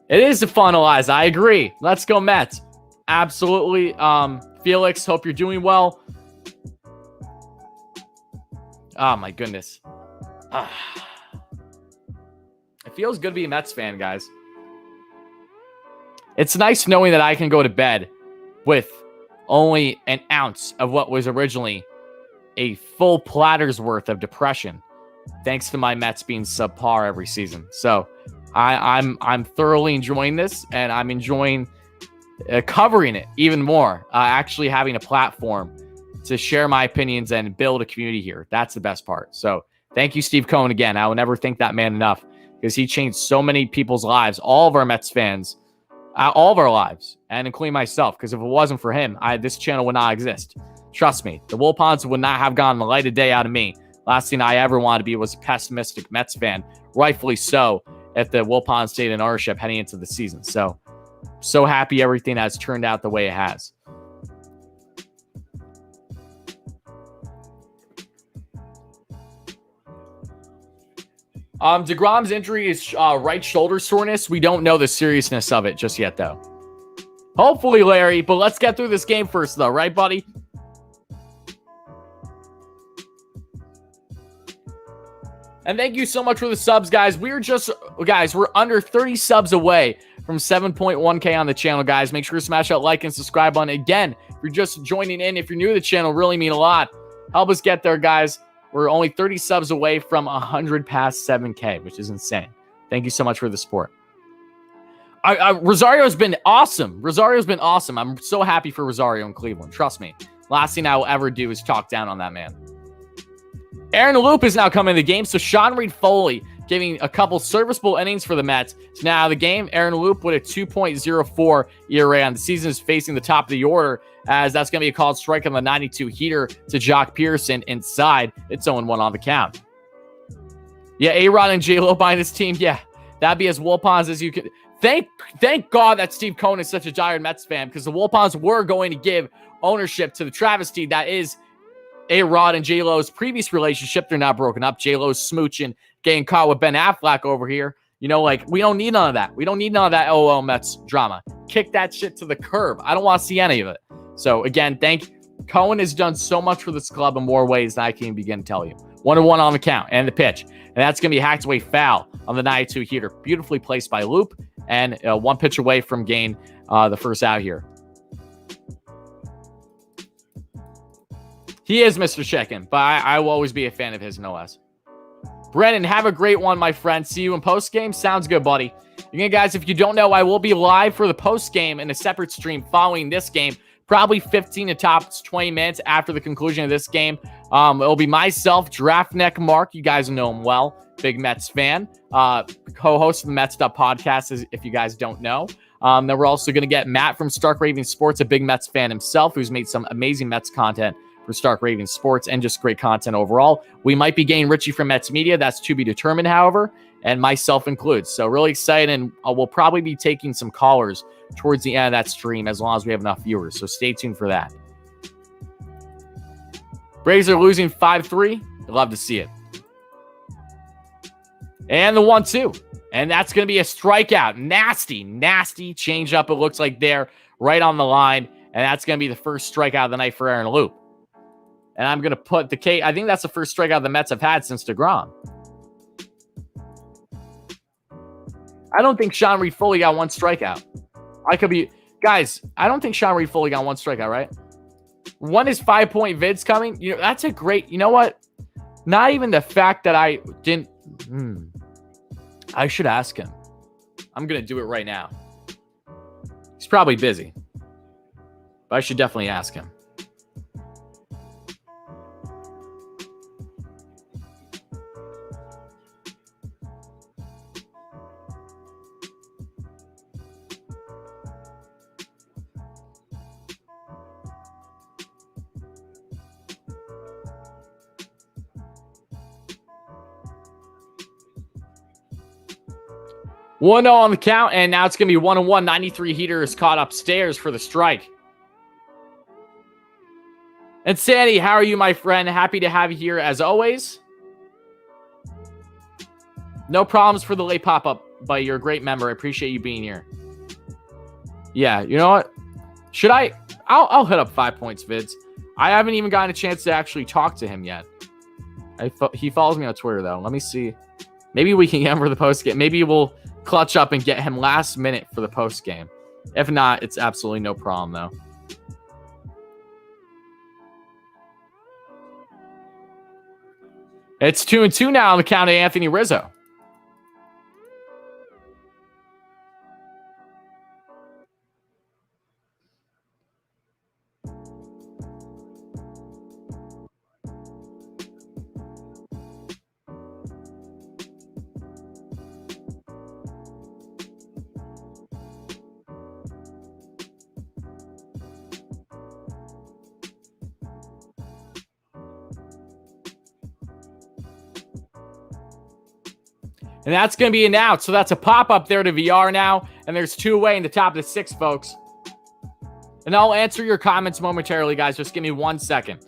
It is to finalize. I agree. Let's go Mets. Absolutely. Felix, hope you're doing well. Oh, my goodness. It feels good to be a Mets fan, guys. It's nice knowing that I can go to bed with only an ounce of what was originally a full platter's worth of depression, thanks to my Mets being subpar every season. So I'm thoroughly enjoying this, and I'm enjoying covering it even more. Actually having a platform to share my opinions and build a community here. That's the best part. So thank you, Steve Cohen, again. I will never thank that man enough because he changed so many people's lives, all of our Mets fans, all of our lives, and including myself, because if it wasn't for him, this channel would not exist. Trust me, the Bullpens would not have gotten the light of day out of me. Last thing I ever wanted to be was a pessimistic Mets fan, rightfully so, if the Bullpen stayed in ownership heading into the season. So happy everything has turned out the way it has. deGrom's injury is right shoulder soreness. We don't know the seriousness of it just yet, though. Hopefully, Larry, but let's get through this game first, though. Right, buddy? And thank you so much for the subs, guys. We're under 30 subs away from 7.1K on the channel, guys. Make sure to smash that like and subscribe button. Again, if you're just joining in, if you're new to the channel, really mean a lot. Help us get there, guys. We're only 30 subs away from 100 past 7K, which is insane. Thank you so much for the support. Rosario's been awesome. I'm so happy for Rosario in Cleveland. Trust me. Last thing I will ever do is talk down on that man. Aaron Loop is now coming to the game. So Sean Reed Foley giving a couple serviceable innings for the Mets. So now out of the game, Aaron Loop with a 2.04 ERA on the season is facing the top of the order, as that's going to be a called strike on the 92 heater to Jock Pearson inside. It's 0-1 on the count. Yeah, A-Rod and J-Lo behind his team. Yeah, that'd be as Wilpons as you could. Thank God that Steve Cohen is such a diehard Mets fan, because the Wilpons were going to give ownership to the travesty that is A-Rod and J-Lo's previous relationship. They're now broken up. J-Lo's smooching, getting caught with Ben Affleck over here. You know, like, we don't need none of that. We don't need none of that OL Mets drama. Kick that shit to the curb. I don't want to see any of it. So, again, Cohen has done so much for this club in more ways than I can begin to tell you. 1-1 on the count and the pitch. And that's going to be hacked away foul on the 92 heater. Beautifully placed by Loop, and one pitch away from gain the first out here. He is Mr. Chicken, but I will always be a fan of his, no less. Brennan, have a great one, my friend. See you in post-game. Sounds good, buddy. Again, guys, if you don't know, I will be live for the post-game in a separate stream following this game probably 15 to tops 20 minutes after the conclusion of this game. It'll be myself, Draft Neck Mark. You guys know him well. Big Mets fan. Co-host of the Mets Stuff podcast, if you guys don't know. Then we're also going to get Matt from Stark Ravens Sports, a big Mets fan himself, who's made some amazing Mets content for Stark Ravens Sports and just great content overall. We might be getting Richie from Mets Media. That's to be determined, however, and myself includes. So really excited, and we'll probably be taking some callers towards the end of that stream as long as we have enough viewers. So stay tuned for that. Braves are losing 5-3. Love to see it. And the 1-2. And that's going to be a strikeout. Nasty, nasty changeup. It looks like they're right on the line. And that's going to be the first strikeout of the night for Aaron Loop. And I'm going to put the K. I think that's the first strikeout the Mets have had since deGrom. I don't think Sean Reed fully got one strikeout. I could be. Guys, I don't think Sean Reed fully got one strikeout, right? When is 5-point vids coming? You know, that's a great. You know what? Not even the fact that I didn't. I should ask him. I'm going to do it right now. He's probably busy. But I should definitely ask him. One 0 on the count, and now it's going to be 1-1. 93 heater is caught upstairs for the strike. And Sandy, how are you, my friend? Happy to have you here as always. No problems for the late pop-up, but you're a great member. I appreciate you being here. Yeah, you know what? Should I? I'll hit up 5 points vids. I haven't even gotten a chance to actually talk to him yet. He follows me on Twitter, though. Let me see. Maybe we can get him for the post game. Maybe we'll clutch up and get him last minute for the post game. If not, it's absolutely no problem, though. It's 2-2 now on the count of Anthony Rizzo. And that's going to be an out. So that's a pop-up there to VR now. And there's 2 away in the top of the 6, folks. And I'll answer your comments momentarily, guys. Just give me 1 second.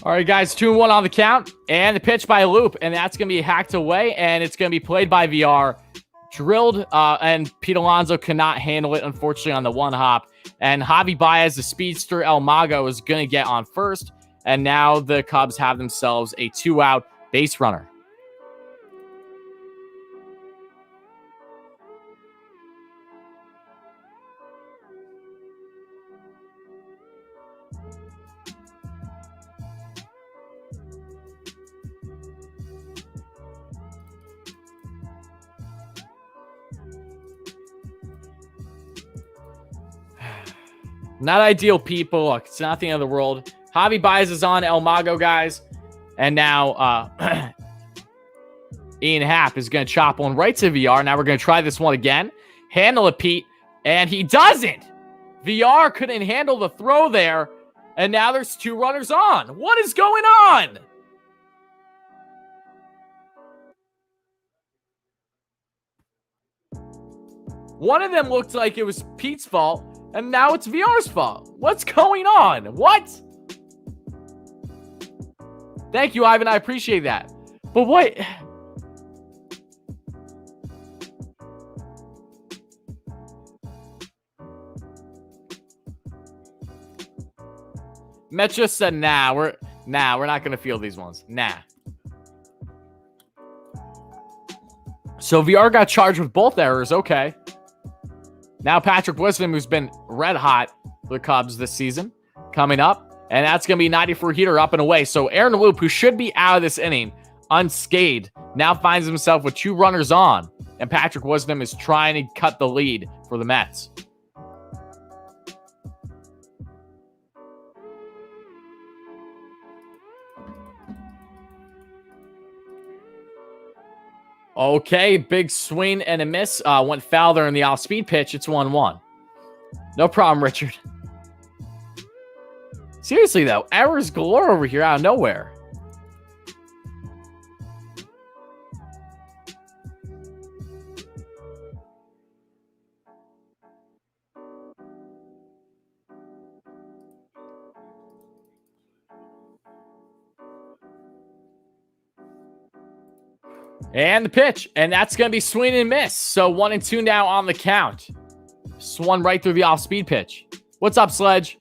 All right, guys, 2-1 on the count. And the pitch by Loop, and that's going to be hacked away, and it's going to be played by VR. Drilled, and Pete Alonso cannot handle it, unfortunately, on the one hop. And Javi Baez, the speedster El Mago, is going to get on first. And now the Cubs have themselves a 2-out base runner. Not ideal, people. Look, it's not the end of the world. Javi Baez is on El Mago, guys. And now Ian Happ is going to chop one right to VR. Now we're going to try this one again. Handle it, Pete. And he doesn't. VR couldn't handle the throw there. And now there's 2 runners on. What is going on? One of them looked like it was Pete's fault, and now it's VR's fault. What's going on? What? Thank you, Ivan. I appreciate that. But what? Mets just said, nah, we're not going to field these ones. Nah. So VR got charged with both errors. Okay. Now Patrick Wisdom, who's been red hot for the Cubs this season, coming up. And that's going to be 94 heater up and away. So Aaron Loop, who should be out of this inning unscathed, now finds himself with 2 runners on. And Patrick Wisdom is trying to cut the lead for the Mets. Okay, big swing and a miss. Went foul there in the off-speed pitch. It's 1-1. No problem, Richard. Seriously, though, errors galore over here out of nowhere. And the pitch. And that's going to be swing and miss. So 1-2 now on the count. Swung right through the off-speed pitch. What's up, Sledge?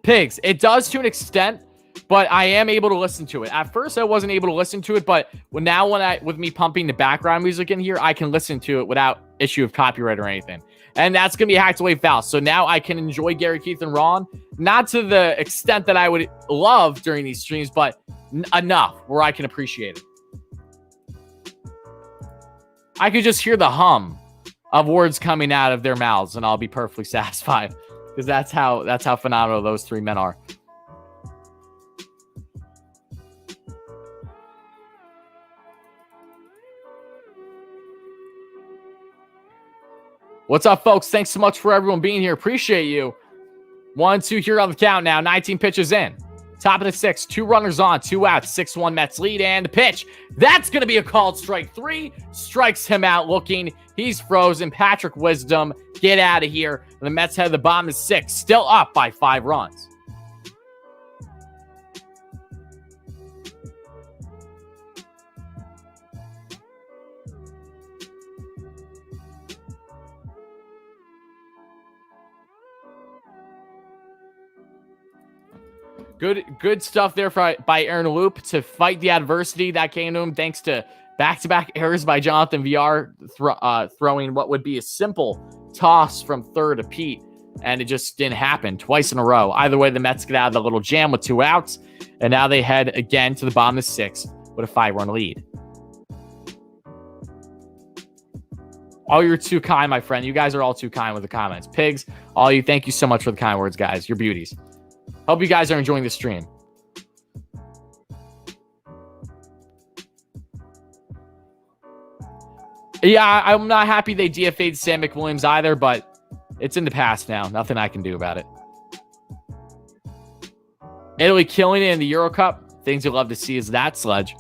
Pigs. It does to an extent, but I am able to listen to it. At first, I wasn't able to listen to it, but now with me pumping the background music in here, I can listen to it without issue of copyright or anything. And that's going to be a hacked away foul. So now I can enjoy Gary, Keith, and Ron. Not to the extent that I would love during these streams, but enough where I can appreciate it. I could just hear the hum of words coming out of their mouths, and I'll be perfectly satisfied. Because that's how phenomenal those 3 men are. What's up, folks? Thanks so much for everyone being here. Appreciate you. 1-2 here on the count now. 19 pitches in. Top of the 6th. 2 runners on. 2 outs. 6-1 Mets lead. And the pitch. That's going to be a called strike 3. Strikes him out looking. He's frozen. Patrick Wisdom. Get out of here. And the Mets head to the bottom of 6. Still up by 5 runs. Good stuff there by Aaron Loop to fight the adversity that came to him thanks to back-to-back errors by Jonathan VR throwing what would be a simple toss from third to Pete, and it just didn't happen twice in a row. Either way, the Mets get out of the little jam with 2 outs, and now they head again to the bottom of 6th with a 5-run lead. All you're too kind, my friend. You guys are all too kind with the comments. Pigs, all you, thank you so much for the kind words, guys. You're beauties. Hope you guys are enjoying the stream. Yeah, I'm not happy they DFA'd Sam McWilliams either, but it's in the past now. Nothing I can do about it. Italy killing it in the Euro Cup. Things you'd love to see is that, Sledge.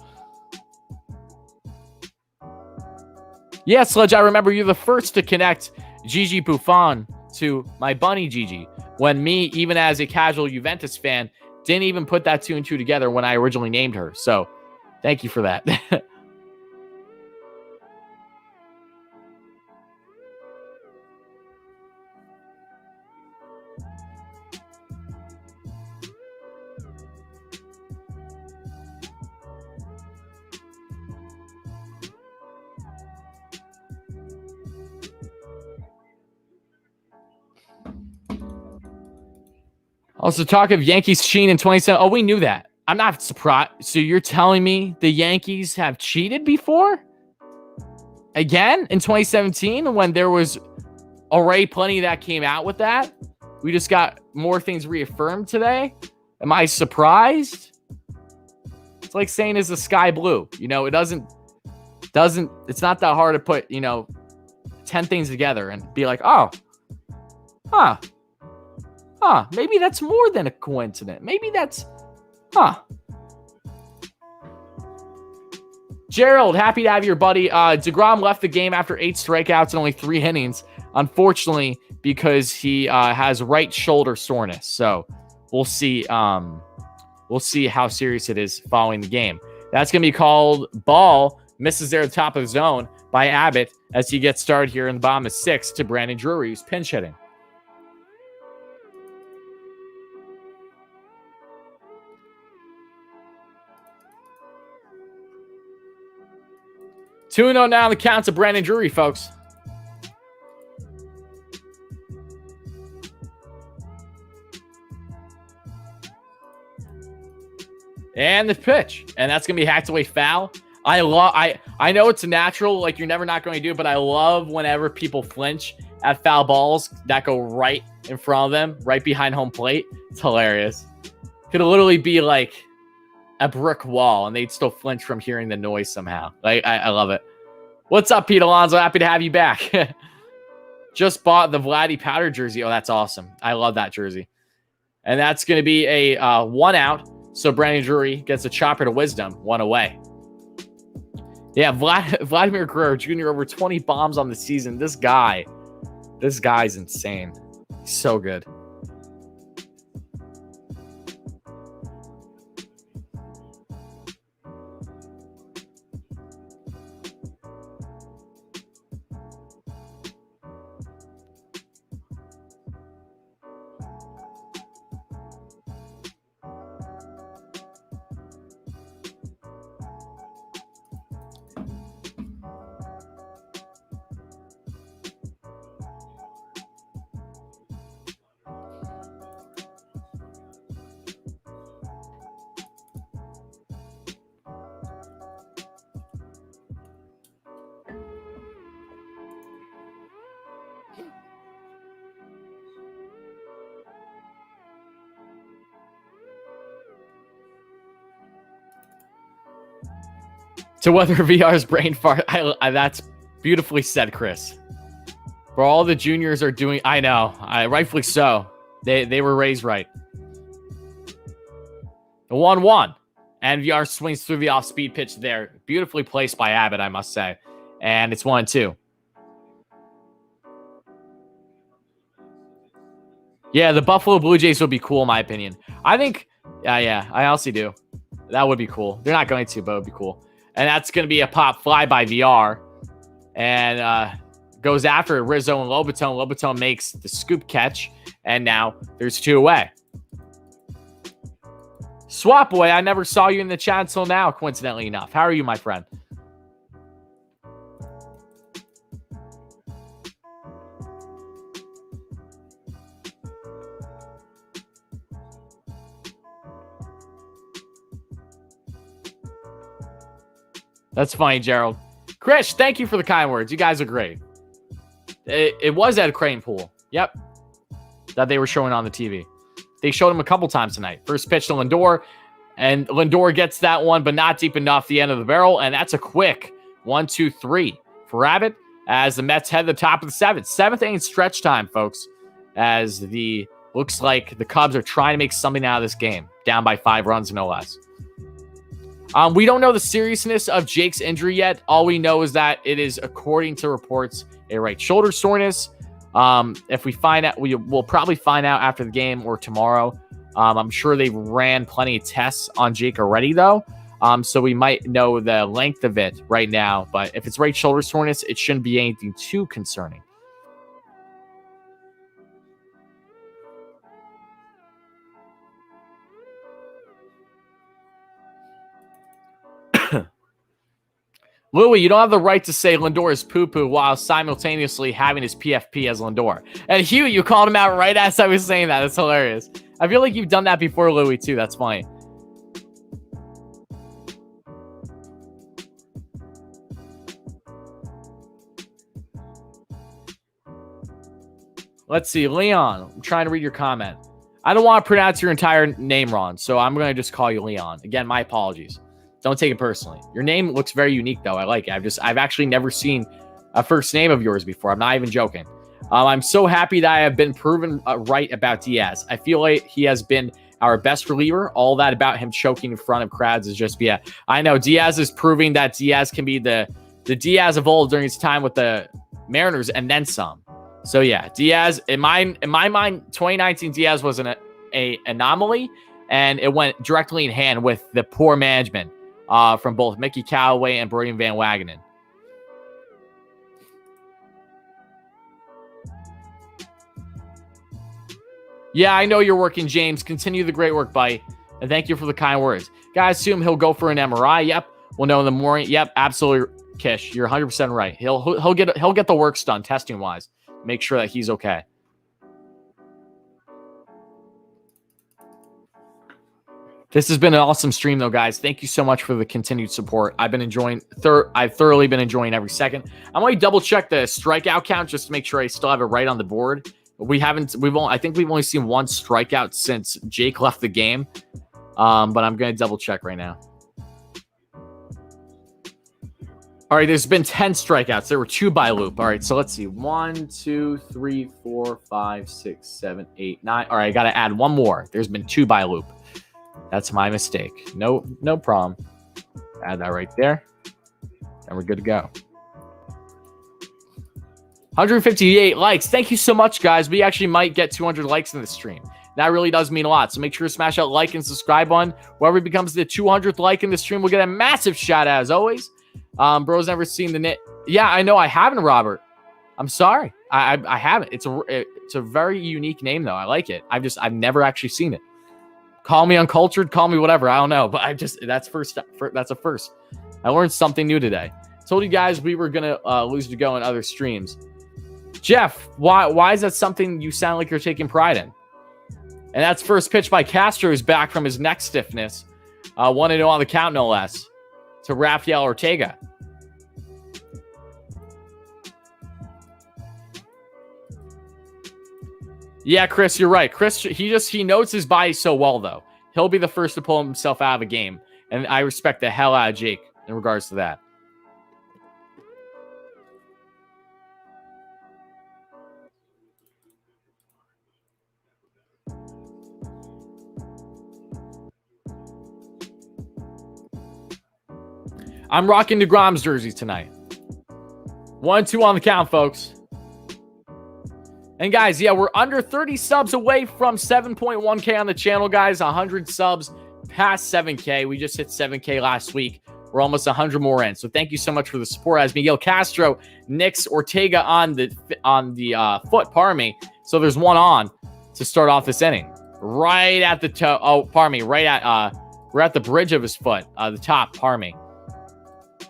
Yeah, Sledge, I remember you're the first to connect Gigi Buffon to my bunny Gigi. When me, even as a casual Juventus fan, didn't even put that 2 and 2 together when I originally named her. So, thank you for that. Also, talk of Yankees cheating in 27. Oh, we knew that. I'm not surprised. So you're telling me the Yankees have cheated before? again in 2017 when there was already plenty that came out with that. We just got more things reaffirmed today. Am I surprised? It's like saying, is the sky blue? You know, it's not that hard to put, 10 things together and be like, oh, maybe that's more than a coincidence. Maybe that's, Gerald, happy to have your buddy. deGrom left the game after 8 strikeouts and only 3 innings, unfortunately, because he has right shoulder soreness. So we'll see. We'll see how serious it is following the game. That's going to be called ball. Misses there at the top of the zone by Abbott as he gets started here in the bottom of 6 to Brandon Drury, who's pinch hitting. Two 2-0 now on the count to Brandon Drury, folks. And the pitch. And that's going to be hacked away foul. I know it's a natural, like you're never not going to do it, but I love whenever people flinch at foul balls that go right in front of them, right behind home plate. It's hilarious. Could literally be like a brick wall and they'd still flinch from hearing the noise somehow. Like, I love it. What's up, Pete Alonso? Happy to have you back. Just bought the Vladdy powder jersey. Oh, that's awesome. I love that jersey. And that's going to be a 1 out. So Brandon Drury gets a chopper to Wisdom, 1 away. Yeah, Vladimir Guerrero Jr. over 20 bombs on the season. This guy's insane. He's so good. To weather VR's brain fart. That's beautifully said, Chris. For all the juniors are doing, I know, rightfully so. They were raised right. The 1-1. And VR swings through the off-speed pitch there. Beautifully placed by Abbott, I must say. And it's 1-2. Yeah, the Buffalo Blue Jays would be cool, in my opinion. I think, yeah, I also do. That would be cool. They're not going to, but it would be cool. And that's going to be a pop fly by VR. And goes after Rizzo and Lobaton. Lobaton makes the scoop catch. And now there's 2 away. Swap away. I never saw you in the chat until now, coincidentally enough. How are you, my friend? That's funny, Gerald. Chris, thank you for the kind words. You guys are great. It was at a Crane Pool. Yep. That they were showing on the TV. They showed him a couple times tonight. First pitch to Lindor. And Lindor gets that one, but not deep enough. The end of the barrel. And that's a quick 1-2-3 for Rabbit as the Mets head to the top of the 7th. 7th inning stretch time, folks. As looks like the Cubs are trying to make something out of this game. Down by 5 runs, no less. We don't know the seriousness of Jake's injury yet. All we know is that it is, according to reports, a right shoulder soreness. If we find out, we'll probably find out after the game or tomorrow. I'm sure they ran plenty of tests on Jake already, though. So we might know the length of it right now. But if it's right shoulder soreness, it shouldn't be anything too concerning. Louis, you don't have the right to say Lindor is poo-poo while simultaneously having his PFP as Lindor. And Hugh, you called him out right as I was saying that. That's hilarious. I feel like you've done that before, Louis, too. That's funny. Let's see. Leon, I'm trying to read your comment. I don't want to pronounce your entire name wrong, so I'm going to just call you Leon. Again, my apologies. Don't take it personally. Your name looks very unique, though. I like it. I've actually never seen a first name of yours before. I'm not even joking. I'm so happy that I have been proven right about Diaz. I feel like he has been our best reliever. All that about him choking in front of crowds is just, yeah. I know Diaz is proving that Diaz can be the Diaz of old during his time with the Mariners and then some. So yeah, Diaz, in my mind, 2019 Diaz was an anomaly, and it went directly in hand with the poor management from both Mickey Callaway and Brody Van Wagenen. Yeah, I know you're working, James. Continue the great work, buddy. And thank you for the kind words. Guys, assume he'll go for an MRI. Yep. We'll know in the morning. Yep, absolutely, Kish. You're 100% right. He'll get the works done testing wise. Make sure that he's okay. This has been an awesome stream, though, guys. Thank you so much for the continued support. I've thoroughly been enjoying every second. I'm going to double check the strikeout count just to make sure I still have it right on the board. I think we've only seen one strikeout since Jake left the game. But I'm going to double check right now. All right, there's been 10 strikeouts. There were 2 by loop. All right, so let's see. 1, 2, 3, 4, 5, 6, 7, 8, 9. All right, I got to add one more. There's been 2 by loop. That's my mistake. No problem. Add that right there. And we're good to go. 158 likes. Thank you so much, guys. We actually might get 200 likes in this stream. That really does mean a lot. So make sure to smash that like and subscribe button. Whoever becomes the 200th like in the stream will get a massive shout out as always. Bro's never seen the knit. Yeah, I know I haven't, Robert. I'm sorry. I haven't. It's a very unique name though. I like it. I've never actually seen it. Call me uncultured, call me whatever. I don't know, but that's a first. I learned something new today. Told you guys we were gonna lose to go in other streams. Jeff, why is that something you sound like you're taking pride in? And that's first pitch by Castro, who's back from his neck stiffness. 1-0 on the count, no less, to Rafael Ortega. Yeah, Chris, you're right. Chris, he knows his body so well, though. He'll be the first to pull himself out of a game. And I respect the hell out of Jake in regards to that. I'm rocking deGrom's jersey tonight. 1-2 on the count, folks. And guys, yeah, we're under 30 subs away from 7.1K on the channel, guys. 100 subs past 7K. We just hit 7K last week. We're almost 100 more in. So thank you so much for the support. As Miguel Castro nicks Ortega on the foot, pardon me. So there's one on to start off this inning. Right at the toe. Oh, pardon me. Right at we're at the bridge of his foot. The top, pardon me.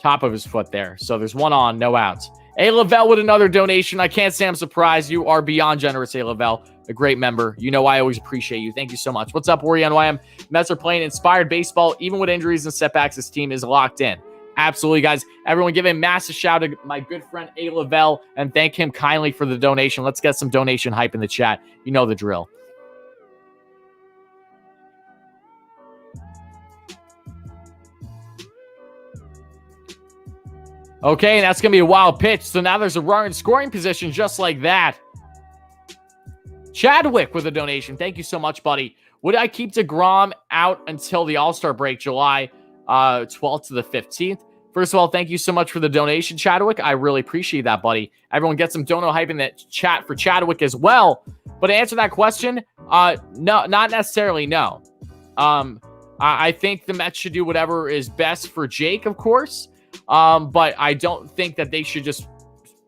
Top of his foot there. So there's one on, no outs. A. Lavelle with another donation. I can't say I'm surprised. You are beyond generous, A. Lavelle. A great member. You know I always appreciate you. Thank you so much. What's up, WardyNYM? Mets are playing inspired baseball. Even with injuries and setbacks, this team is locked in. Absolutely, guys. Everyone give a massive shout out to my good friend A. Lavelle and thank him kindly for the donation. Let's get some donation hype in the chat. You know the drill. Okay, and that's going to be a wild pitch. So now there's a runner in scoring position just like that. Chadwick with a donation. Thank you so much, buddy. Would I keep deGrom out until the All-Star break, July 12th to the 15th? First of all, thank you so much for the donation, Chadwick. I really appreciate that, buddy. Everyone get some dono hype in the chat for Chadwick as well. But to answer that question, no, not necessarily, no. I think the Mets should do whatever is best for Jake, of course. But I don't think that they should just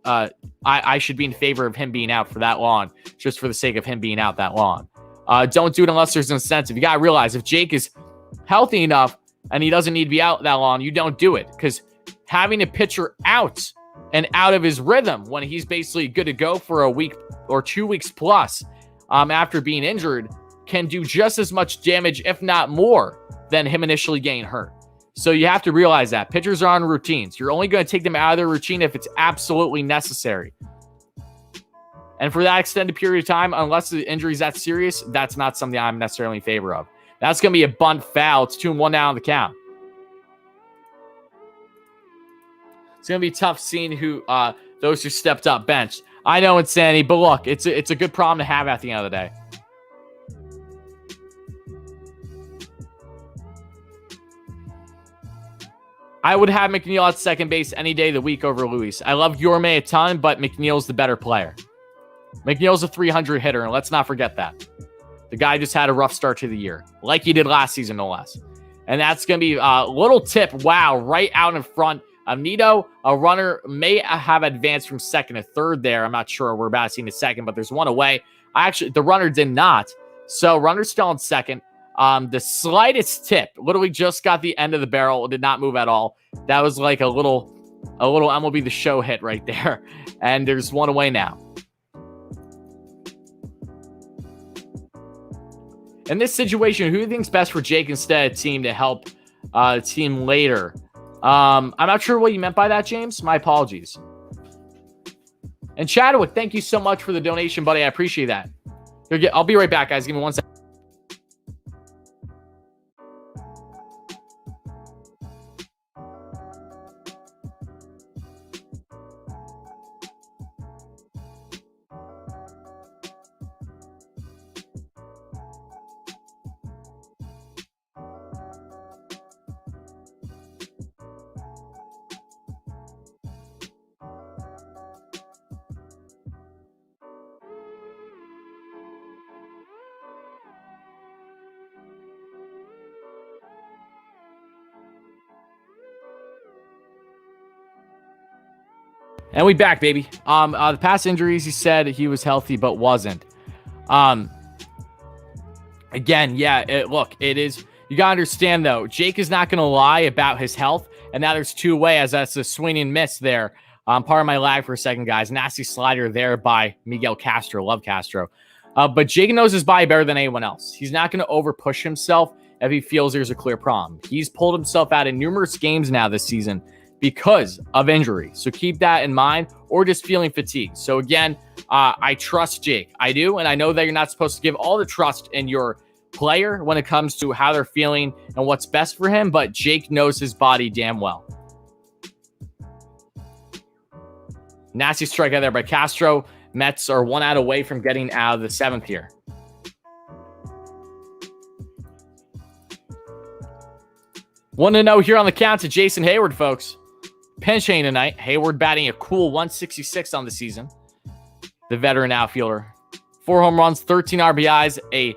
I should be in favor of him being out for that long, just for the sake of him being out that long. Don't do it unless there's an incentive. You got to realize if Jake is healthy enough and he doesn't need to be out that long, you don't do it, because having a pitcher out and out of his rhythm when he's basically good to go for a week or 2 weeks plus after being injured can do just as much damage, if not more, than him initially getting hurt. So you have to realize that. Pitchers are on routines. You're only going to take them out of their routine if it's absolutely necessary. And for that extended period of time, unless the injury is that serious, that's not something I'm necessarily in favor of. That's going to be a bunt foul. It's 2-1 now on the count. It's going to be tough seeing who those who stepped up benched. I know, Insanity, but look, it's a good problem to have at the end of the day. I would have McNeil at second base any day of the week over Luis. I love Yorme a ton, but McNeil's the better player. McNeil's a 300 hitter, and let's not forget that. The guy just had a rough start to the year, like he did last season, no less. And that's going to be a little tip. Wow, right out in front. Nito, a runner, may have advanced from second to third there. I'm not sure. We're about to see in a second, but there's one away. The runner did not. So runner's still in second. The slightest tip, literally just got the end of the barrel, did not move at all. That was like a little MLB The Show hit right there. And there's one away now. In this situation, who do you think's best for Jake instead of team to help team later? I'm not sure what you meant by that, James. My apologies. And Chadwick, thank you so much for the donation, buddy. I appreciate that. I'll be right back, guys. Give me 1 second. And we back, baby. The past injuries, he said he was healthy, but wasn't. Again, yeah, look, it is. You got to understand, though, Jake is not going to lie about his health. And now there's two away as that's a swing and miss there. Part of my lag for a second, guys. Nasty slider there by Miguel Castro. Love Castro. But Jake knows his body better than anyone else. He's not going to over-push himself if he feels there's a clear problem. He's pulled himself out in numerous games now this season because of injury. So keep that in mind, or just feeling fatigued. So again, I trust Jake. I do, and I know that you're not supposed to give all the trust in your player when it comes to how they're feeling and what's best for him, but Jake knows his body damn well. Nasty strikeout there by Castro. Mets are 1 out away from getting out of the 7th here. One to know here on the count to Jason Hayward, folks. Pinch hitting tonight. Hayward batting a cool 166 on the season. The veteran outfielder. 4 home runs, 13 RBIs, a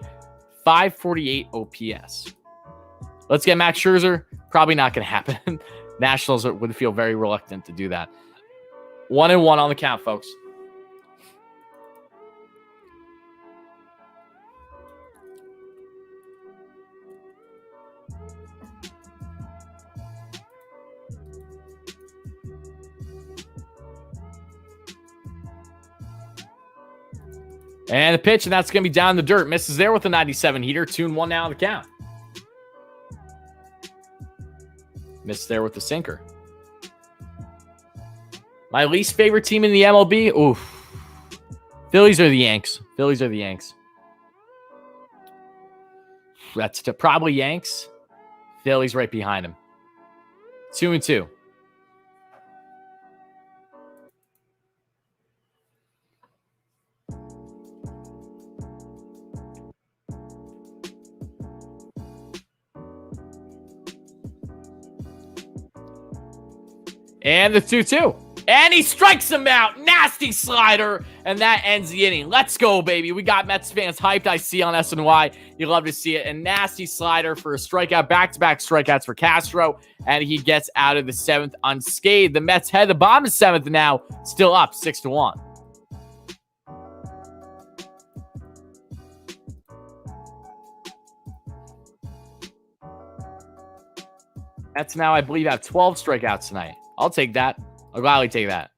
548 OPS. Let's get Max Scherzer. Probably not going to happen. Nationals would feel very reluctant to do that. 1-1 on the count, folks. And the pitch, and that's going to be down in the dirt. Misses there with a 97 heater. 2-1 now on the count. Missed there with the sinker. My least favorite team in the MLB? Oof. Phillies or the Yanks? Phillies or the Yanks? That's probably Yanks. Phillies right behind him. 2-2. And the 2-2. And he strikes him out. Nasty slider. And that ends the inning. Let's go, baby. We got Mets fans hyped. I see on SNY. You love to see it. And nasty slider for a strikeout. Back-to-back strikeouts for Castro. And he gets out of the 7th unscathed. The Mets head the bottom of 7th now. Still up 6-1. Mets now, I believe, have 12 strikeouts tonight. I'll take that. I'll gladly take that.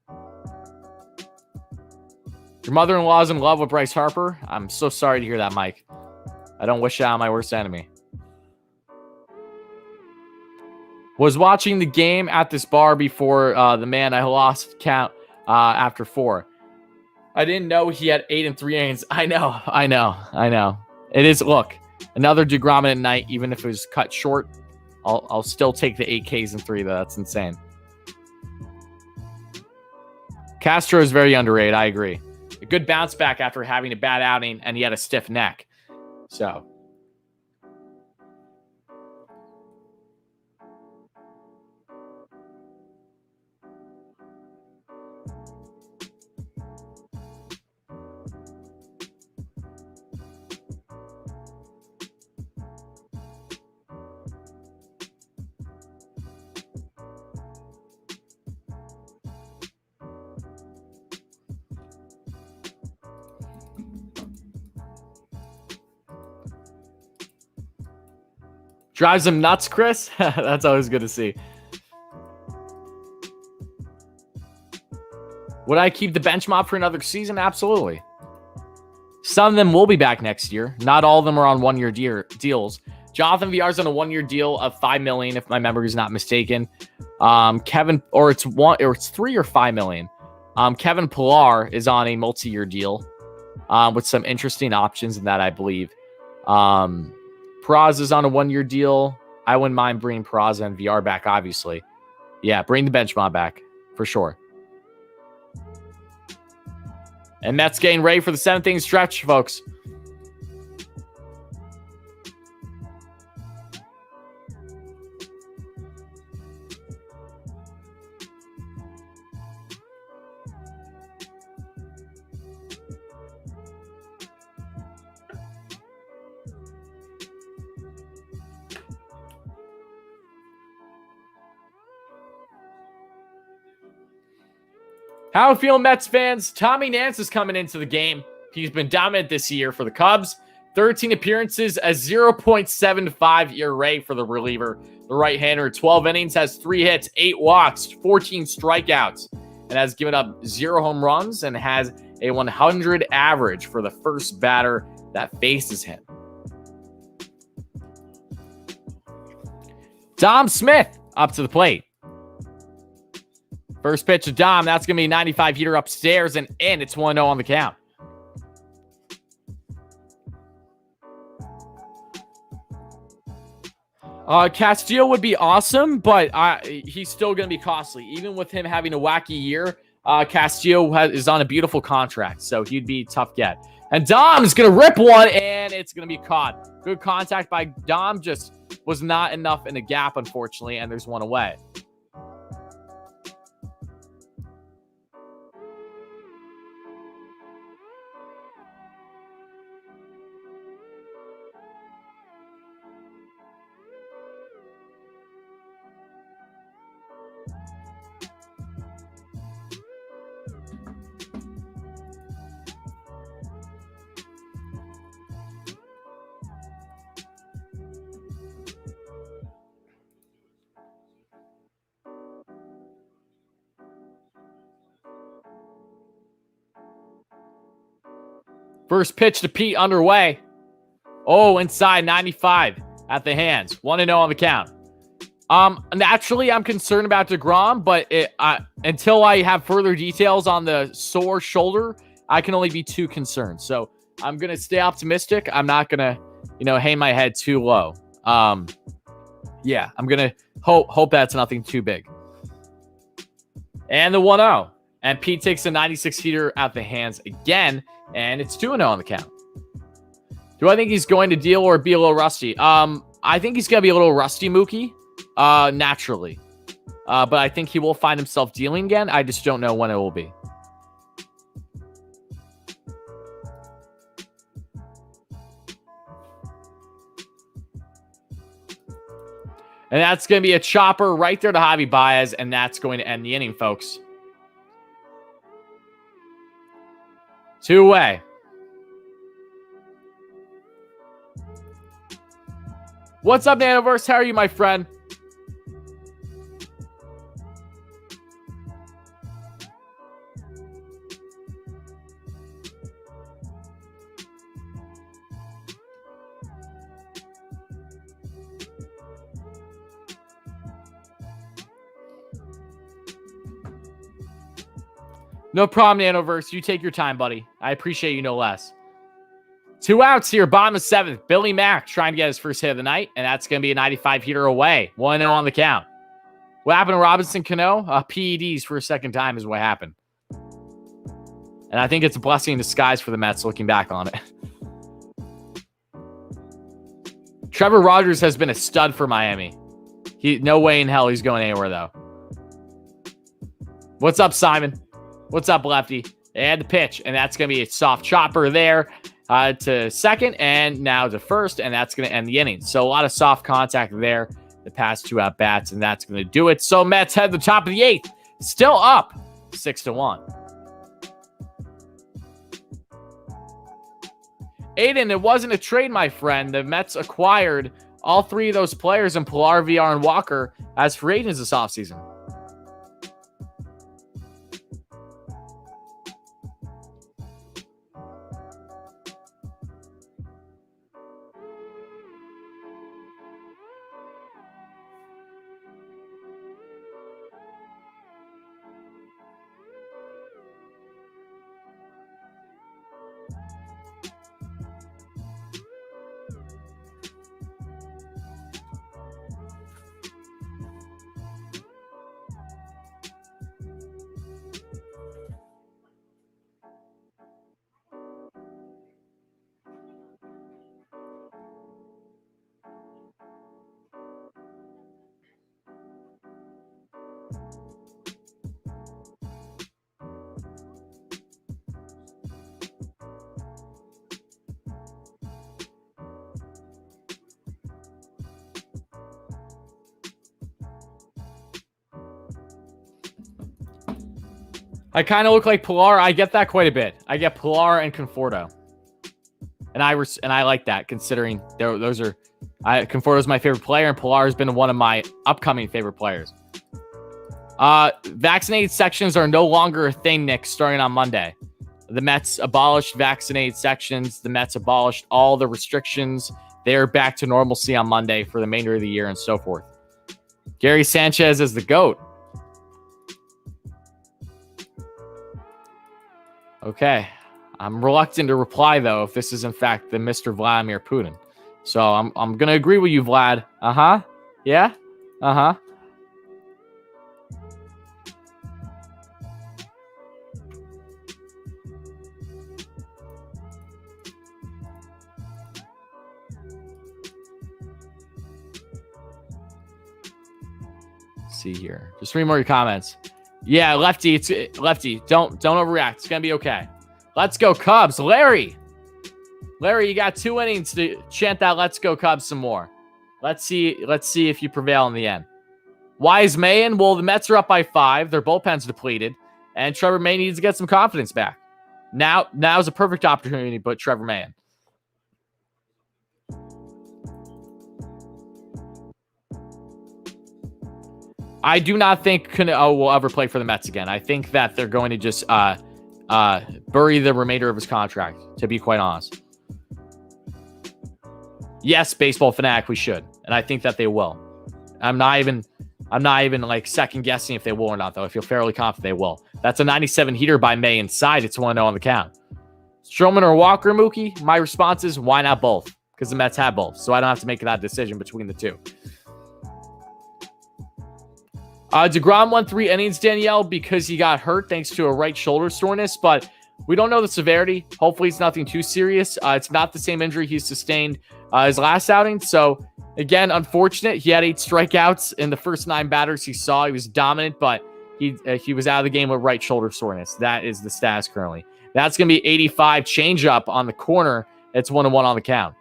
Your mother-in-law's in love with Bryce Harper. I'm so sorry to hear that, Mike. I don't wish that on my worst enemy. Was watching the game at this bar before the man I lost count after 4. I didn't know he had 8 and 3 innings. I know. It is, look, another deGrom at night, even if it was cut short. I'll still take the 8 Ks and 3, though. That's insane. Castro is very underrated. I agree. A good bounce back after having a bad outing, and he had a stiff neck. So. Drives him nuts, Chris? That's always good to see. Would I keep the bench mob for another season? Absolutely. Some of them will be back next year. Not all of them are on one-year deals. Jonathan VR's on a one-year deal of $5 million, if my memory is not mistaken. Kevin, or it's 3 or $5 million. Kevin Pillar is on a multi-year deal with some interesting options in that, I believe. Praz is on a one-year deal. I wouldn't mind bringing Praz and VR back, obviously. Yeah, bring the bench mob back, for sure. And Mets getting ready for the 7th-inning stretch, folks. How are we feeling, Mets fans? Tommy Nance is coming into the game. He's been dominant this year for the Cubs. 13 appearances, a 0.75 ERA for the reliever. The right-hander, 12 innings, has 3 hits, 8 walks, 14 strikeouts, and has given up 0 home runs and has a 100 average for the first batter that faces him. Dom Smith up to the plate. First pitch to Dom. That's going to be a 95 heater upstairs and in. It's 1-0 on the count. Castillo would be awesome, but he's still going to be costly. Even with him having a wacky year, Castillo is on a beautiful contract, so he'd be a tough get. And Dom is going to rip one, and it's going to be caught. Good contact by Dom, just was not enough in a gap, unfortunately, and there's one away. First pitch to Pete underway. Oh, inside 95 at the hands. 1-0 on the count. Naturally, I'm concerned about deGrom, but until I have further details on the sore shoulder, I can only be too concerned. So I'm going to stay optimistic. I'm not going to, hang my head too low. Yeah, I'm going to hope that's nothing too big. And the 1-0. And Pete takes a 96 heater out the hands again, and it's 2-0 on the count. Do I think he's going to deal or be a little rusty? I think he's going to be a little rusty, Mookie, naturally. But I think he will find himself dealing again. I just don't know when it will be. And that's going to be a chopper right there to Javi Baez, and that's going to end the inning, folks. 2 away. What's up, Nanoverse? How are you, my friend? No problem, Nanoverse. You take your time, buddy. I appreciate you no less. 2 outs here, bottom of 7th. Billy Mack trying to get his first hit of the night, and that's going to be a 95 heater away. 1-0 on the count. What happened to Robinson Cano? PEDs for a second time is what happened. And I think it's a blessing in disguise for the Mets looking back on it. Trevor Rogers has been a stud for Miami. No way in hell he's going anywhere, though. What's up, Simon? What's up, Lefty? They had the pitch, and that's going to be a soft chopper there to second, and now to first, and that's going to end the inning. So a lot of soft contact there the past 2 at-bats, and that's going to do it. So Mets head to the top of the 8th, still up 6-1. Aiden, it wasn't a trade, my friend. The Mets acquired all 3 of those players in Pilar, VR, and Walker as free agents this offseason. I kind of look like Pilar. I get that quite a bit. I get Pilar and Conforto. And I like that, considering those are... Conforto's my favorite player, and Pilar has been one of my upcoming favorite players. Vaccinated sections are no longer a thing, Nick, starting on Monday. The Mets abolished vaccinated sections. The Mets abolished all the restrictions. They're back to normalcy on Monday for the remainder of the year and so forth. Gary Sanchez is the GOAT. Okay. I'm reluctant to reply, though, if this is, in fact, the Mr. Vladimir Putin. So I'm going to agree with you, Vlad. Uh-huh. Yeah? Uh-huh. See here. Just read more of your comments. Yeah, Lefty. Lefty. Don't overreact. It's gonna be okay. Let's go Cubs, Larry. Larry, you got 2 innings to chant that "Let's go Cubs" some more. Let's see if you prevail in the end. Wise Mayan. Well, the Mets are up by 5. Their bullpen's depleted, and Trevor May needs to get some confidence back. Now's a perfect opportunity to put Trevor Mayan. I do not think Cano will ever play for the Mets again. I think that they're going to just bury the remainder of his contract, to be quite honest. Yes, baseball fanatic, we should. And I think that they will. I'm not even like second guessing if they will or not, though. I feel fairly confident they will. That's a 97 heater by May inside. It's 1-0 on the count. Stroman or Walker, Mookie? My response is, why not both? Because the Mets have both. So I don't have to make that decision between the two. deGrom won 3 innings, Danielle, because he got hurt thanks to a right shoulder soreness, but we don't know the severity. Hopefully it's nothing too serious. It's not the same injury he sustained his last outing. So again, unfortunate. He had 8 strikeouts in the first 9 batters he saw. He was dominant, but he was out of the game with right shoulder soreness. That is the status currently. That's going to be 85 changeup on the corner. It's 1-1 on the count.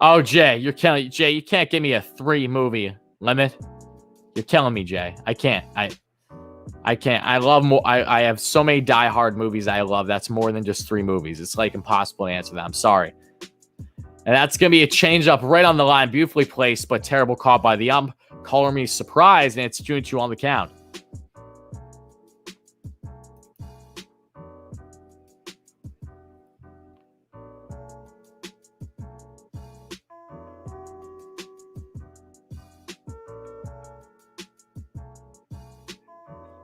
Oh, Jay, you're killing Jay. You can't give me a 3 movie limit. You're killing me, Jay. I can't. I can't. I love more. I have so many diehard movies I love. That's more than just 3 movies. It's like impossible to answer that. I'm sorry. And that's going to be a changeup right on the line. Beautifully placed, but terrible call by the ump. Color me surprised, and it's 2-2 on the count.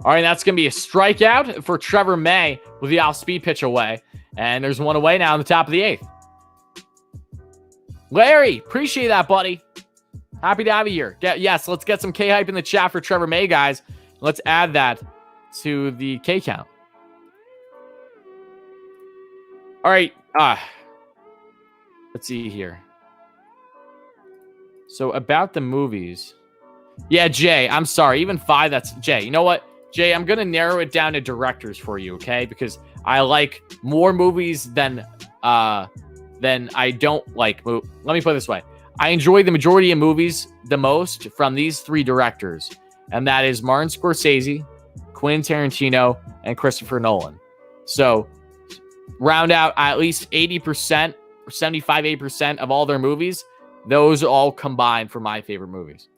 All right, that's going to be a strikeout for Trevor May with the off-speed pitch away. And there's one away now in the top of the 8th. Larry, appreciate that, buddy. Happy to have you here. Yes, let's get some K-hype in the chat for Trevor May, guys. Let's add that to the K count. All right. Let's see here. So about the movies. Yeah, Jay, I'm sorry. Even 5, that's Jay. You know what? Jay, I'm going to narrow it down to directors for you, okay? Because I like more movies than I don't like. Let me put it this way. I enjoy the majority of movies the most from these 3 directors, and that is Martin Scorsese, Quentin Tarantino, and Christopher Nolan. So round out at least 80%, 75, 80% of all their movies. Those all combined for my favorite movies.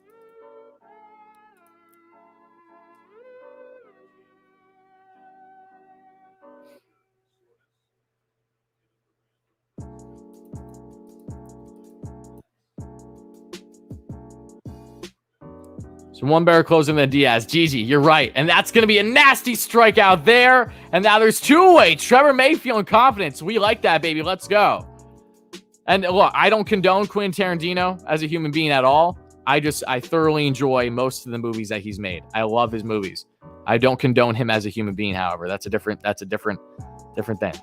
So one better closing than Diaz. Gigi, you're right. And that's going to be a nasty strikeout there. And now there's 2 away. Trevor May feeling confidence. We like that, baby. Let's go. And look, I don't condone Quentin Tarantino as a human being at all. I thoroughly enjoy most of the movies that he's made. I love his movies. I don't condone him as a human being, however. That's a different thing.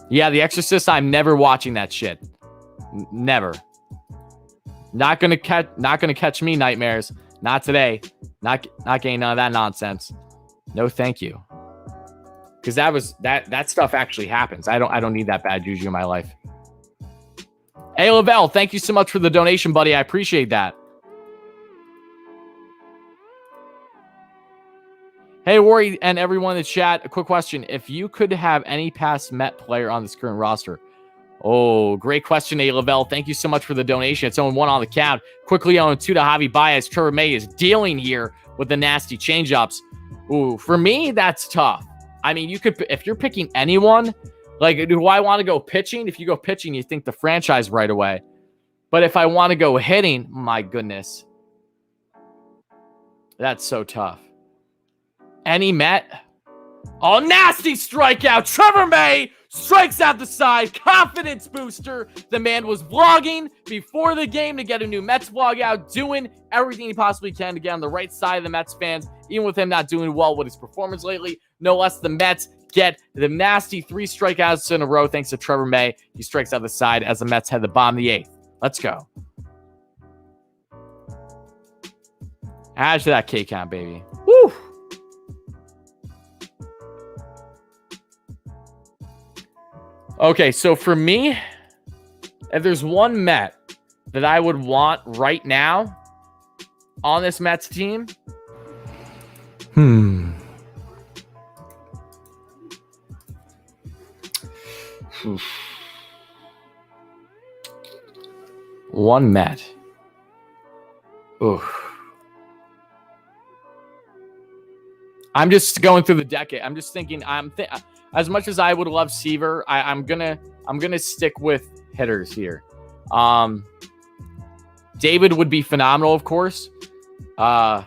Yeah, The Exorcist, I'm never watching that shit. Never. Not gonna catch me, nightmares. Not today. Not getting none of that nonsense. No, thank you. Because that stuff actually happens. I don't need that bad juju in my life. Hey, Lavelle, thank you so much for the donation, buddy. I appreciate that. Hey, Wary and everyone in the chat, a quick question. If you could have any past Met player on this current roster. Oh, great question, A. Lavelle. Thank you so much for the donation. It's only 1 on the count. Quickly on 2 to Javi Baez. Trevor May is dealing here with the nasty changeups. Ooh, for me, that's tough. I mean, you could, if you're picking anyone, like, do I want to go pitching? If you go pitching, you think the franchise right away. But if I want to go hitting, my goodness. That's so tough. Any Met? Oh, nasty strikeout. Trevor May strikes out the side. Confidence booster. The man was vlogging before the game to get a new Mets vlog out, doing everything he possibly can to get on the right side of the Mets fans, even with him not doing well with his performance lately. No less, the Mets get the nasty 3 strikeouts in a row thanks to Trevor May. He strikes out the side as the Mets head to bottom of the 8th. Let's go. Add to that K count, baby. Woo! Okay, so for me, if there's one Met that I would want right now on this Mets team, one Met. Oof. I'm just going through the decade. I'm just thinking. As much as I would love Seaver, I'm gonna stick with hitters here. David would be phenomenal, of course. But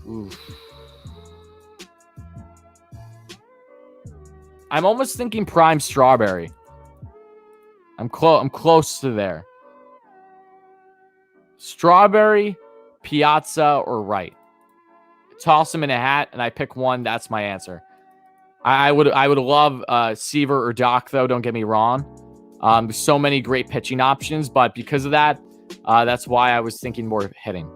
oof. I'm almost thinking prime Strawberry. I'm close to there. Strawberry, Piazza, or Wright. Toss them in a hat, and I pick one. That's my answer. I would love Seaver or Doc, though. Don't get me wrong. There's so many great pitching options, but because of that, that's why I was thinking more hitting.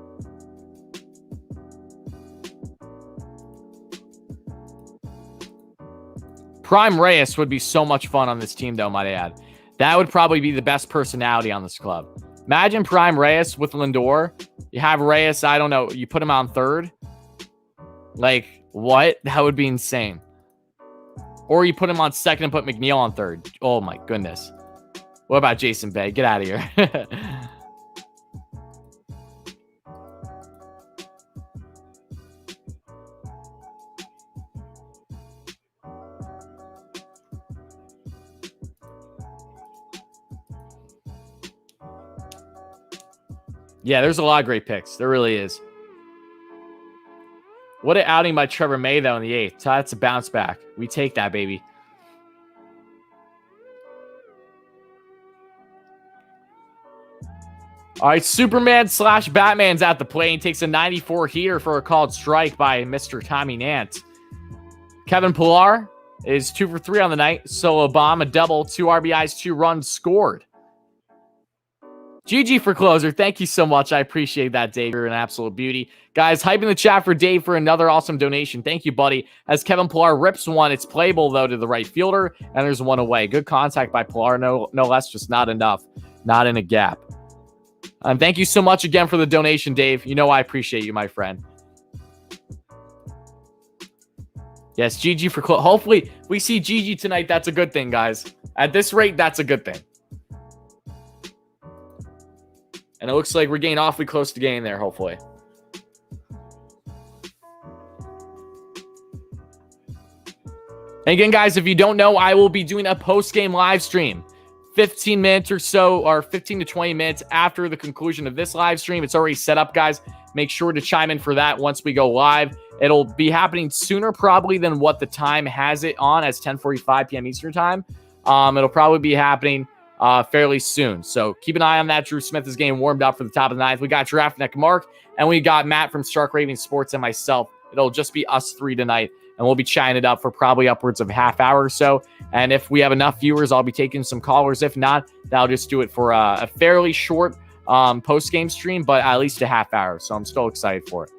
Prime Reyes would be so much fun on this team, though, might I add. That would probably be the best personality on this club. Imagine Prime Reyes with Lindor. You have Reyes, I don't know, you put him on third. Like, What? That would be insane. Or you put him on second and put McNeil on third. Oh, my goodness. What about Jason Bay? Get out of here. Yeah, there's a lot of great picks. There really is. What an outing by Trevor May, though, in the 8th. That's a bounce back. We take that, baby. All right, Superman / Batman's at the plate and takes a 94 heater for a called strike by Mr. Tommy Nance. Kevin Pillar is 2 for 3 on the night. Solo bomb, a double, 2 RBIs, 2 runs scored. GG for closer. Thank you so much. I appreciate that, Dave. You're an absolute beauty. Guys, hype in the chat for Dave for another awesome donation. Thank you, buddy. As Kevin Pillar rips one, it's playable, though, to the right fielder, and there's one away. Good contact by Pillar, no less, just not enough. Not in a gap. Thank you so much again for the donation, Dave. You know I appreciate you, my friend. Yes, GG for close. Hopefully, we see GG tonight. That's a good thing, guys. At this rate, that's a good thing. And it looks like we're getting awfully close to getting there, hopefully. And again, guys, if you don't know, I will be doing a post-game live stream. 15 minutes or so, or 15 to 20 minutes after the conclusion of this live stream. It's already set up, guys. Make sure to chime in for that once we go live. It'll be happening sooner probably than what the time has it on as 10:45 p.m. Eastern time. It'll probably be happening fairly soon. So keep an eye on that. Drew Smith is getting warmed up for the top of the 9th. We got Draft Neck Mark, and we got Matt from Stark Raving Sports and myself. It'll just be us 3 tonight, and we'll be chatting it up for probably upwards of half hour or so. And if we have enough viewers, I'll be taking some callers. If not, that'll just do it for a fairly short post-game stream, but at least a half hour. So I'm still excited for it.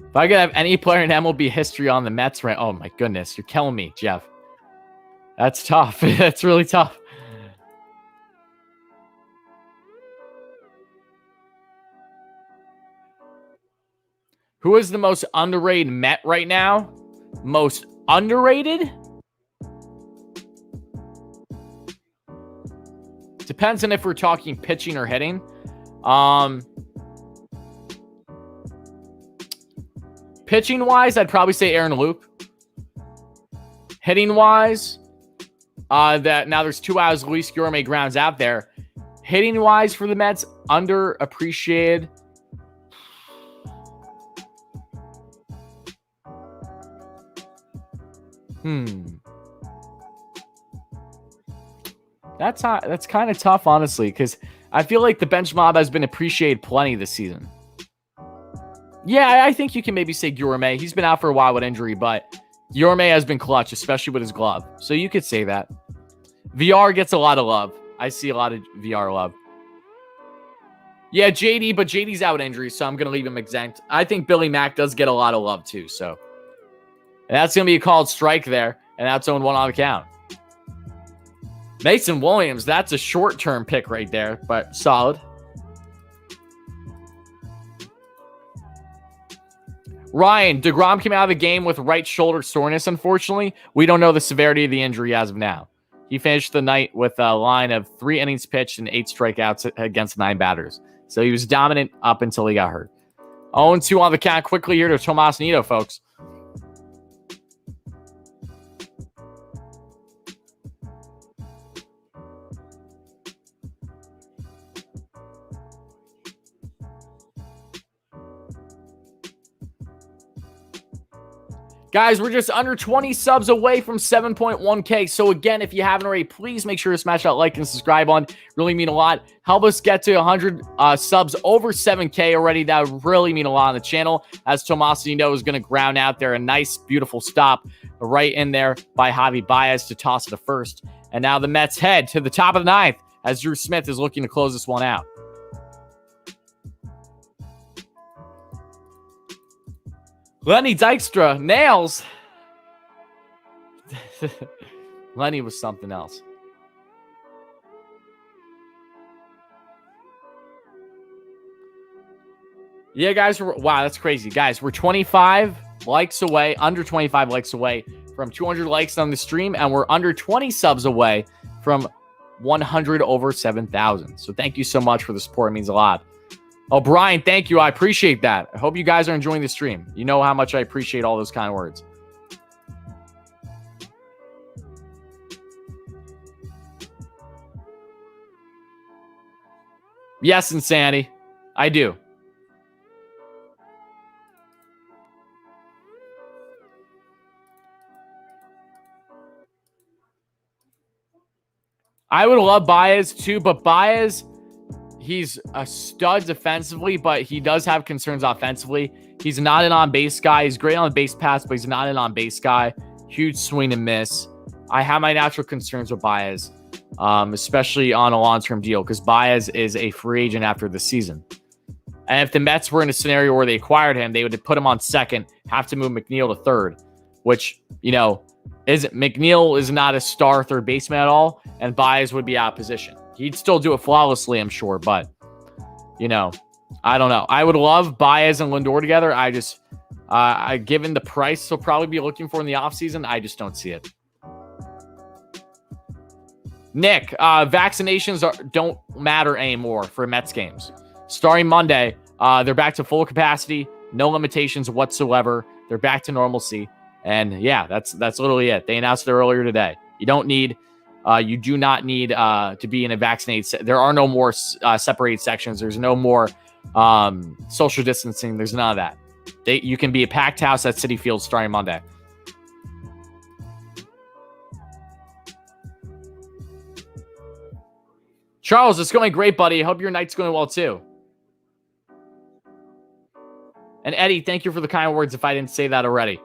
If I could have any player in MLB history on the Mets, right? Oh my goodness, you're killing me, Jeff. That's tough. That's really tough. Who is the most underrated Met right now? Most underrated? Depends on if we're talking pitching or hitting. Pitching wise, I'd probably say Aaron Luke. Hitting wise, that now there's 2 outs. Luis Guillorme grounds out there. Hitting wise for the Mets, underappreciated. That's kind of tough, honestly, because I feel like the bench mob has been appreciated plenty this season. Yeah, I think you can maybe say Guillorme. He's been out for a while with injury, but Guillorme has been clutch, especially with his glove. So you could say that. VR gets a lot of love. I see a lot of VR love. Yeah, JD, but JD's out with injury, so I'm going to leave him exempt. I think Billy Mack does get a lot of love, too. So and that's going to be a called strike there, and that's 0-1 on the count. Mason Williams, that's a short-term pick right there, but solid. Ryan, deGrom came out of the game with right shoulder soreness, unfortunately. We don't know the severity of the injury as of now. He finished the night with a line of 3 innings pitched and 8 strikeouts against 9 batters. So he was dominant up until he got hurt. 0-2 on the count quickly here to Tomas Nido, folks. Guys, we're just under 20 subs away from 7.1K. So again, if you haven't already, please make sure to smash that like and subscribe on. Really mean a lot. Help us get to 100 subs over 7K already. That would really mean a lot on the channel. As Tomasino is going to ground out there. A nice, beautiful stop right in there by Javi Baez to toss it to first. And now the Mets head to the top of the 9th as Drew Smith is looking to close this one out. Lenny Dykstra nails. Lenny was something else. Yeah, guys. Wow, that's crazy. Guys, we're 25 likes away, under 25 likes away from 200 likes on the stream, and we're under 20 subs away from 100 over 7,000. So thank you so much for the support. It means a lot. Oh, Brian, thank you. I appreciate that. I hope you guys are enjoying the stream. You know how much I appreciate all those kind of words. Yes, Insanity. I do. I would love Baez too, but Baez, he's a stud defensively, but he does have concerns offensively. He's not an on-base guy. He's great on the base pass, but he's not an on-base guy. Huge swing and miss. I have my natural concerns with Baez, especially on a long-term deal, because Baez is a free agent after the season. And if the Mets were in a scenario where they acquired him, they would put him on second, have to move McNeil to third, which, McNeil is not a star third baseman at all, and Baez would be out of position. He'd still do it flawlessly, I'm sure, but, I don't know. I would love Baez and Lindor together. I just, given the price he'll probably be looking for in the offseason, I just don't see it. Nick, vaccinations don't matter anymore for Mets games. Starting Monday, they're back to full capacity, no limitations whatsoever. They're back to normalcy. And yeah, that's literally it. They announced it earlier today. You do not need to be in a vaccinated. There are no more separated sections. There's no more social distancing. There's none of that. You can be a packed house at Citi Field starting Monday. Charles, it's going great, buddy. I hope your night's going well too. And Eddie, thank you for the kind words if I didn't say that already.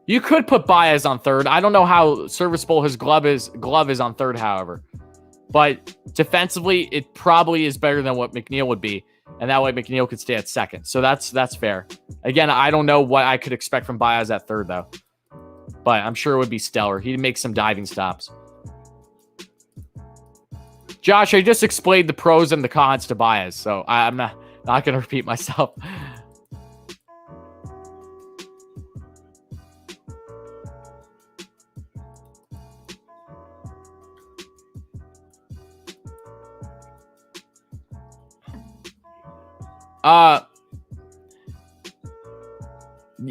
You could put Baez on third. I don't know how serviceable his glove is on third, however. But defensively, it probably is better than what McNeil would be. And that way McNeil could stay at second. So that's fair. Again, I don't know what I could expect from Baez at third, though. But I'm sure it would be stellar. He'd make some diving stops. Josh, I just explained the pros and the cons to Baez, so I'm not going to repeat myself.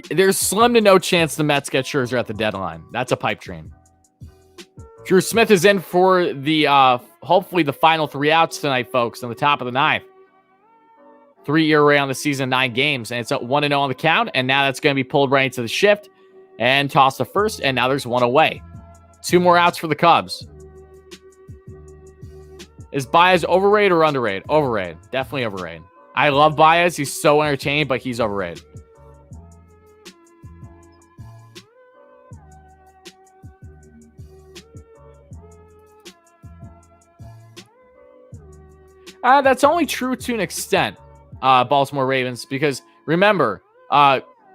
There's slim to no chance the Mets get Scherzer at the deadline. That's a pipe dream. Drew Smith is in for the hopefully the final 3 outs tonight, folks, on the top of the ninth. 3-year rate on the season, 9 games, and it's at 1-0 on the count. And now that's going to be pulled right into the shift and tossed to first. And now there's 1 away. 2 more outs for the Cubs. Is Baez overrated or underrated? Overrated. Definitely overrated. I love Baez. He's so entertaining, but he's overrated. That's only true to an extent, Baltimore Ravens, because remember,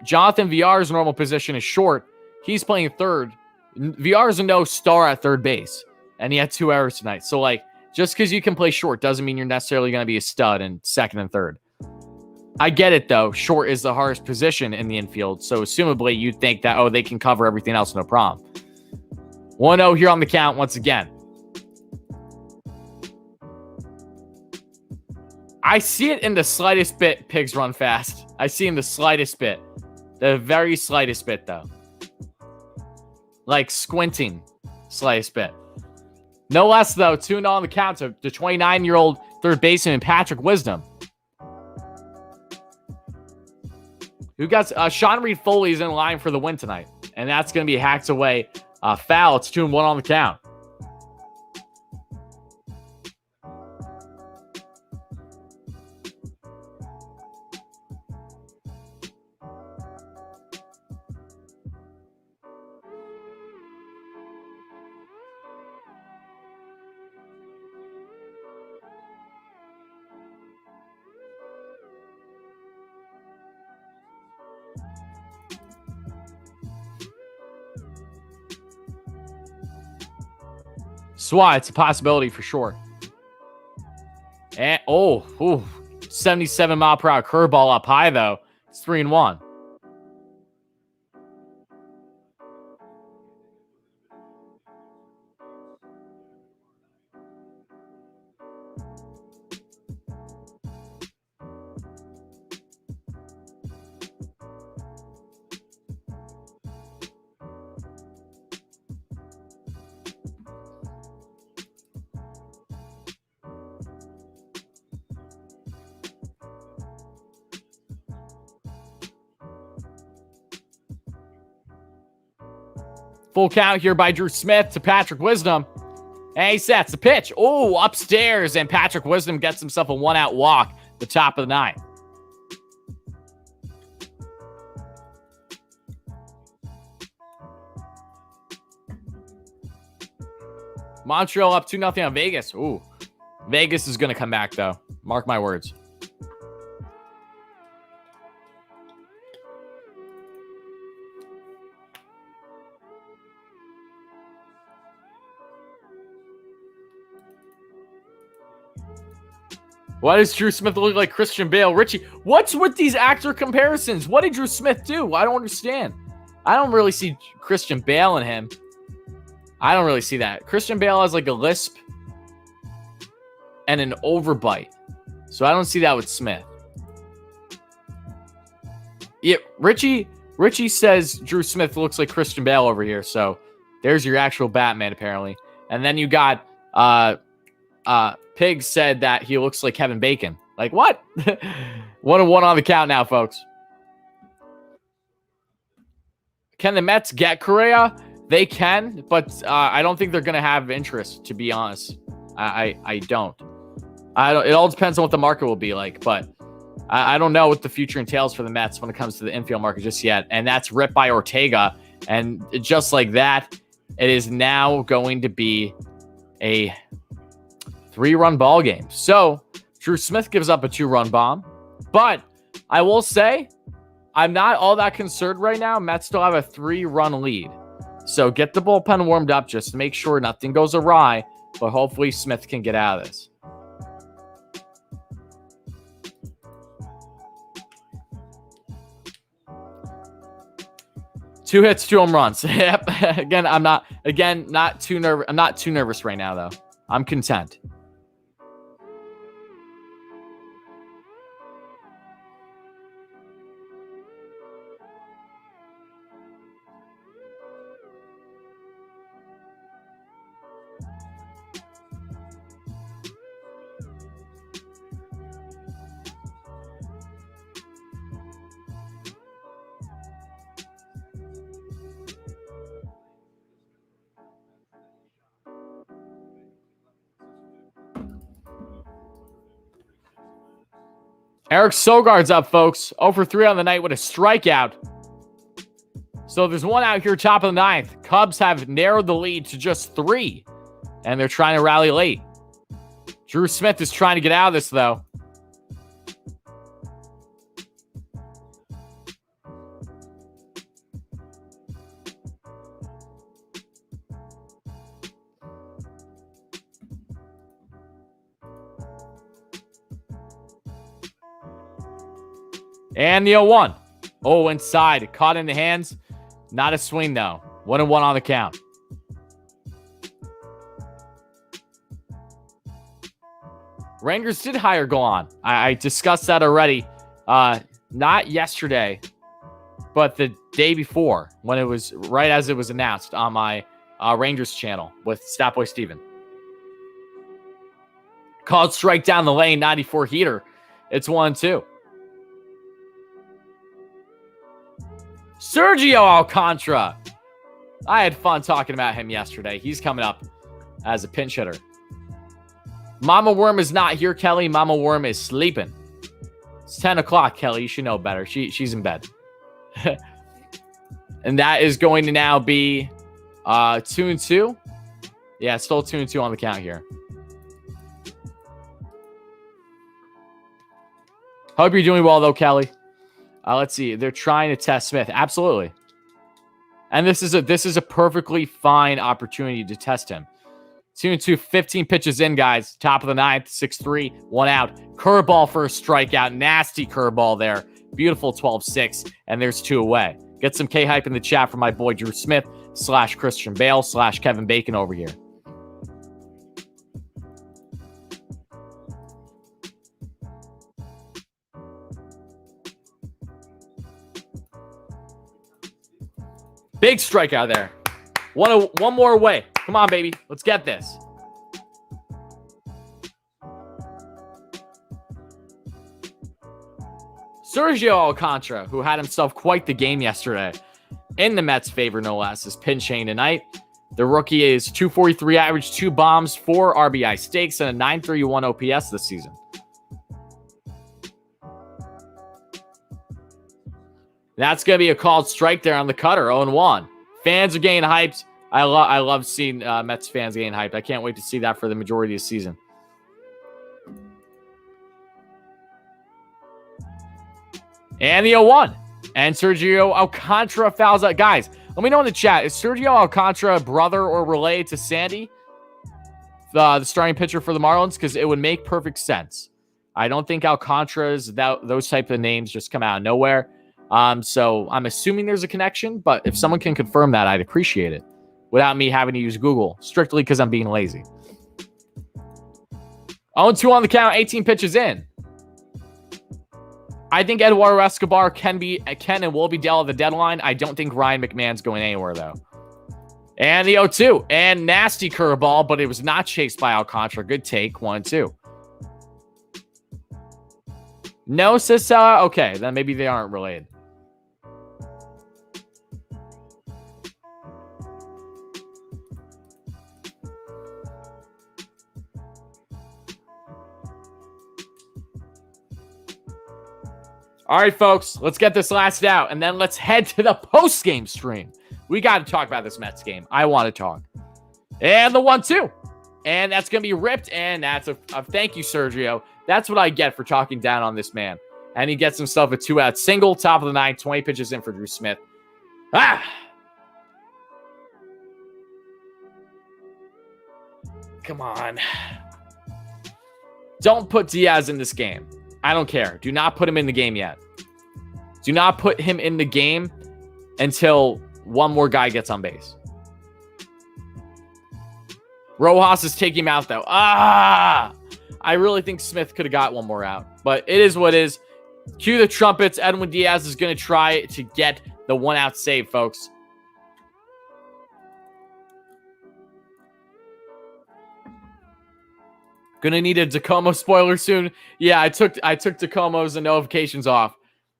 Jonathan Villar's normal position is short. He's playing third. Villar's a no star at third base, and he had 2 errors tonight. So, just because you can play short doesn't mean you're necessarily going to be a stud in second and third. I get it, though. Short is the hardest position in the infield, so assumably you'd think that, they can cover everything else, no problem. 1-0 here on the count once again. I see it in the slightest bit, pigs run fast. I see in the slightest bit. The very slightest bit, though. Like squinting, slightest bit. No less, though. 2-0 on the count to the 29-year-old third baseman, Patrick Wisdom. Who got Sean Reed Foley is in line for the win tonight. And that's going to be hacked away. Foul. It's 2-1 on the count. Swat, it's a possibility for sure. And 77 mile per hour curveball up high though. It's 3-1. Full count here by Drew Smith to Patrick Wisdom. And he sets the pitch. Oh, upstairs. And Patrick Wisdom gets himself a 1-out walk, the top of the 9th. Montreal up 2-0 on Vegas. Ooh, Vegas is going to come back, though. Mark my words. Why does Drew Smith look like Christian Bale? Richie, what's with these actor comparisons? What did Drew Smith do? I don't understand. I don't really see Christian Bale in him. I don't really see that. Christian Bale has like a lisp and an overbite. So I don't see that with Smith. Yeah, Richie says Drew Smith looks like Christian Bale over here. So there's your actual Batman, apparently. And then you got Pig said that he looks like Kevin Bacon. Like, what? 1-1 on the count now, folks. Can the Mets get Correa? They can, but I don't think they're going to have interest, to be honest. I don't. It all depends on what the market will be like, but I don't know what the future entails for the Mets when it comes to the infield market just yet. And that's ripped by Ortega. And just like that, it is now going to be a 3-run ball game. So Drew Smith gives up a 2-run bomb, but I will say I'm not all that concerned right now. Mets still have a 3-run lead. So get the bullpen warmed up just to make sure nothing goes awry, but hopefully Smith can get out of this. Two hits, 2 home runs. Yep. I'm not too nervous right now though. I'm content. Eric Sogard's up, folks. 0 for 3 on the night with a strikeout. So there's 1 out here, top of the 9th. Cubs have narrowed the lead to just 3, and they're trying to rally late. Drew Smith is trying to get out of this, though. And the 0-1. Oh, inside. Caught in the hands. Not a swing, though. 1-1 on the count. Rangers did hire Golan. I discussed that already. Not yesterday, but the day before, when it was right as it was announced on my Rangers channel with Statboy Steven. Called strike down the lane, 94 heater. It's 1-2. Sergio Alcantara. I had fun talking about him yesterday. He's coming up as a pinch hitter. Mama Worm is not here, Kelly. Mama Worm is sleeping. It's 10 o'clock, Kelly. You should know better. She's in bed. And that is going to now be 2-2. Yeah, still 2-2 on the count here. Hope you're doing well, though, Kelly. Let's see. They're trying to test Smith. Absolutely. And this is a perfectly fine opportunity to test him. 2-2, 15 pitches in, guys. Top of the ninth, 6-3, 1 out. Curveball for a strikeout. Nasty curveball there. Beautiful 12-6, and there's 2 away. Get some K-hype in the chat for my boy Drew Smith / Christian Bale / Kevin Bacon over here. Big strikeout there. One more away. Come on, baby. Let's get this. Sergio Alcantara, who had himself quite the game yesterday, in the Mets' favor, no less, is pinch hitting tonight. The rookie is 243 average, 2 bombs, 4 RBI stakes, and a 931 OPS this season. That's going to be a called strike there on the cutter, 0-1. Fans are getting hyped. I love seeing Mets fans getting hyped. I can't wait to see that for the majority of the season. And the 0-1. And Sergio Alcantara fouls out. Guys, let me know in the chat. Is Sergio Alcantara brother or related to Sandy, the starting pitcher for the Marlins? Because it would make perfect sense. I don't think Alcantara's, those type of names just come out of nowhere. So I'm assuming there's a connection, but if someone can confirm that, I'd appreciate it without me having to use Google, strictly because I'm being lazy. 0-2 on the count, 18 pitches in. I think Eduardo Escobar can and will be dealt at the deadline. I don't think Ryan McMahon's going anywhere, though. And the 0-2. And nasty curveball, but it was not chased by Alcantara. Good take, 1-2. No, Cicella? Okay, then maybe they aren't related. All right, folks, let's get this last out, and then let's head to the post-game stream. We got to talk about this Mets game. I want to talk. And the 1-2. And that's going to be ripped, and that's a thank you, Sergio. That's what I get for talking down on this man. And he gets himself a 2-out single, top of the ninth, 20 pitches in for Drew Smith. Come on. Don't put Diaz in this game. I don't care. Do not put him in the game yet. Do not put him in the game until one more guy gets on base. Rojas is taking him out, though. I really think Smith could have got one more out. But it is what it is. Cue the trumpets. Edwin Diaz is going to try to get the 1-out save, folks. Gonna need a Tacoma spoiler soon. Yeah, I took Tacoma's and notifications off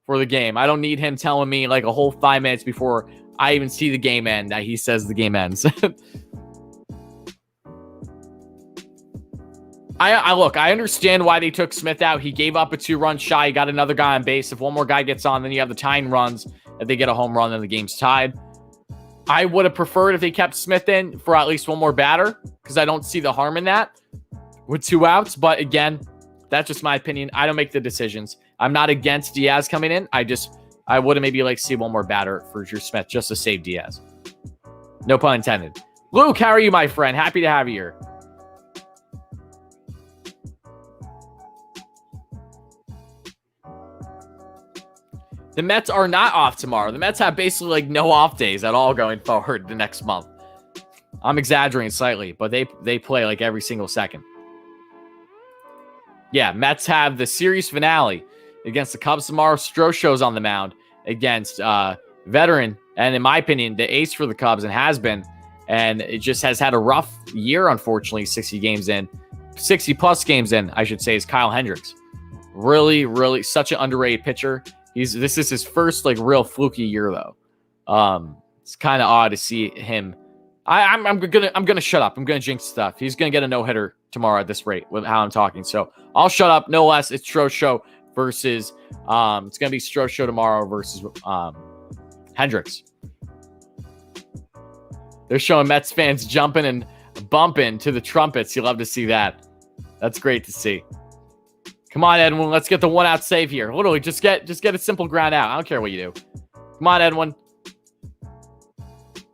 for the game. I don't need him telling me like a whole 5 minutes before I even see the game end that he says the game ends. I understand why they took Smith out. He gave up a 2-run shot. He got another guy on base. If one more guy gets on, then you have the tying runs. If they get a home run, then the game's tied. I would have preferred if they kept Smith in for at least one more batter because I don't see the harm in that with 2 outs. But again, that's just my opinion. I don't make the decisions. I'm not against Diaz coming in. I would have maybe like see one more batter for Drew Smith just to save Diaz. No pun intended. Luke, how are you, my friend? Happy to have you here. The Mets are not off tomorrow. The Mets have basically like no off days at all going forward the next month. I'm exaggerating slightly, but they play like every single second. Yeah, Mets have the series finale against the Cubs tomorrow. Stroh's on the mound against veteran, and in my opinion, the ace for the Cubs and has been, and it just has had a rough year, unfortunately, 60 plus games in, I should say, is Kyle Hendricks. Really, really such an underrated pitcher. This is his first like real fluky year though. It's kind of odd to see him. I'm gonna shut up. I'm gonna jinx stuff. He's gonna get a no-hitter tomorrow at this rate with how I'm talking. So I'll shut up. No less. It's Stroh versus it's gonna be Stroh tomorrow versus Hendricks. They're showing Mets fans jumping and bumping to the trumpets. You love to see that. That's great to see. Come on, Edwin. Let's get the 1-out save here. Literally, just get a simple ground out. I don't care what you do. Come on, Edwin.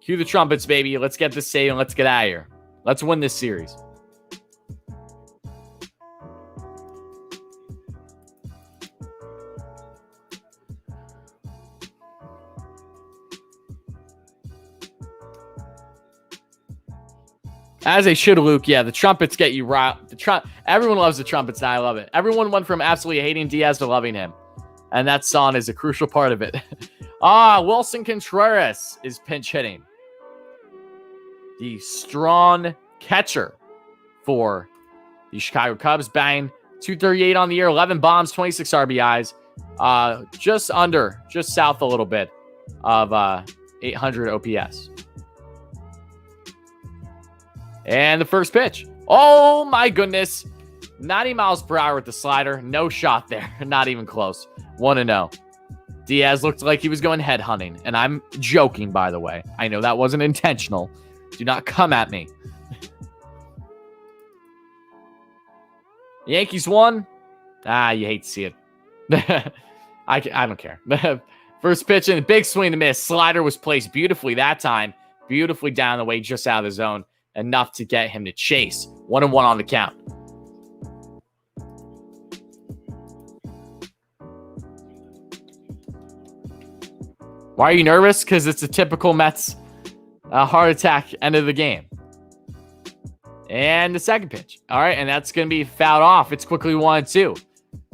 Cue the trumpets, baby. Let's get this save and let's get out of here. Let's win this series. As they should, Luke. Yeah, the trumpets get you right. Everyone loves the trumpets, and I love it. Everyone went from absolutely hating Diaz to loving him. And that song is a crucial part of it. Wilson Contreras is pinch hitting. The strong catcher for the Chicago Cubs. Bang. 238 on the year, 11 bombs, 26 RBIs. Just south a little bit of 800 OPS. And the first pitch. Oh, my goodness. 90 miles per hour with the slider. No shot there. Not even close. 1-0. Diaz looked like he was going head hunting. And I'm joking, by the way. I know that wasn't intentional. Do not come at me. Yankees won. You hate to see it. I don't care. First pitch and a big swing to miss. Slider was placed beautifully that time. Beautifully down the way, just out of the zone. Enough to get him to chase. 1-1 on the count. Why are you nervous? Because it's a typical Mets heart attack end of the game. And the second pitch. All right, and that's going to be fouled off. It's quickly 1-2.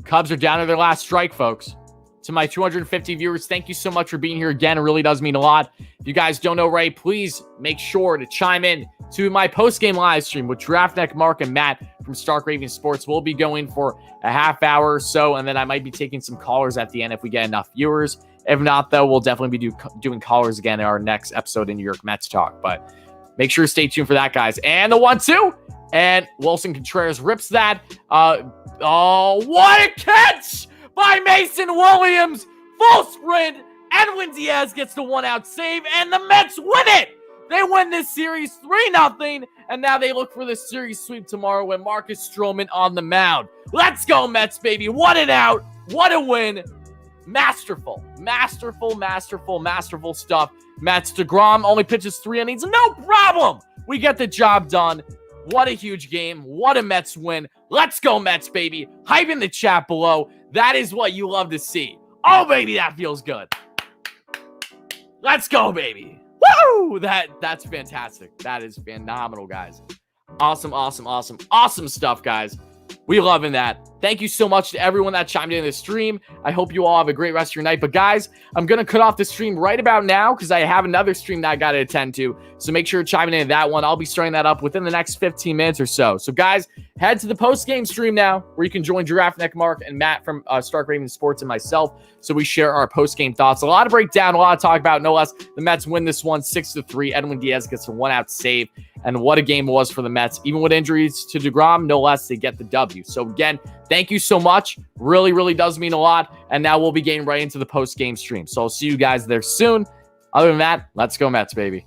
Cubs are down to their last strike, folks. To my 250 viewers, thank you so much for being here again. It really does mean a lot. If you guys don't know Ray, please make sure to chime in to my post-game live stream with Draftneck, Mark, and Matt from Stark Raven Sports. We'll be going for a half hour or so, and then I might be taking some callers at the end if we get enough viewers. If not, though, we'll definitely be doing callers again in our next episode in New York Mets Talk. But make sure to stay tuned for that, guys. And the 1-2, and Wilson Contreras rips that. Oh, what a catch by Mason Williams. Full sprint. Edwin Diaz gets the 1-out save, and the Mets win it. They win this series 3-0, and now they look for the series sweep tomorrow with Marcus Stroman on the mound. Let's go, Mets, baby. What an out. What a win. Masterful stuff. Mets. deGrom only pitches 3 innings. No problem. We get the job done. What a huge game. What a Mets win. Let's go, Mets, baby. Hype in the chat below. That is what you love to see. Oh, baby, that feels good. Let's go, baby. Woo! That's fantastic. That is phenomenal, guys. Awesome stuff, guys. We loving that. Thank you so much to everyone that chimed in the stream. I hope you all have a great rest of your night. But guys, I'm going to cut off the stream right about now because I have another stream that I got to attend to. So make sure to chime in that one. I'll be starting that up within the next 15 minutes or so. So guys, head to the post-game stream now where you can join Giraffe Neck, Mark, and Matt from Stark Raven Sports and myself. So we share our post-game thoughts. A lot of breakdown, a lot of talk about, no less. The Mets win this one 6-3. Edwin Diaz gets a 1-out save. And what a game it was for the Mets. Even with injuries to deGrom, no less, they get the W. So again, thank you so much. Really does mean a lot. And now we'll be getting right into the post-game stream. So I'll see you guys there soon. Other than that, let's go Mets, baby.